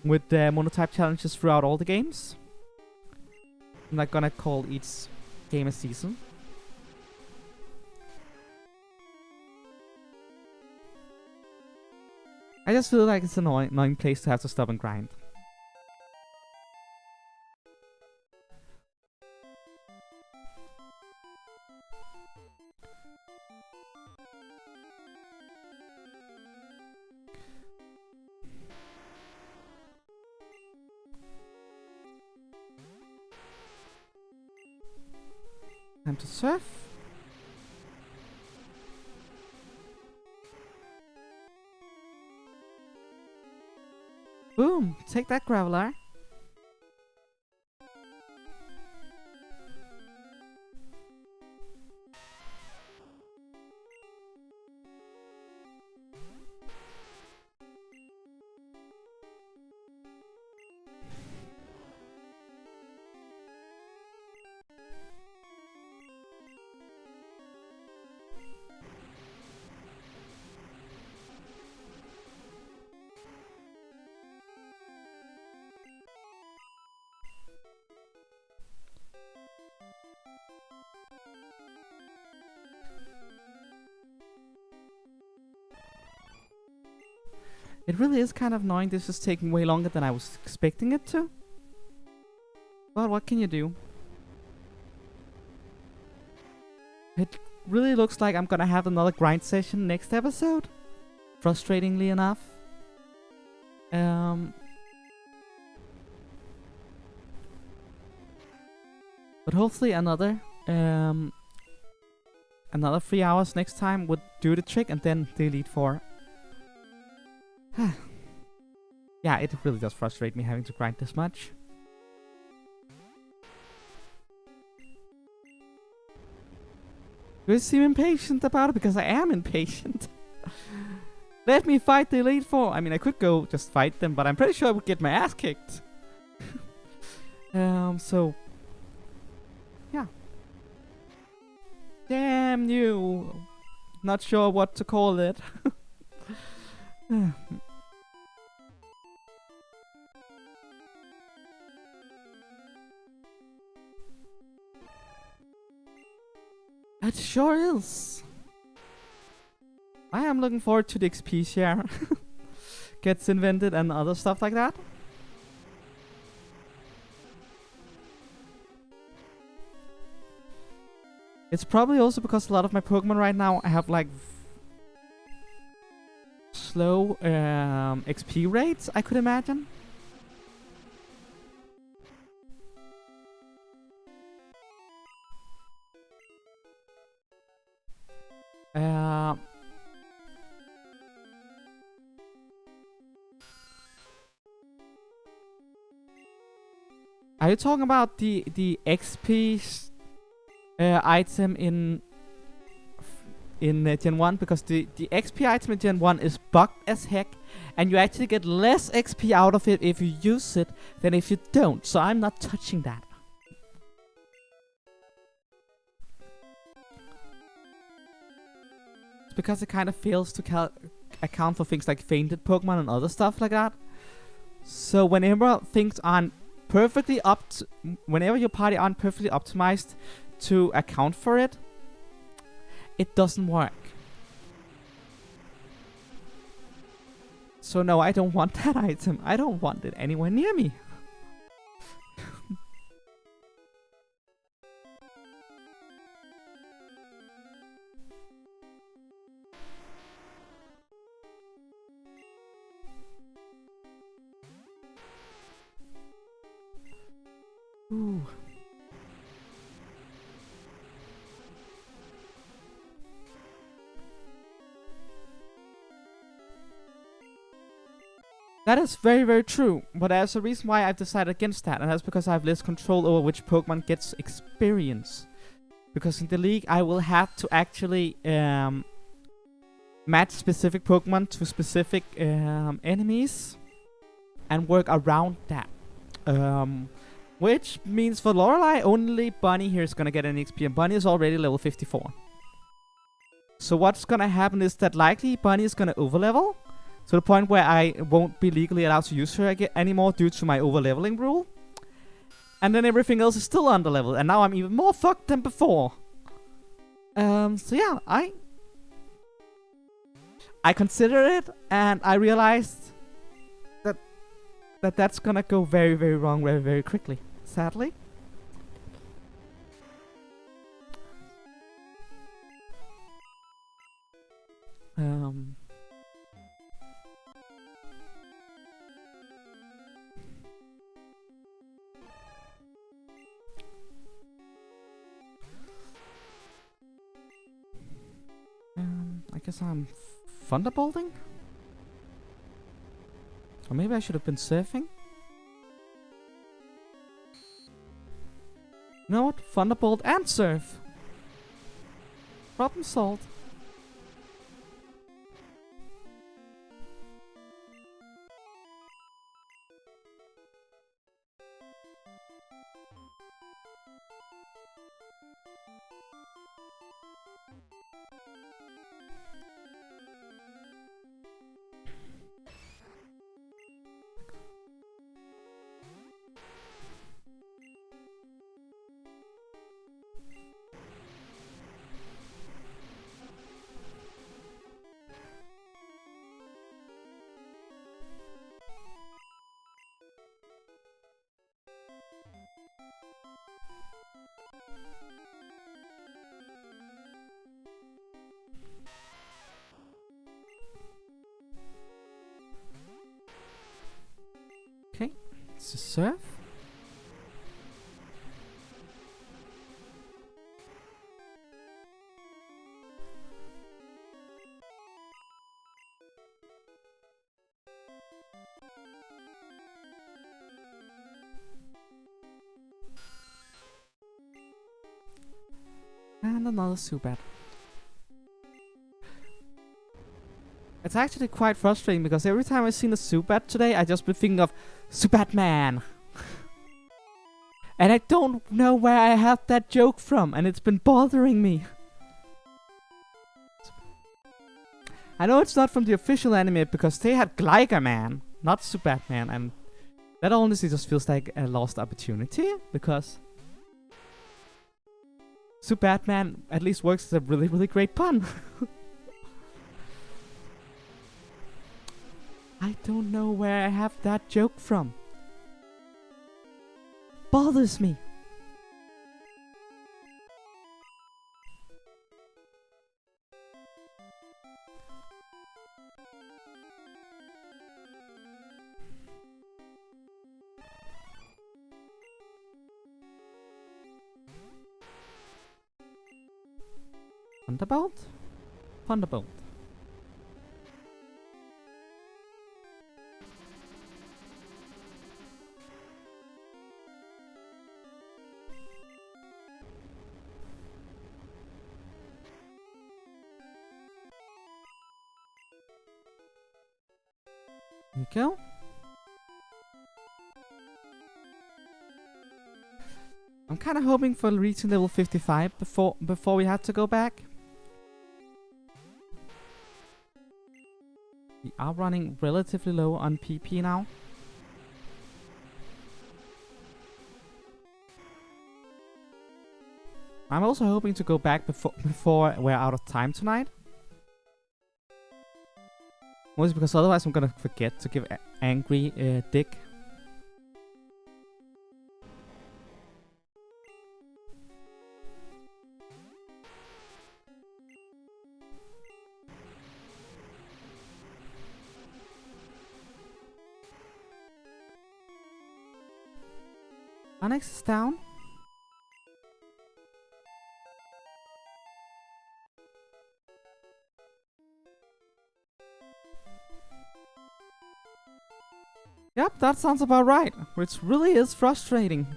with the Monotype challenges throughout all the games. I'm not gonna call each game a season. I just feel like it's an annoying place to have to stop and grind. Time to surf. Boom! Take that, Graveler. It really is kind of annoying. This is taking way longer than I was expecting it to. But what can you do? It really looks like I'm gonna have another grind session next episode. Frustratingly enough. But hopefully another 3 hours next time would do the trick, and then the Elite Four. Yeah, it really does frustrate me having to grind this much. You seem impatient about it, because I am impatient. Let me fight the Elite Four. I mean, I could go just fight them, but I'm pretty sure I would get my ass kicked. So... yeah. Damn you. Not sure what to call it. It sure is. I am looking forward to the XP share. Gets invented and other stuff like that. It's probably also because a lot of my Pokemon right now have like slow XP rates, I could imagine. Are you talking about the XP item in Gen 1? Because the XP item in Gen 1 is bugged as heck, and you actually get less XP out of it if you use it than if you don't. So I'm not touching that. It's because it kind of fails to account for things like fainted Pokemon and other stuff like that. So whenever things aren't perfectly whenever your party aren't perfectly optimized to account for it, it doesn't work. So no, I don't want that item. I don't want it anywhere near me. Ooh. That is very, very true, but there's a reason why I've decided against that, and that's because I have less control over which Pokemon gets experience. Because in the league, I will have to actually match specific Pokemon to specific enemies and work around that. Which means for Lorelei, only Bunny here is gonna get an XP, and Bunny is already level 54. So what's gonna happen is that likely Bunny is gonna overlevel to the point where I won't be legally allowed to use her anymore due to my overleveling rule. And then everything else is still underleveled, and now I'm even more fucked than before. So yeah, I consider it, and I realized that's gonna go very, very wrong very, very quickly, sadly. I guess I'm thunderbolting? Or maybe I should have been surfing? You know what? Thunderbolt and surf. Problem solved. To surf? And another Zubat. It's actually quite frustrating because every time I've seen a Zubat today, I just been thinking of Zubatman. And I don't know where I have that joke from, and it's been bothering me. I know it's not from the official anime because they had Gligarman, not Zubatman, and that honestly just feels like a lost opportunity because Zubatman at least works as a really, really great pun. I don't know where I have that joke from. Bothers me. Thunderbolt? Thunderbolt. Here we go. I'm kind of hoping for reaching level 55 before we have to go back. We are running relatively low on PP now. I'm also hoping to go back before we're out of time tonight. Mostly because otherwise I'm gonna forget to give Angry Dick. Onyx is down. Yep, that sounds about right, which really is frustrating.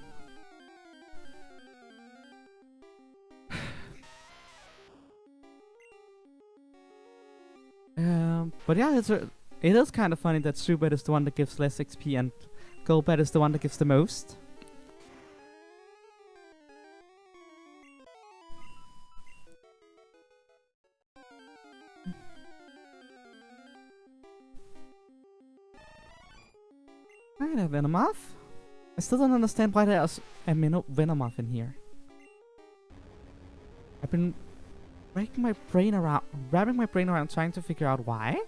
But yeah, it is kind of funny that Zubat is the one that gives less XP and Golbat is the one that gives the most. Alright, a Venomoth. I still don't understand why there's a Venomoth in here. I've been wrapping my brain around trying to figure out why,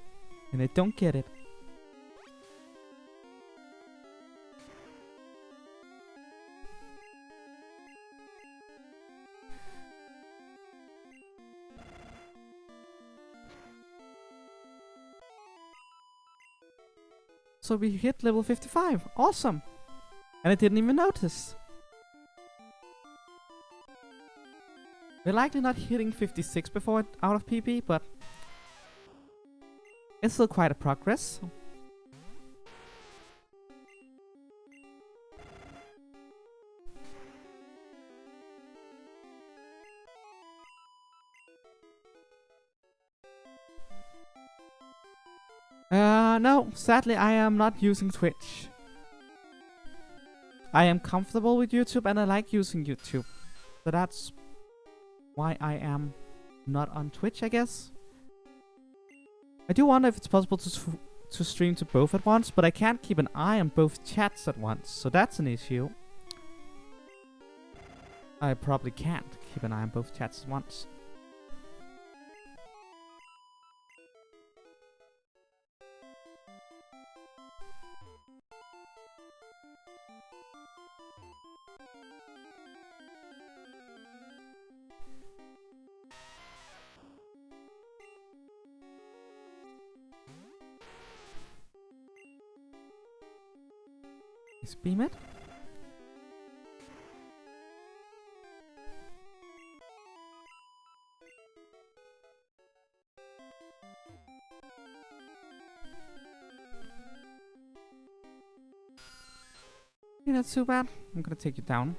and I don't get it. So we hit level 55. Awesome! And I didn't even notice. We're likely not hitting 56 before out of PP, but it's still quite a progress. No, sadly I am not using Twitch. I am comfortable with YouTube and I like using YouTube. So that's why I am not on Twitch, I guess. I do wonder if it's possible to stream to both at once, but I can't keep an eye on both chats at once, so that's an issue. I probably can't keep an eye on both chats at once. Let's beam it. Yeah, that's too bad. I'm gonna take you down.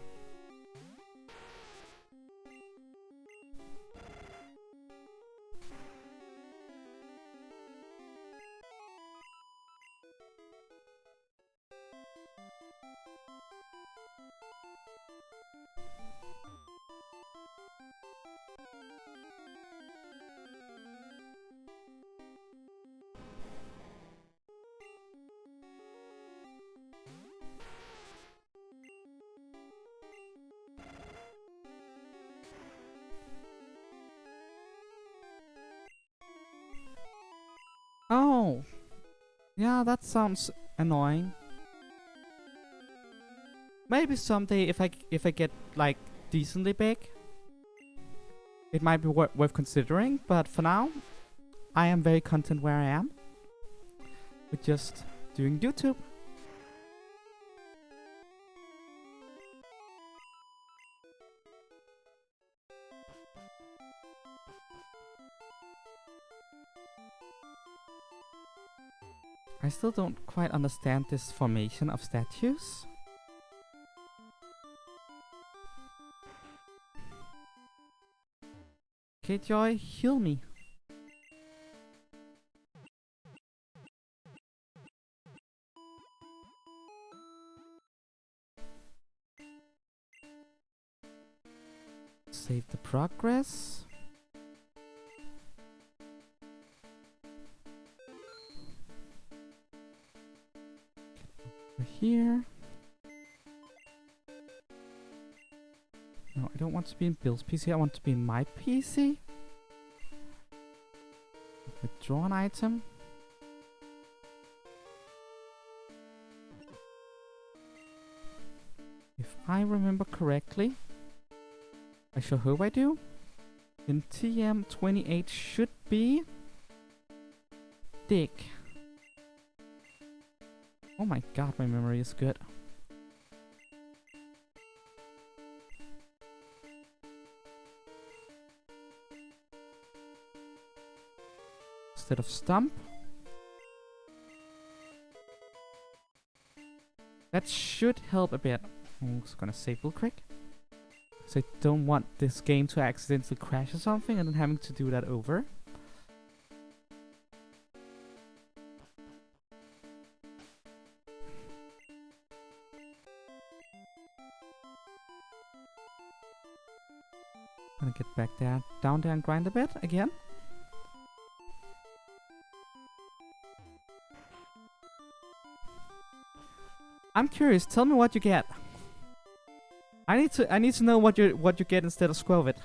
Oh, yeah, that sounds annoying. Maybe someday, if I get like decently big, it might be worth considering. But for now, I am very content where I am with just doing YouTube. I still don't quite understand this formation of statues. Okay, Joy, heal me. Save the progress. Here. No, I don't want to be in Bill's PC. I want to be in my PC. Withdraw an item. If I remember correctly, I sure hope I do, then TM28 should be Dick. Oh my god, my memory is good. Instead of Stump. That should help a bit. I'm just gonna save real quick. So I don't want this game to accidentally crash or something and then having to do that over. Gonna get back there, down there and grind a bit again. I'm curious, tell me what you get. I need to know what you get instead of Squelvit.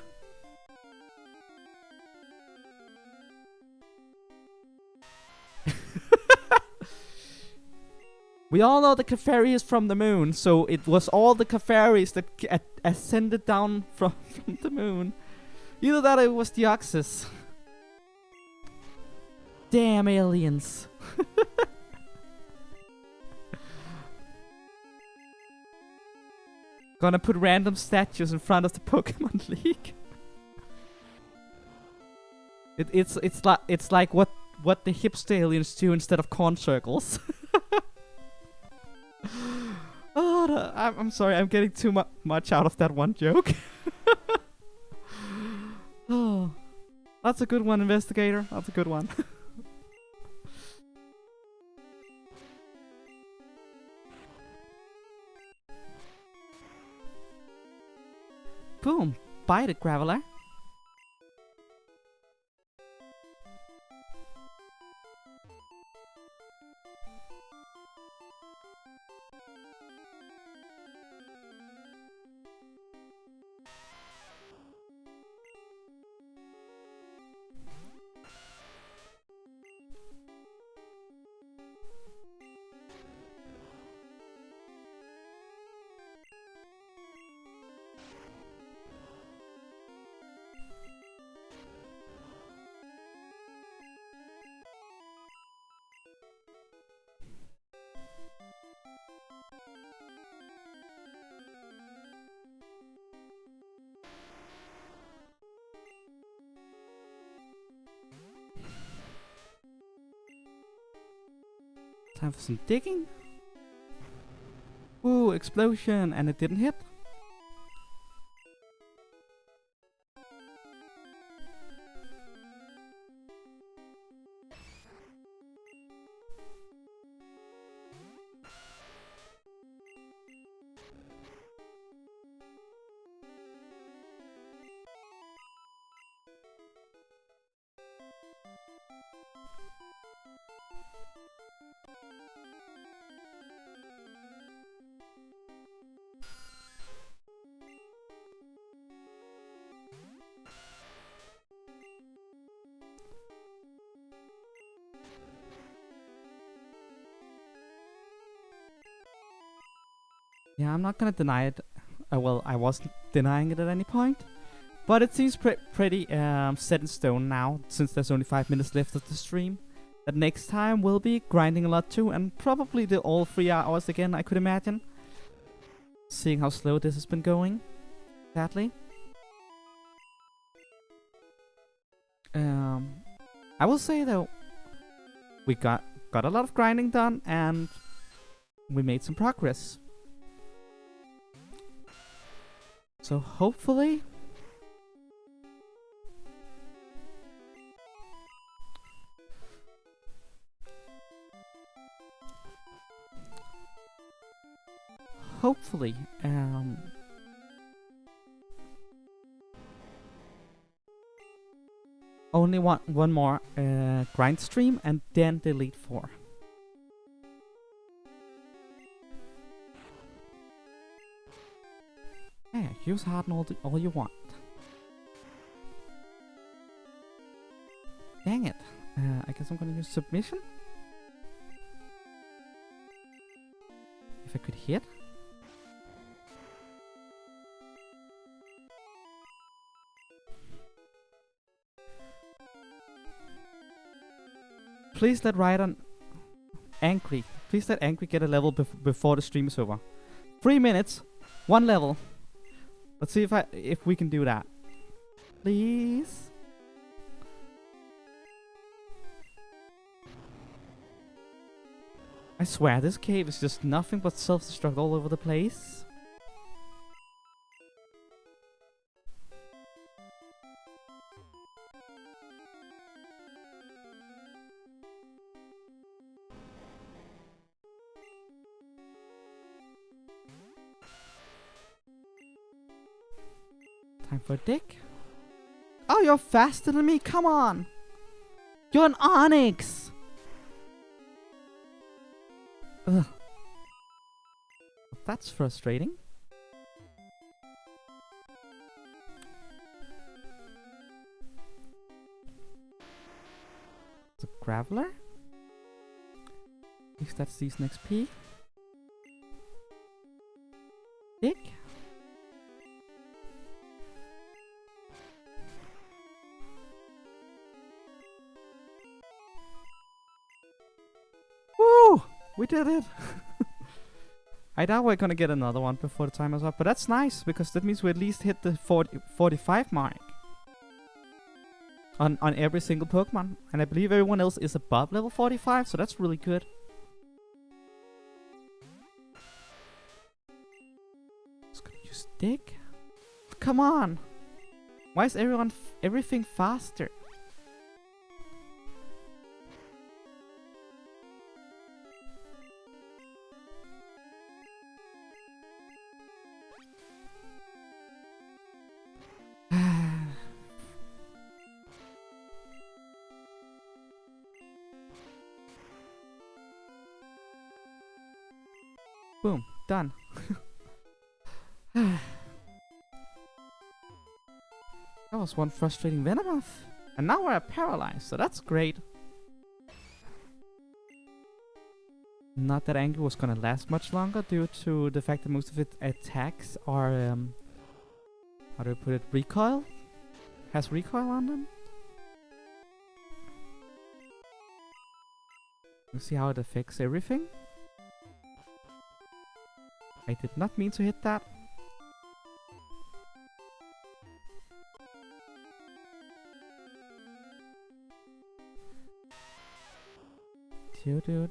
We all know the Clefairy is from the moon, so it was all the Clefairies that ascended down from the moon. Either that or it was Deoxys. Damn aliens. Gonna put random statues in front of the Pokemon League. It's like what the hipster aliens do instead of corn circles. Oh, I'm sorry, I'm getting too much out of that one joke. Oh, that's a good one, Investigator. That's a good one. Boom! Bite it, Graveler. Time for some digging. Ooh, explosion, and it didn't hit. Yeah, I'm not gonna deny it. Well, I wasn't denying it at any point. But it seems pretty set in stone now, since there's only 5 minutes left of the stream. That next time we'll be grinding a lot too, and probably all 3 hours again, I could imagine. Seeing how slow this has been going, sadly. I will say though, we got a lot of grinding done, and we made some progress. So hopefully only one more grind stream and then delete 4. Yeah, use harden all you want. Dang it. I guess I'm gonna use submission. If I could hit. Please let Rydon Angry. Please let Angry get a level before the stream is over. 3 minutes, 1 level. Let's see if we can do that. Please. I swear this cave is just nothing but self-destruct all over the place. Time for a dick. Oh, you're faster than me. Come on. You're an Onyx. Ugh. That's frustrating. It's a Graveler. At least that's decent XP. Dick. Woo! We did it! I doubt we're gonna get another one before the time is up, but that's nice, because that means we at least hit the 45 mark. On every single Pokemon. And I believe everyone else is above level 45, so that's really good. Just gonna use Dig. Come on! Why is everything faster? Boom, done. That was one frustrating Venomoth. And now we're paralyzed, so that's great. Not that Angry was gonna last much longer due to the fact that most of its attacks are, how do I put it, recoil? Has recoil on them? Let's see how it affects everything. I did not mean to hit that. Dude.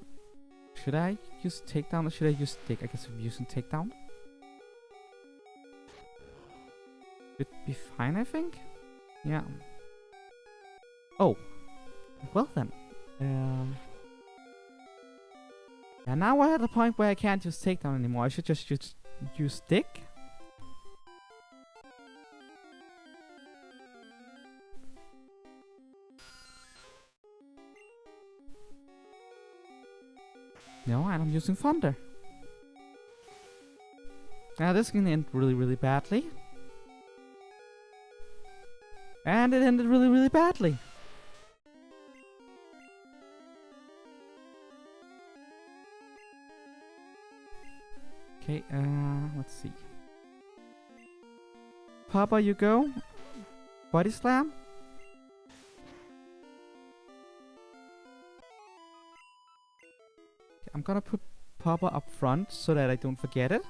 Should I use takedown or should I use stick? I guess I'm using takedown. Should be fine, I think. Yeah. Oh. Well then. Yeah, now we're at a point where I can't use takedown anymore. I should just use stick. No, and I'm using thunder. Now this can end really badly. And it ended really badly. Okay, let's see. Papa, you go. Body slam. I'm gonna put Papa up front so that I don't forget it.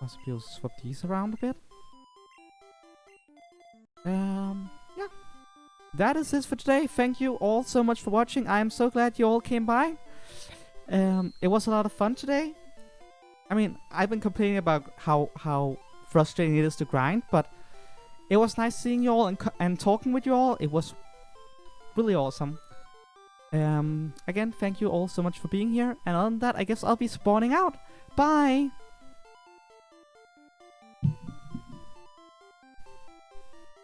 Possibly swap these around a bit. Yeah. That is it for today. Thank you all so much for watching. I am so glad you all came by. It was a lot of fun today. I mean, I've been complaining about how frustrating it is to grind, but it was nice seeing you all and talking with you all. It was really awesome. Again, thank you all so much for being here. And other than that, I guess I'll be spawning out. Bye!